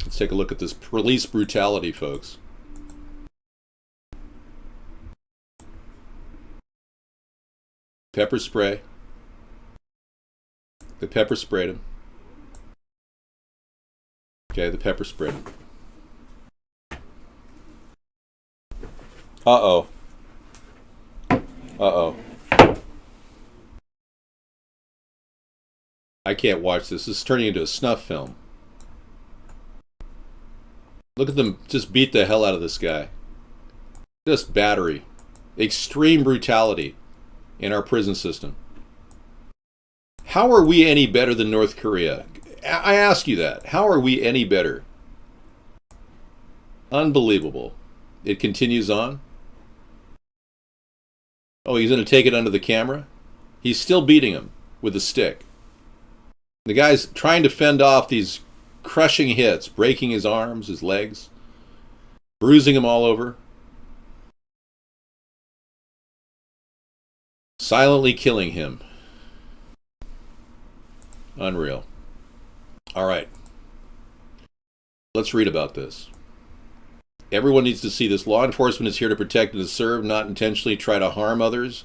Let's take a look at this police brutality, folks. Pepper spray. They pepper sprayed him. Okay, the pepper sprayed him. Uh-oh. Uh-oh. I can't watch this. This is turning into a snuff film. Look at them just beat the hell out of this guy. Just battery. Extreme brutality in our prison system. How are we any better than North Korea? I ask you that. How are we any better? Unbelievable. It continues on. Oh, he's going to take it under the camera? He's still beating him with a stick. The guy's trying to fend off these crushing hits, breaking his arms, his legs, bruising him all over. Silently killing him. Unreal. All right. Let's read about this. Everyone needs to see this. Law enforcement is here to protect and to serve, not intentionally try to harm others.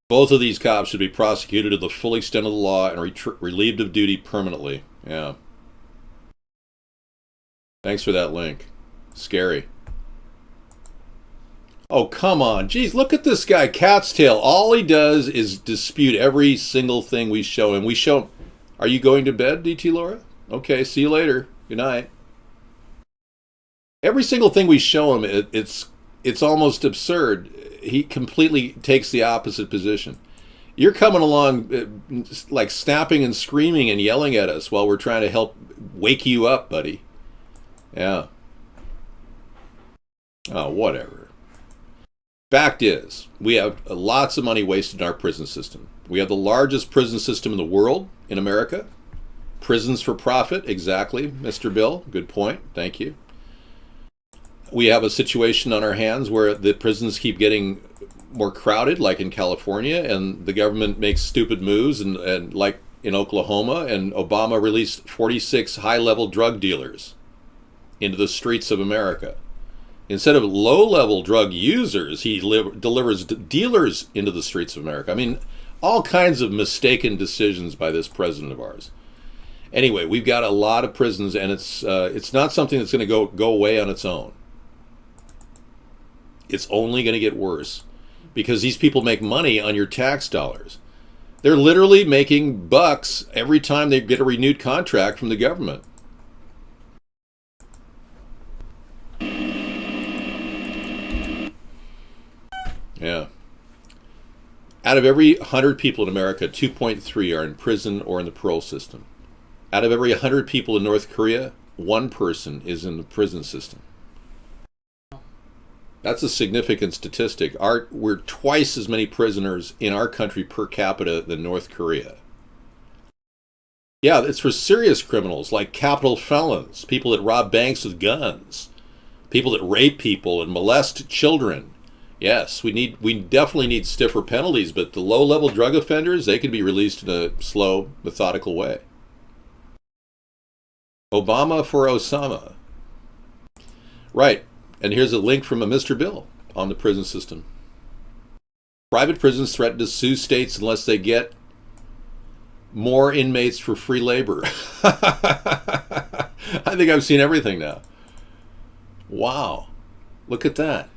Both of these cops should be prosecuted to the full extent of the law and relieved of duty permanently. Yeah. Thanks for that link. Scary. Oh, come on. Jeez, look at this guy, cat's tail. All he does is dispute every single thing we show him. We show him. Are you going to bed, DT Laura? Okay, see you later. Good night. Every single thing we show him, it's almost absurd. He completely takes the opposite position. You're coming along like snapping and screaming and yelling at us while we're trying to help wake you up, buddy. Yeah. Oh, whatever. Fact is, we have lots of money wasted in our prison system. We have the largest prison system in the world in America. Prisons for profit, exactly, Mr. Bill. Good point. Thank you. We have a situation on our hands where the prisons keep getting more crowded, like in California, and the government makes stupid moves, and like in Oklahoma, and Obama released 46 high-level drug dealers into the streets of America. Instead of low-level drug users, he delivers dealers into the streets of America. I mean, all kinds of mistaken decisions by this president of ours. Anyway, we've got a lot of prisons, and it's not something that's going to go away on its own. It's only going to get worse because these people make money on your tax dollars. They're literally making bucks every time they get a renewed contract from the government. Yeah. Out of every 100 people in America, 2.3 are in prison or in the parole system. Out of every 100 people in North Korea, one person is in the prison system. That's a significant statistic. We're twice as many prisoners in our country per capita than North Korea. Yeah, it's for serious criminals like capital felons, people that rob banks with guns, people that rape people and molest children. Yes, we definitely need stiffer penalties, but the low-level drug offenders, they can be released in a slow, methodical way. Obama for Osama. Right. And here's a link from a Mr. Bill on the prison system. Private prisons threaten to sue states unless they get more inmates for free labor. I think I've seen everything now. Wow. Look at that.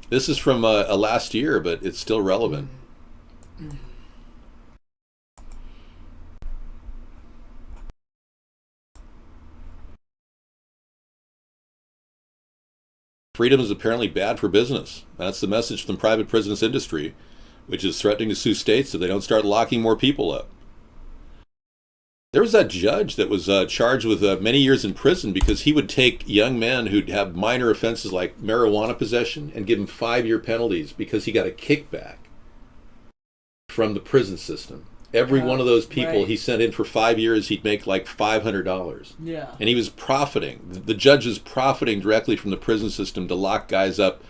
This is from last year, but it's still relevant. Freedom is apparently bad for business. That's the message from the private prisons industry, which is threatening to sue states if they don't start locking more people up. There was that judge that was charged with many years in prison because he would take young men who'd have minor offenses like marijuana possession and give them 5-year penalties because he got a kickback from the prison system. Every one of those people he sent in for 5 years, he'd make like $500. Yeah. And he was profiting. The judge is profiting directly from the prison system to lock guys up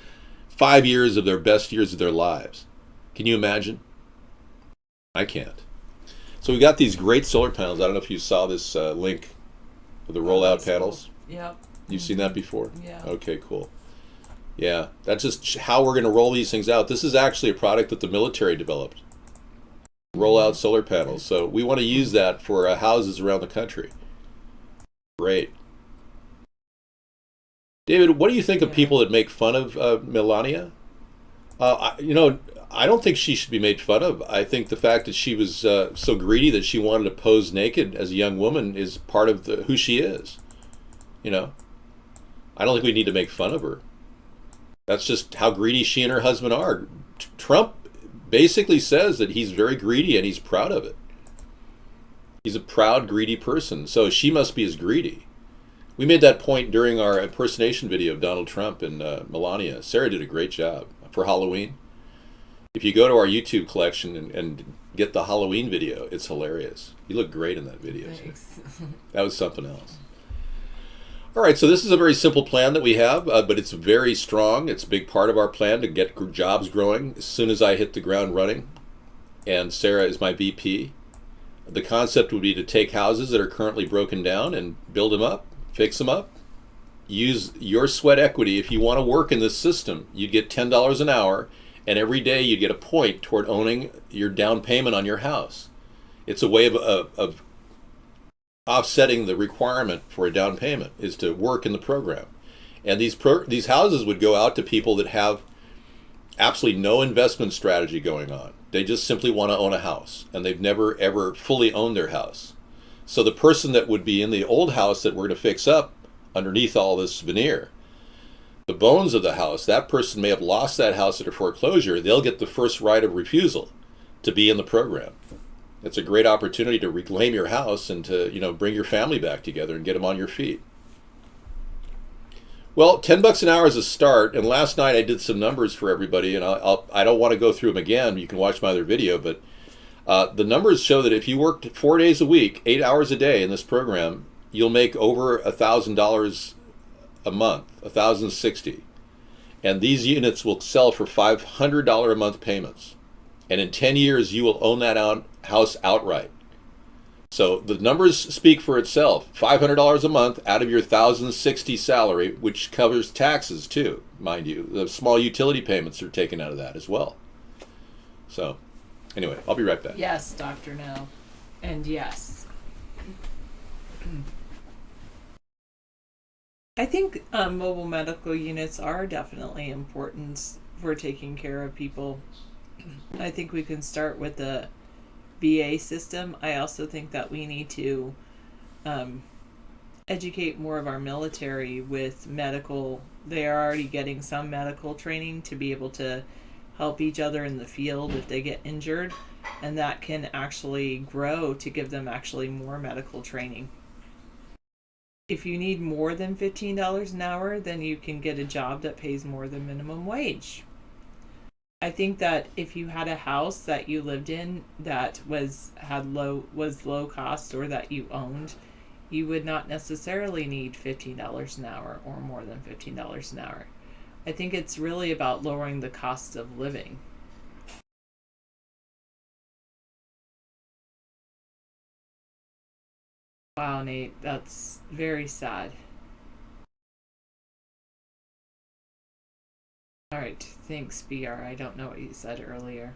5 years of their best years of their lives. Can you imagine? I can't. So we got these great solar panels. I don't know if you saw this link of the rollout panels. Yep. You've seen that before? Yeah. Okay, cool. Yeah, that's just how we're going to roll these things out. This is actually a product that the military developed. roll out solar panels. So we want to use that for houses around the country. Great. David, what do you think of people that make fun of Melania? I don't think she should be made fun of. I think the fact that she was so greedy that she wanted to pose naked as a young woman is part of who she is. I don't think we need to make fun of her. That's just how greedy she and her husband are. Trump basically says that he's very greedy and he's proud of it. He's a proud, greedy person, so she must be as greedy. We made that point during our impersonation video of Donald Trump and Melania. Sarah did a great job for Halloween. If you go to our YouTube collection and get the Halloween video, it's hilarious. You look great in that video. Thanks. That was something else. All right, so this is a very simple plan that we have, but it's very strong. It's a big part of our plan to get jobs growing as soon as I hit the ground running. And Sarah is my VP. The concept would be to take houses that are currently broken down and build them up, fix them up. Use your sweat equity. If you want to work in this system, you'd get $10 an hour, and every day you'd get a point toward owning your down payment on your house. It's a way of offsetting the requirement for a down payment is to work in the program. And these houses would go out to people that have absolutely no investment strategy going on. They just simply want to own a house, and they've never ever fully owned their house. So the person that would be in the old house that we're going to fix up underneath all this veneer, the bones of the house, that person may have lost that house at a foreclosure. They'll get the first right of refusal to be in the program. It's a great opportunity to reclaim your house and to bring your family back together and get them on your feet. Well, $10 an hour is a start, and last night I did some numbers for everybody, and I don't want to go through them again. You can watch my other video, but the numbers show that if you worked 4 days a week, 8 hours a day in this program, you'll make over $1,000 a month, $1,060, and these units will sell for $500 a month payments, and in 10 years you will own that house outright. So the numbers speak for itself. $500 a month out of your $1,060 salary, which covers taxes too, mind you. The small utility payments are taken out of that as well. So anyway, I'll be right back. Yes, Dr. No. And yes. I think mobile medical units are definitely important for taking care of people. I think we can start with the VA system. I also think that we need to educate more of our military with medical. They are already getting some medical training to be able to help each other in the field if they get injured, and that can actually grow to give them actually more medical training. If you need more than $15 an hour, then you can get a job that pays more than minimum wage. I think that if you had a house that you lived in that was low cost, or that you owned, you would not necessarily need $15 an hour or more than $15 an hour. I think it's really about lowering the cost of living. Wow, Nate, that's very sad. Alright, thanks, BR. I don't know what you said earlier.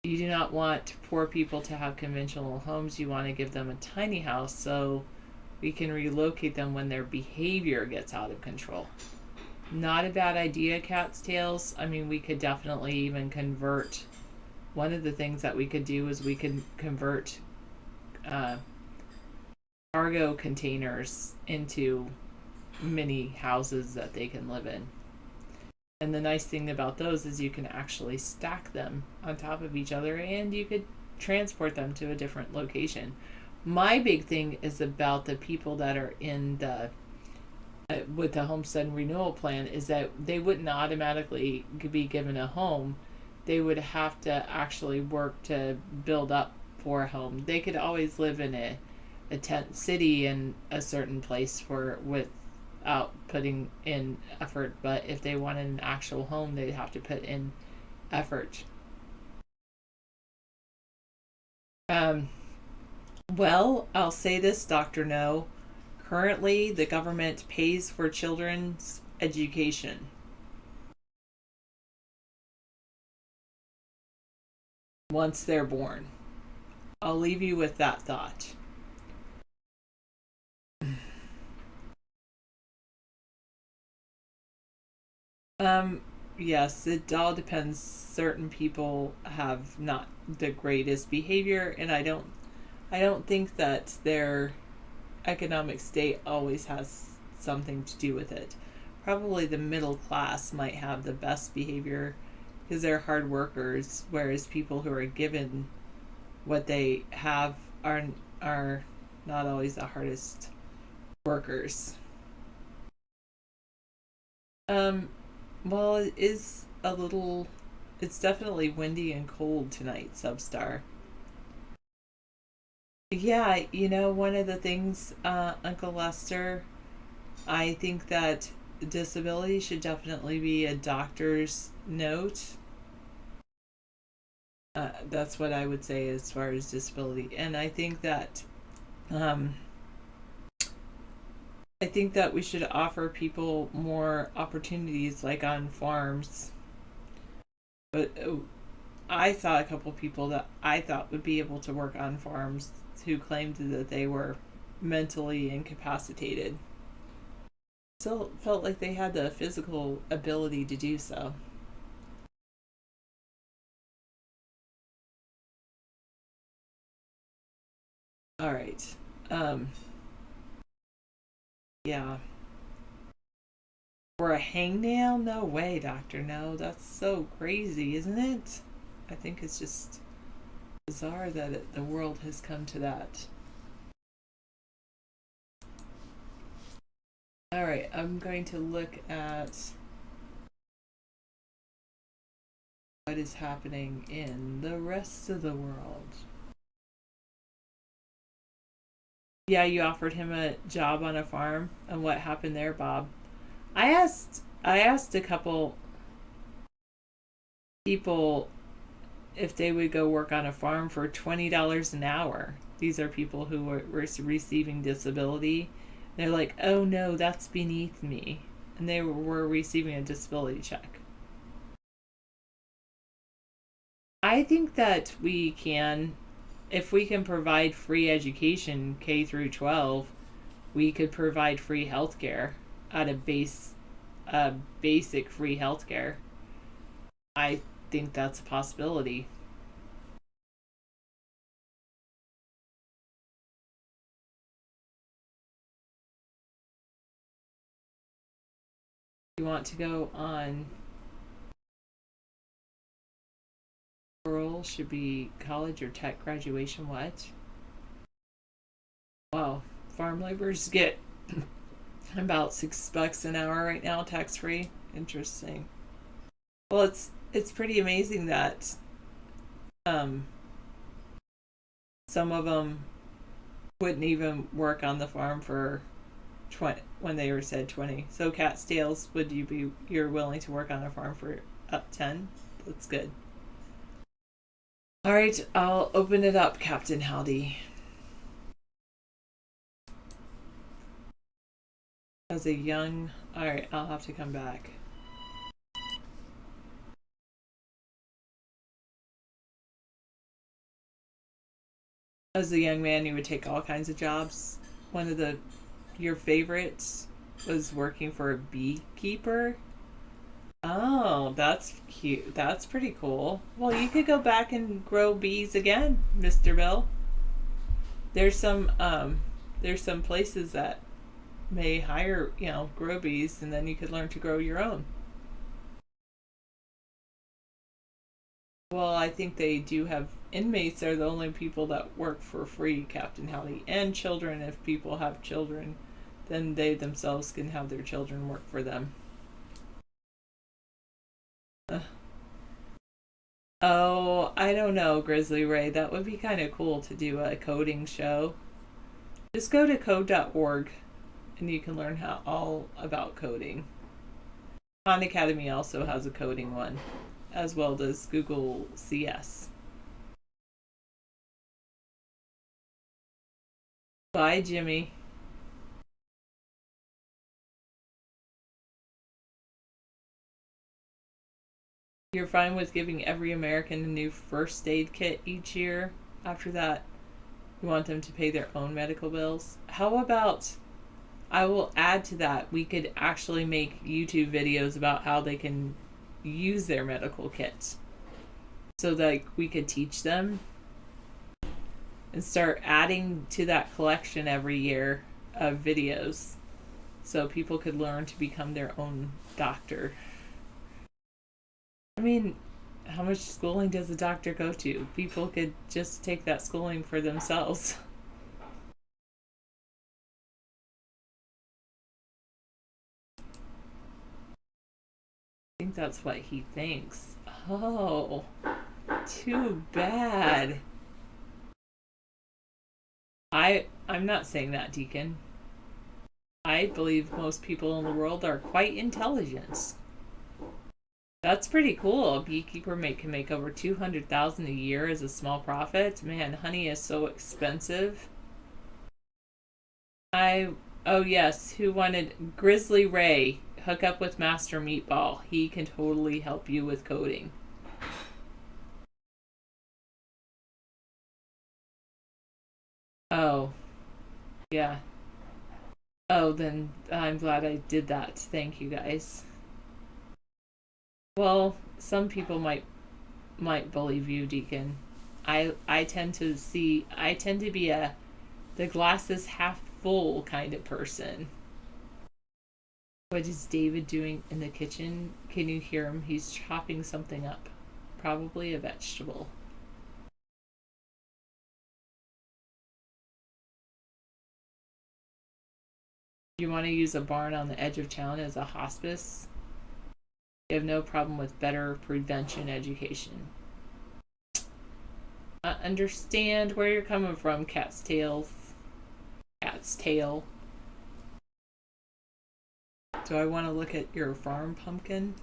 You do not want poor people to have conventional homes. You want to give them a tiny house so we can relocate them when their behavior gets out of control. Not a bad idea, Cat's Tails. I mean, we could definitely even convert. One of the things that we could do is we could convert cargo containers into mini houses that they can live in. And the nice thing about those is you can actually stack them on top of each other, and you could transport them to a different location. My big thing is about the people that are in the with the homestead renewal plan is that they wouldn't automatically be given a home. They would have to actually work to build up for a home. They could always live in a tent city in a certain place without putting in effort, but if they wanted an actual home, they'd have to put in effort. Well, I'll say this, Dr. No. Currently, the government pays for children's education. once they're born. I'll leave you with that thought. Yes, it all depends. Certain people have not the greatest behavior, and I don't think that their economic state always has something to do with it. Probably the middle class might have the best behavior because they're hard workers, whereas people who are given what they have are not always the hardest workers. Well, it is a little. It's definitely windy and cold tonight, Substar. Yeah, one of the things, Uncle Lester, I think that disability should definitely be a doctor's note. That's what I would say as far as disability. And I think that we should offer people more opportunities, like on farms. But I saw a couple people that I thought would be able to work on farms who claimed that they were mentally incapacitated. Still felt like they had the physical ability to do so. All right. Yeah. For a hangnail? No way, Doctor. No, that's so crazy, isn't it? I think it's just bizarre that the world has come to that. All right, I'm going to look at what is happening in the rest of the world. Yeah, you offered him a job on a farm, and what happened there, Bob? I asked a couple people if they would go work on a farm for $20 an hour. These are people who were receiving disability. They're like, oh no, that's beneath me. And they were receiving a disability check. I think that we can, if we can provide free education K through 12, we could provide free healthcare at a basic free healthcare. I think that's a possibility. You want to go on rural should be college or tech graduation. What? Wow, farm laborers get about $6 an hour right now, tax free. Interesting. Well, it's pretty amazing that some of them wouldn't even work on the farm for 20 when they were said 20. So Cat Stales, you're willing to work on a farm for up 10? That's good. All right, I'll open it up, Captain Howdy. All right, I'll have to come back. As a young man, you would take all kinds of jobs. One of your favorites was working for a beekeeper. Oh, that's cute. That's pretty cool. Well, you could go back and grow bees again, Mr. Bill. There's some places that may hire, grow bees, and then you could learn to grow your own. Well, I think they do have inmates are the only people that work for free, Captain Howdy, and children. If people have children, then they themselves can have their children work for them. Oh, I don't know, Grizzly Ray. That would be kind of cool to do a coding show. Just go to code.org and you can learn all about coding. Khan Academy also has a coding one, as well as Google CS. Bye, Jimmy. You're fine with giving every American a new first aid kit each year. After that, you want them to pay their own medical bills. How about, I will add to that, we could actually make YouTube videos about how they can use their medical kits. So that we could teach them and start adding to that collection every year of videos so people could learn to become their own doctor. I mean, how much schooling does a doctor go to? People could just take that schooling for themselves. I think that's what he thinks. Oh, too bad. I'm not saying that, Deacon. I believe most people in the world are quite intelligent. That's pretty cool. A beekeeper can make over $200,000 a year as a small profit. Man, honey is so expensive. Oh yes, who wanted Grizzly Ray? Hook up with Master Meatball. He can totally help you with coding. Oh, yeah. Oh, then I'm glad I did that. Thank you, guys. Well, some people might believe you, Deacon. I tend to be the glass is half full kind of person. What is David doing in the kitchen? Can you hear him? He's chopping something up. Probably a vegetable. You want to use a barn on the edge of town as a hospice? You have no problem with better prevention education. I understand where you're coming from, Cat's tail. Do I want to look at your farm pumpkin?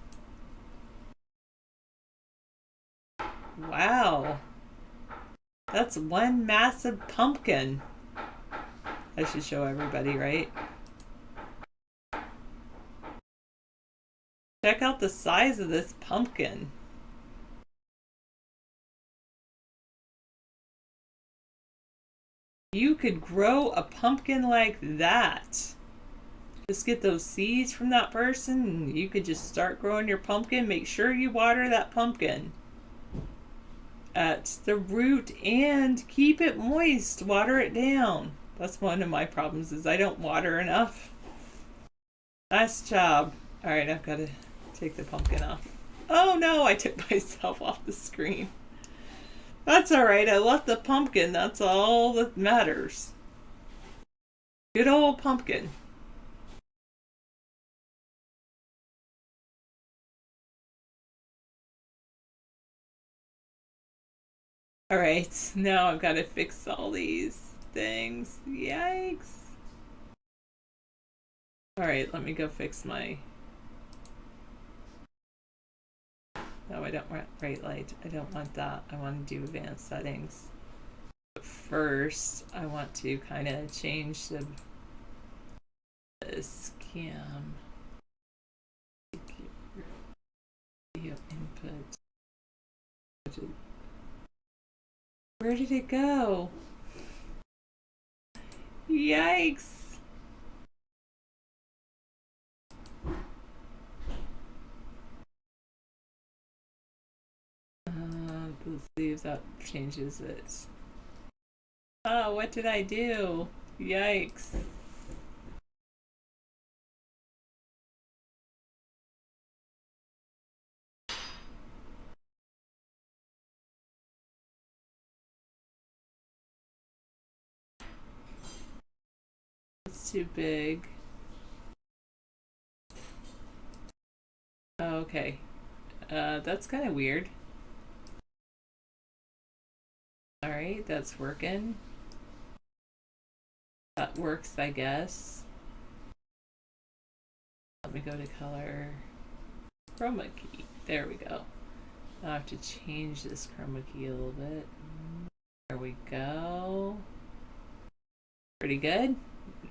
Wow. That's one massive pumpkin. I should show everybody, right? Check out the size of this pumpkin. You could grow a pumpkin like that. Just get those seeds from that person and you could just start growing your pumpkin. Make sure you water that pumpkin at the root and keep it moist. Water it down. That's one of my problems is I don't water enough. Nice job. All right, I've got to take the pumpkin off. Oh no, I took myself off the screen. That's all right. I left the pumpkin. That's all that matters. Good old pumpkin. All right, now I've got to fix all these things. Yikes. All right, let me go fix my... No, I don't want bright light. I don't want that. I want to do advanced settings. But first, I want to kind of change the cam. Video input. Where did it go? Yikes. Let's see if that changes it. Oh, what did I do? Yikes. It's too big. Oh, okay. That's kind of weird. Alright, that's working. That works, I guess. Let me go to color. Chroma key. There we go. I'll have to change this chroma key a little bit. There we go. Pretty good.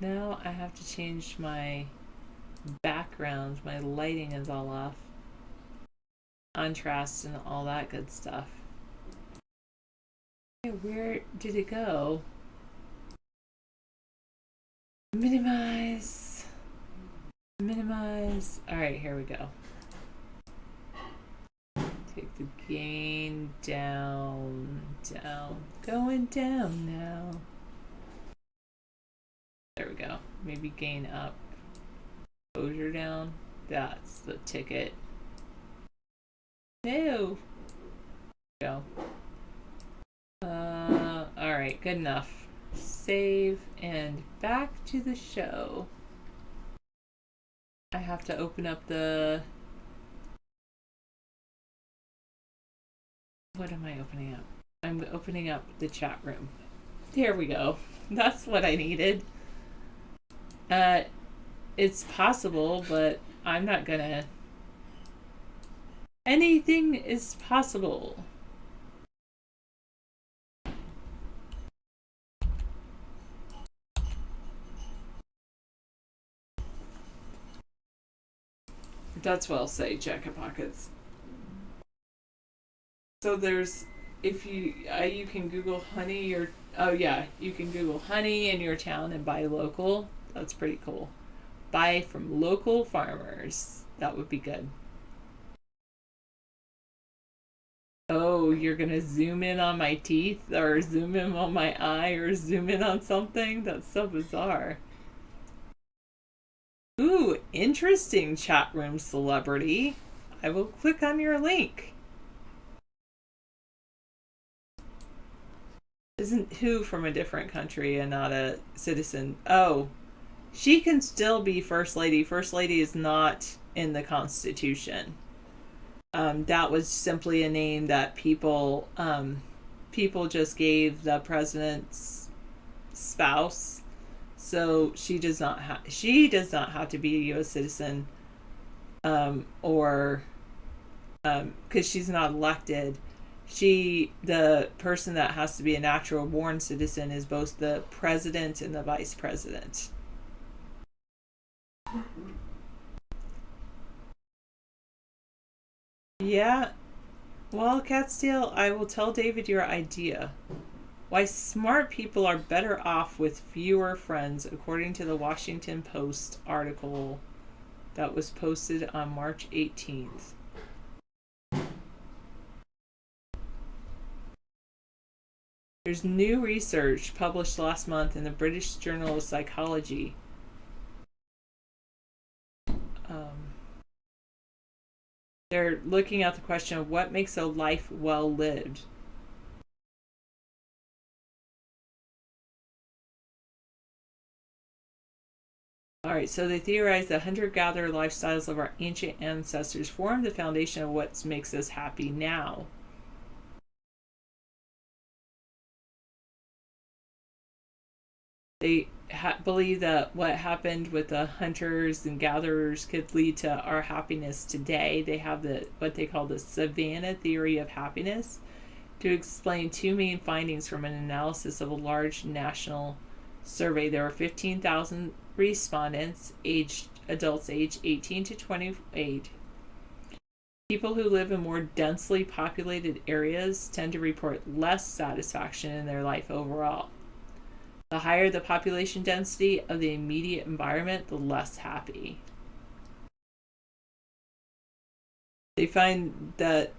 Now I have to change my background. My lighting is all off. contrast and all that good stuff. Okay, where did it go? Minimize. All right, here we go. Take the gain down, going down now. There we go. Maybe gain up, exposure down. That's the ticket. No. Go. All right, good enough. Save and back to the show. I have to open up the... What am I opening up? I'm opening up the chat room. There we go. That's what I needed. It's possible, but I'm not gonna... Anything is possible. That's what I'll say, Jack of Pockets. So there's, if you can Google honey or, oh yeah, you can Google honey in your town and buy local. That's pretty cool. Buy from local farmers. That would be good. Oh, you're gonna zoom in on my teeth or zoom in on my eye or zoom in on something? That's so bizarre. Ooh, interesting chat room celebrity. I will click on your link. Isn't who from a different country and not a citizen? Oh, she can still be First Lady. First Lady is not in the Constitution. That was simply a name that people just gave the president's spouse. So she does not have to be a U.S. citizen, or because she's not elected. The person that has to be a natural born citizen is both the president and the vice president. Yeah. Well, Catsteal, I will tell David your idea. Why smart people are better off with fewer friends, according to the Washington Post article that was posted on March 18th. There's new research published last month in the British Journal of Psychology. They're looking at the question of what makes a life well lived. Alright, so they theorize that hunter-gatherer lifestyles of our ancient ancestors formed the foundation of what makes us happy now. They believe that what happened with the hunters and gatherers could lead to our happiness today. They have what they call the Savannah theory of happiness to explain two main findings from an analysis of a large national survey. There were 15,000 respondents, adults aged 18 to 28. People who live in more densely populated areas tend to report less satisfaction in their life overall. The higher the population density of the immediate environment, the less happy. They find that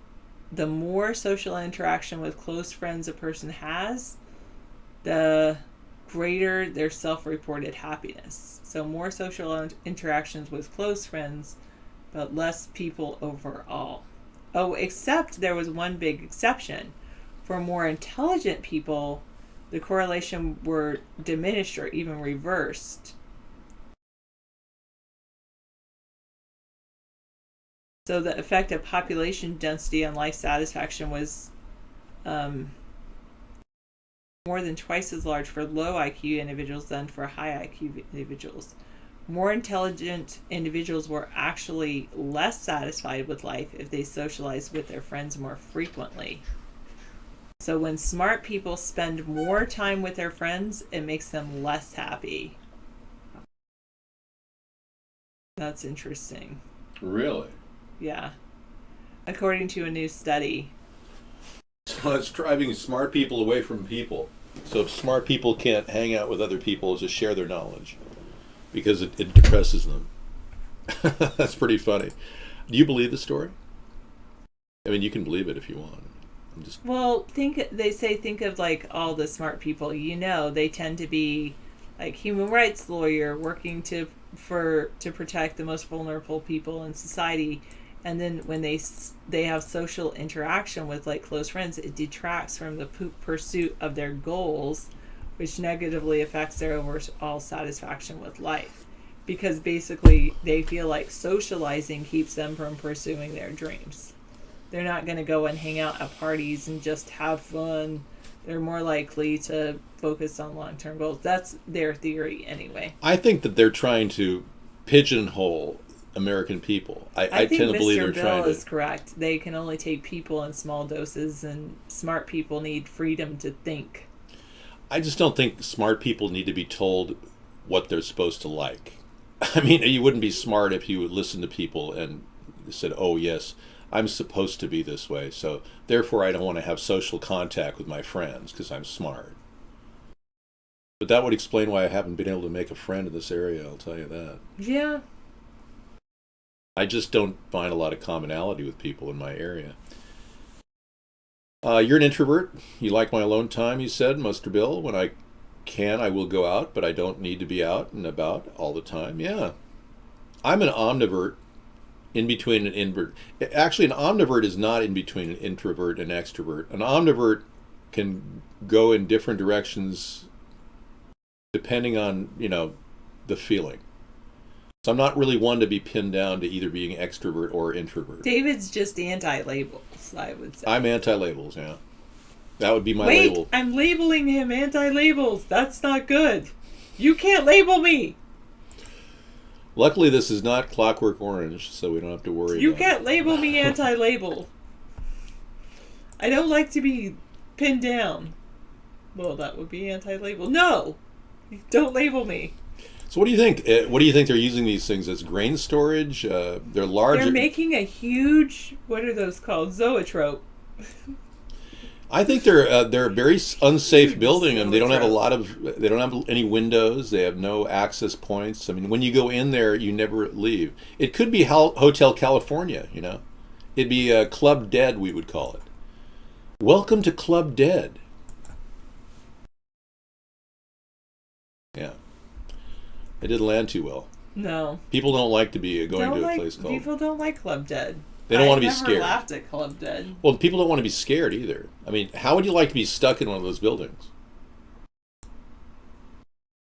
the more social interaction with close friends a person has, the greater their self-reported happiness. So more social interactions with close friends, but less people overall. Oh, except there was one big exception. For more intelligent people, the correlation were diminished or even reversed. So the effect of population density on life satisfaction was more than twice as large for low IQ individuals than for high IQ individuals. More intelligent individuals were actually less satisfied with life if they socialized with their friends more frequently. So when smart people spend more time with their friends, it makes them less happy. That's interesting. Really? Yeah. according to a new study. So it's driving smart people away from people. So if smart people can't hang out with other people to share their knowledge because it depresses them. That's pretty funny. Do you believe the story? I mean, you can believe it if you want. Well, think of like all the smart people. They tend to be like human rights lawyer working to protect the most vulnerable people in society, and then when they have social interaction with like close friends, it detracts from the pursuit of their goals, which negatively affects their overall satisfaction with life, because basically they feel like socializing keeps them from pursuing their dreams. They're not going to go and hang out at parties and just have fun. They're more likely to focus on long-term goals. That's their theory anyway. I think that they're trying to pigeonhole American people. I think tend to believe Mr. they're trying Bill to. is correct. They can only take people in small doses, and smart people need freedom to think. I just don't think smart people need to be told what they're supposed to like. I mean, you wouldn't be smart if you would listen to people and said, oh, yes, I'm supposed to be this way, so therefore I don't want to have social contact with my friends because I'm smart. But that would explain why I haven't been able to make a friend in this area, I'll tell you that. Yeah. I just don't find a lot of commonality with people in my area. You're an introvert. You like my alone time, you said, Mr. Bill. When I can, I will go out, but I don't need to be out and about all the time. Yeah. I'm an omnivert. In between an invert. Actually, an omnivert is not in between an introvert and extrovert. An omnivert can go in different directions depending on, the feeling. So I'm not really one to be pinned down to either being extrovert or introvert. David's just anti-labels, I would say. I'm anti-labels, yeah. That would be my label. I'm labeling him anti-labels. That's not good. You can't label me. Luckily, this is not Clockwork Orange, so we don't have to worry You about can't label me anti-label. I don't like to be pinned down. Well, that would be anti-label. No! Don't label me. So what do you think? What do you think they're using these things as? Grain storage? They're large. They're making a huge, what are those called? Zoetrope. I think they're a very unsafe building, and they don't have any windows. They have no access points. I mean, when you go in there, you never leave. It could be Hotel California, It'd be Club Dead, we would call it. Welcome to Club Dead. Yeah, it didn't land too well. No. People don't like to be going to a place called. People don't like Club Dead. They don't want to be I never scared. laughed at Club Dead. Well, people don't want to be scared either. I mean, how would you like to be stuck in one of those buildings?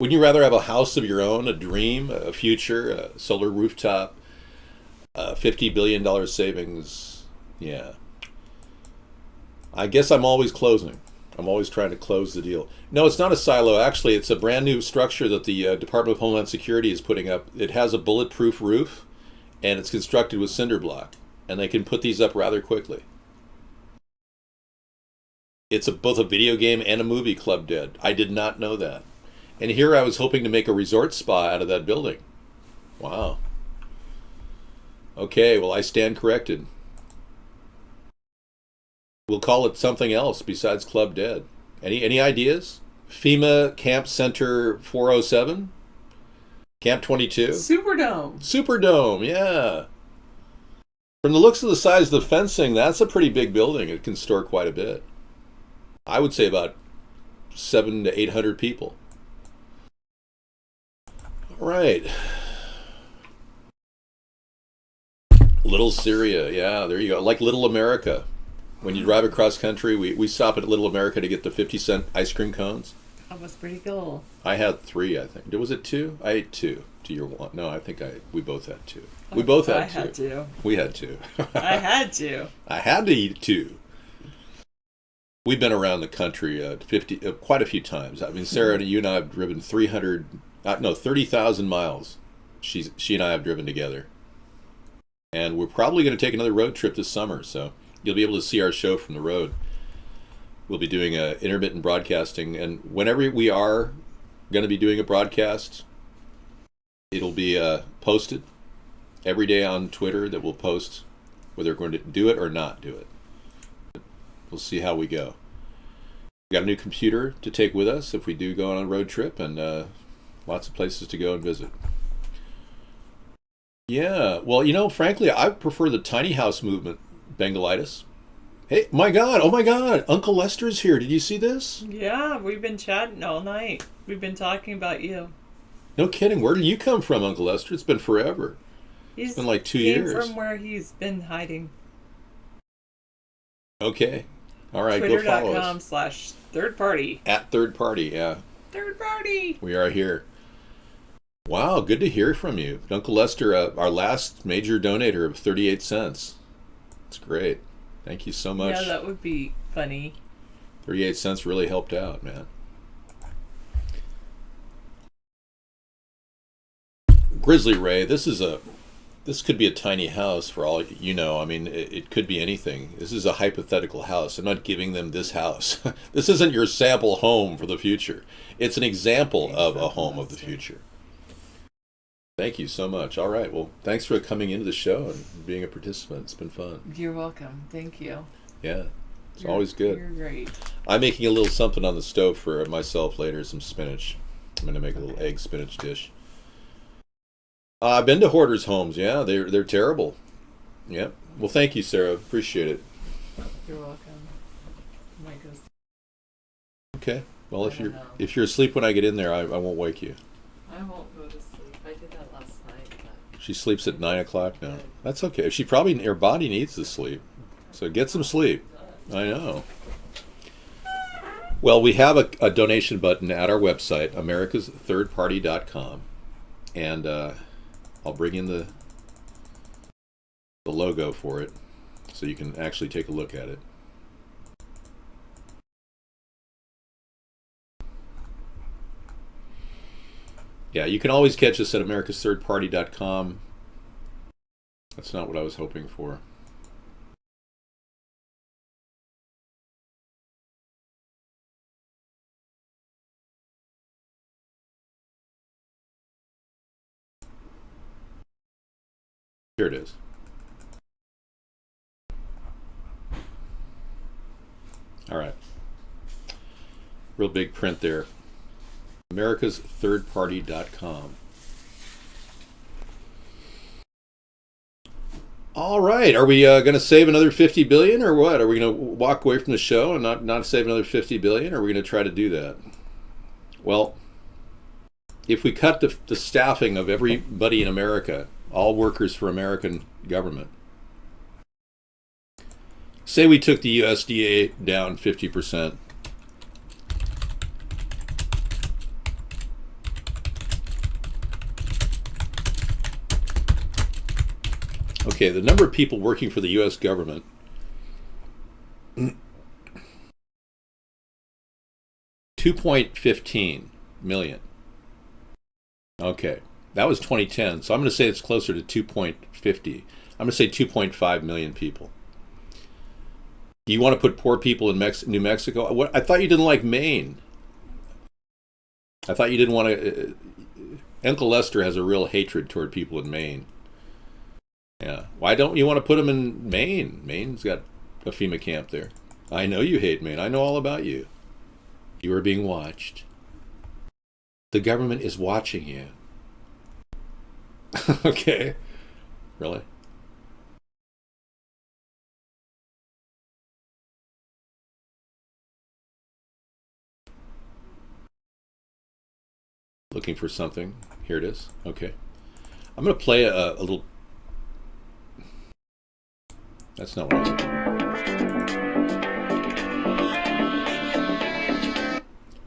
Wouldn't you rather have a house of your own, a dream, a future, a solar rooftop, $50 billion savings? Yeah. I guess I'm always closing. I'm always trying to close the deal. No, it's not a silo. Actually, it's a brand new structure that the Department of Homeland Security is putting up. It has a bulletproof roof, and it's constructed with cinder block. And they can put these up rather quickly. It's both a video game and a movie, Club Dead. I did not know that. And here I was hoping to make a resort spa out of that building. Wow. Okay, well, I stand corrected. We'll call it something else besides Club Dead. Any ideas? FEMA Camp Center 407? Camp 22? Superdome. Superdome, yeah. From the looks of the size of the fencing, that's a pretty big building. It can store quite a bit. I would say about 700 to 800 people. All right. Little Syria, yeah, there you go. Like Little America. When you drive across country, we stop at Little America to get the 50-cent ice cream cones. That was pretty cool. I had 3, I think. Was it 2? I ate 2 to your 1. No, I think we both had 2. We both had 2. I had 2. We had 2. I had to. I had to eat 2. We've been around the country quite a few times. I mean, Sarah, you and I have driven 30,000 miles. She and I have driven together. And we're probably going to take another road trip this summer, so you'll be able to see our show from the road. We'll be doing intermittent broadcasting, and whenever we are going to be doing a broadcast, it'll be posted every day on Twitter that we'll post whether we're going to do it or not do it. We'll see how we go. We got a new computer to take with us if we do go on a road trip, and lots of places to go and visit. Yeah, well, you know, frankly, I prefer the tiny house movement, Bengalitis. Hey, my God, oh my God, Uncle Lester's here. Did you see this? Yeah, we've been chatting all night. We've been talking about you. No kidding. Where did you come from, Uncle Lester? It's been forever. It's been like 2 years. Came from where he's been hiding. Okay. All right, go follow us. Twitter.com/thirdparty. At Third Party, yeah. Third Party. We are here. Wow, good to hear from you. Uncle Lester, our last major donator of 38 cents. That's great. Thank you so much. Yeah, that would be funny. 38 cents really helped out, man. Grizzly Ray, this could be a tiny house for all you know. I mean, it could be anything. This is a hypothetical house. I'm not giving them this house. This isn't your sample home for the future. It's an example of a home of the future. Thank you so much. All right. Well, thanks for coming into the show and being a participant. It's been fun. You're welcome. Thank you. Yeah. It's always good. You're great. I'm making a little something on the stove for myself later, some spinach. I'm going to make a little egg spinach dish. I've been to hoarders' homes. Yeah, they're terrible. Yeah. Well, thank you, Sarah. Appreciate it. You're welcome. Might go. Okay. Well, if you're asleep when I get in there, I won't wake you. I won't go to sleep. I did that last night. But... She sleeps at 9 o'clock now. That's okay. Her body needs to sleep. So get some sleep. I know. Well, we have a donation button at our website, AmericasThirdParty.com. And I'll bring in the logo for it so you can actually take a look at it. Yeah, you can always catch us at AmericasThirdParty.com. That's not what I was hoping for. Here it is. All right. Real big print there. AmericasThirdParty.com. All right. Are we going to save another 50 billion or what? Are we going to walk away from the show and not save another 50 billion? Or are we going to try to do that? Well, if we cut the staffing of everybody in America, all workers for American government, say we took the USDA down 50%. Okay, the number of people working for the U.S. government $2.15 million. Okay, that was 2010, so I'm going to say it's closer to 2.50. I'm going to say 2.5 million people. Do you want to put poor people in New Mexico? I thought you didn't like Maine. I thought you didn't want to... Uncle Lester has a real hatred toward people in Maine. Yeah. Why don't you want to put them in Maine? Maine's got a FEMA camp there. I know you hate Maine. I know all about you. You are being watched. The government is watching you. Okay. Really? Looking for something. Here it is. Okay. I'm going to play a little... That's not what I was doing.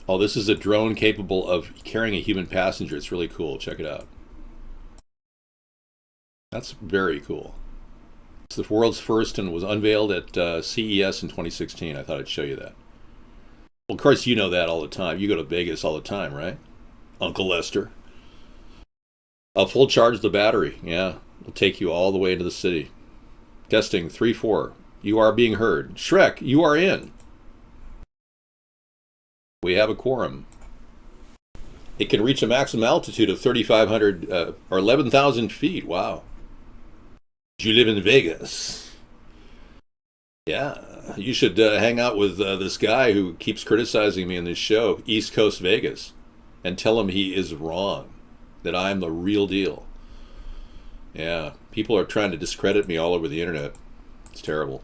Oh, this is a drone capable of carrying a human passenger. It's really cool. Check it out. That's very cool. It's the world's first and was unveiled at CES in 2016. I thought I'd show you that. Well, of course, you know that all the time. You go to Vegas all the time, right? Uncle Lester. A full charge of the battery. Yeah, will take you all the way into the city. Testing 3-4. You are being heard. Shrek, you are in. We have a quorum. It can reach a maximum altitude of 3,500 or 11,000 feet. Wow. Do you live in Vegas? Yeah, you should hang out with this guy who keeps criticizing me in this show, East Coast Vegas, and tell him he is wrong, that I'm the real deal. Yeah, people are trying to discredit me all over the internet. It's terrible.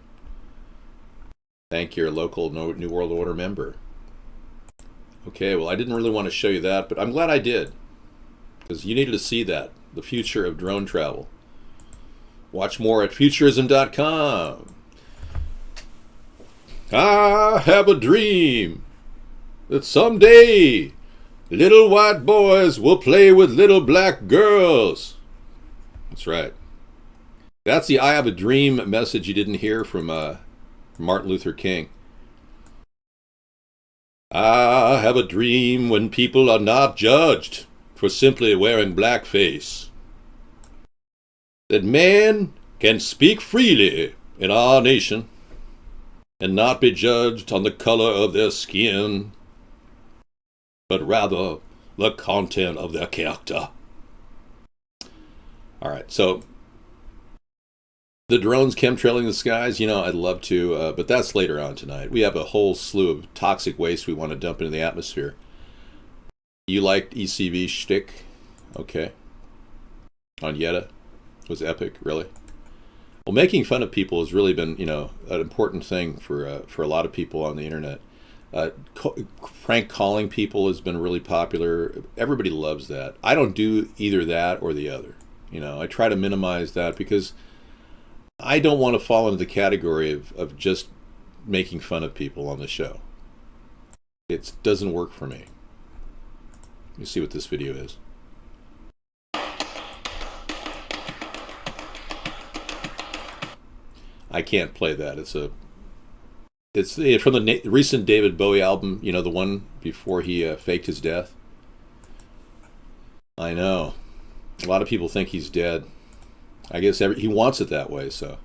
Thank your local New World Order member. Okay, well, I didn't really want to show you that, but I'm glad I did, because you needed to see that, the future of drone travel. Watch more at futurism.com. I have a dream that someday little white boys will play with little black girls. That's right. That's the I have a dream message you didn't hear from Martin Luther King. I have a dream when people are not judged for simply wearing blackface. That men can speak freely in our nation and not be judged on the color of their skin, but rather the content of their character. All right, so the drones chemtrailing the skies, I'd love to, but that's later on tonight. We have a whole slew of toxic waste we want to dump into the atmosphere. You liked ECV shtick? Okay. On Yetta? Was epic, really? Well, making fun of people has really been, an important thing for a lot of people on the internet. Prank calling people has been really popular. Everybody loves that. I don't do either that or the other. I try to minimize that because I don't want to fall into the category of just making fun of people on the show. It doesn't work for me. Let me see what this video is. I can't play that. It's from the recent David Bowie album, the one before he faked his death. I know. A lot of people think he's dead. I guess he wants it that way, so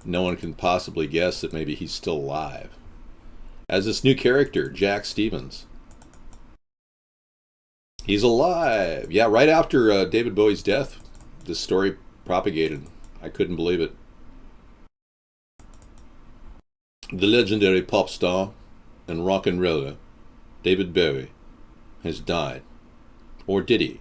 no one can possibly guess that maybe he's still alive. As this new character, Jack Stevens. He's alive! Yeah, right after David Bowie's death, this story propagated. I couldn't believe it. The legendary pop star and rock and roller, David Bowie, has died. Or did he?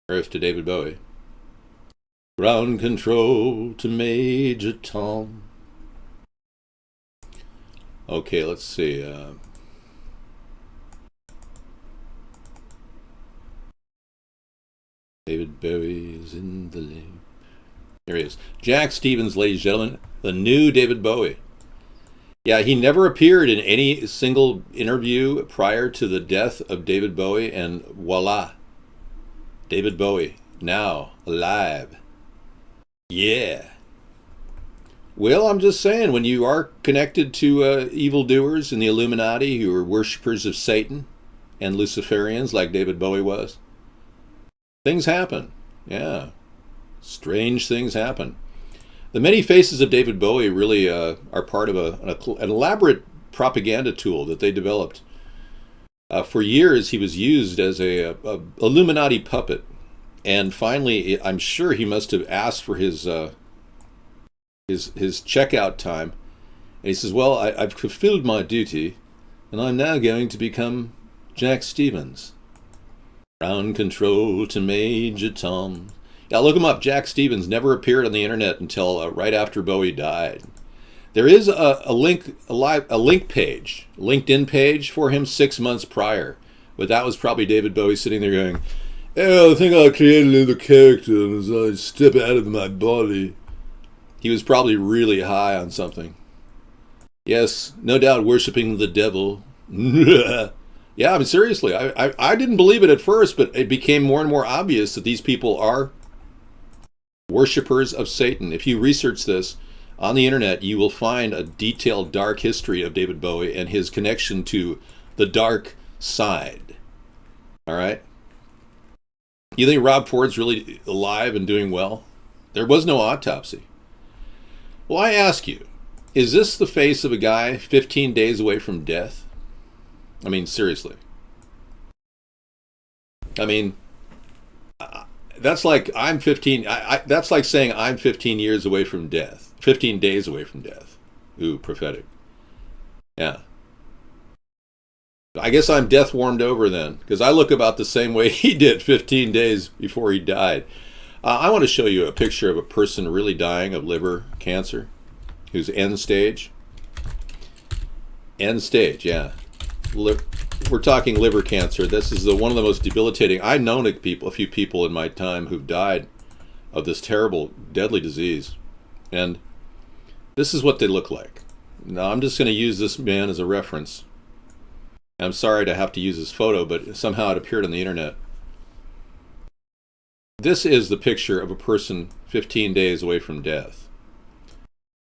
Earth to David Bowie. Ground control to Major Tom. Okay, let's see. David Bowie is in the loop. Here he is. Jack Stevens, ladies and gentlemen, the new David Bowie. Yeah, he never appeared in any single interview prior to the death of David Bowie, and voila. David Bowie, now alive. Yeah. Well, I'm just saying, when you are connected to evildoers and the Illuminati who are worshippers of Satan and Luciferians like David Bowie was, things happen. Yeah. Strange things happen. The many faces of David Bowie really are part of an elaborate propaganda tool that they developed. For years, he was used as a Illuminati puppet. And finally, I'm sure he must have asked for his checkout time. And he says, well, I've fulfilled my duty, and I'm now going to become Jack Stevens. Ground control to Major Tom. Yeah, look him up. Jack Stevens never appeared on the internet until right after Bowie died. There is a link page, LinkedIn page for him 6 months prior, but that was probably David Bowie sitting there going, "Oh, I think I'll create a little character as I step out of my body." He was probably really high on something. Yes, no doubt worshiping the devil. Yeah, I mean, seriously, I didn't believe it at first, but it became more and more obvious that these people are worshippers of Satan. If you research this on the internet, you will find a detailed dark history of David Bowie and his connection to the dark side. All right? You think Rob Ford's really alive and doing well? There was no autopsy. Well, I ask you, is this the face of a guy 15 days away from death? I mean, seriously. I mean, that's like I'm 15. That's like saying I'm 15 years away from death. 15 days away from death. Ooh, prophetic. Yeah. I guess I'm death warmed over then, because I look about the same way he did 15 days before he died. I want to show you a picture of a person really dying of liver cancer, who's end stage. End stage, yeah. We're talking liver cancer. This is one of the most debilitating. I've known a few people in my time who've died of this terrible, deadly disease. And this is what they look like. Now, I'm just going to use this man as a reference. I'm sorry to have to use his photo, but somehow it appeared on the internet. This is the picture of a person 15 days away from death.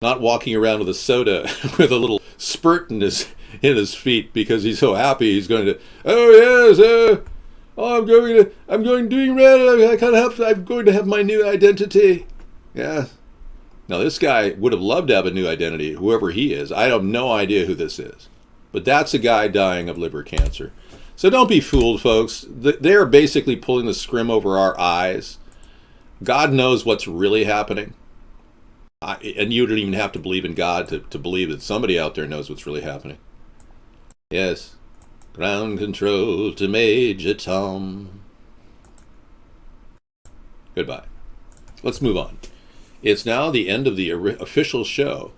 Not walking around with a soda with a little spurt in his feet because he's so happy he's going to, oh yes, I'm doing well, I'm going to have my new identity. Yeah. Now this guy would have loved to have a new identity, whoever he is. I have no idea who this is. But that's a guy dying of liver cancer. So don't be fooled, folks. They're basically pulling the scrim over our eyes. God knows what's really happening. And you don't even have to believe in God to believe that somebody out there knows what's really happening. Yes. Ground control to Major Tom. Goodbye. Let's move on. It's now the end of the official show.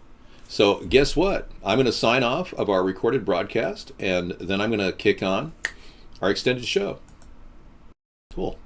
So guess what? I'm going to sign off of our recorded broadcast, and then I'm going to kick on our extended show. Cool.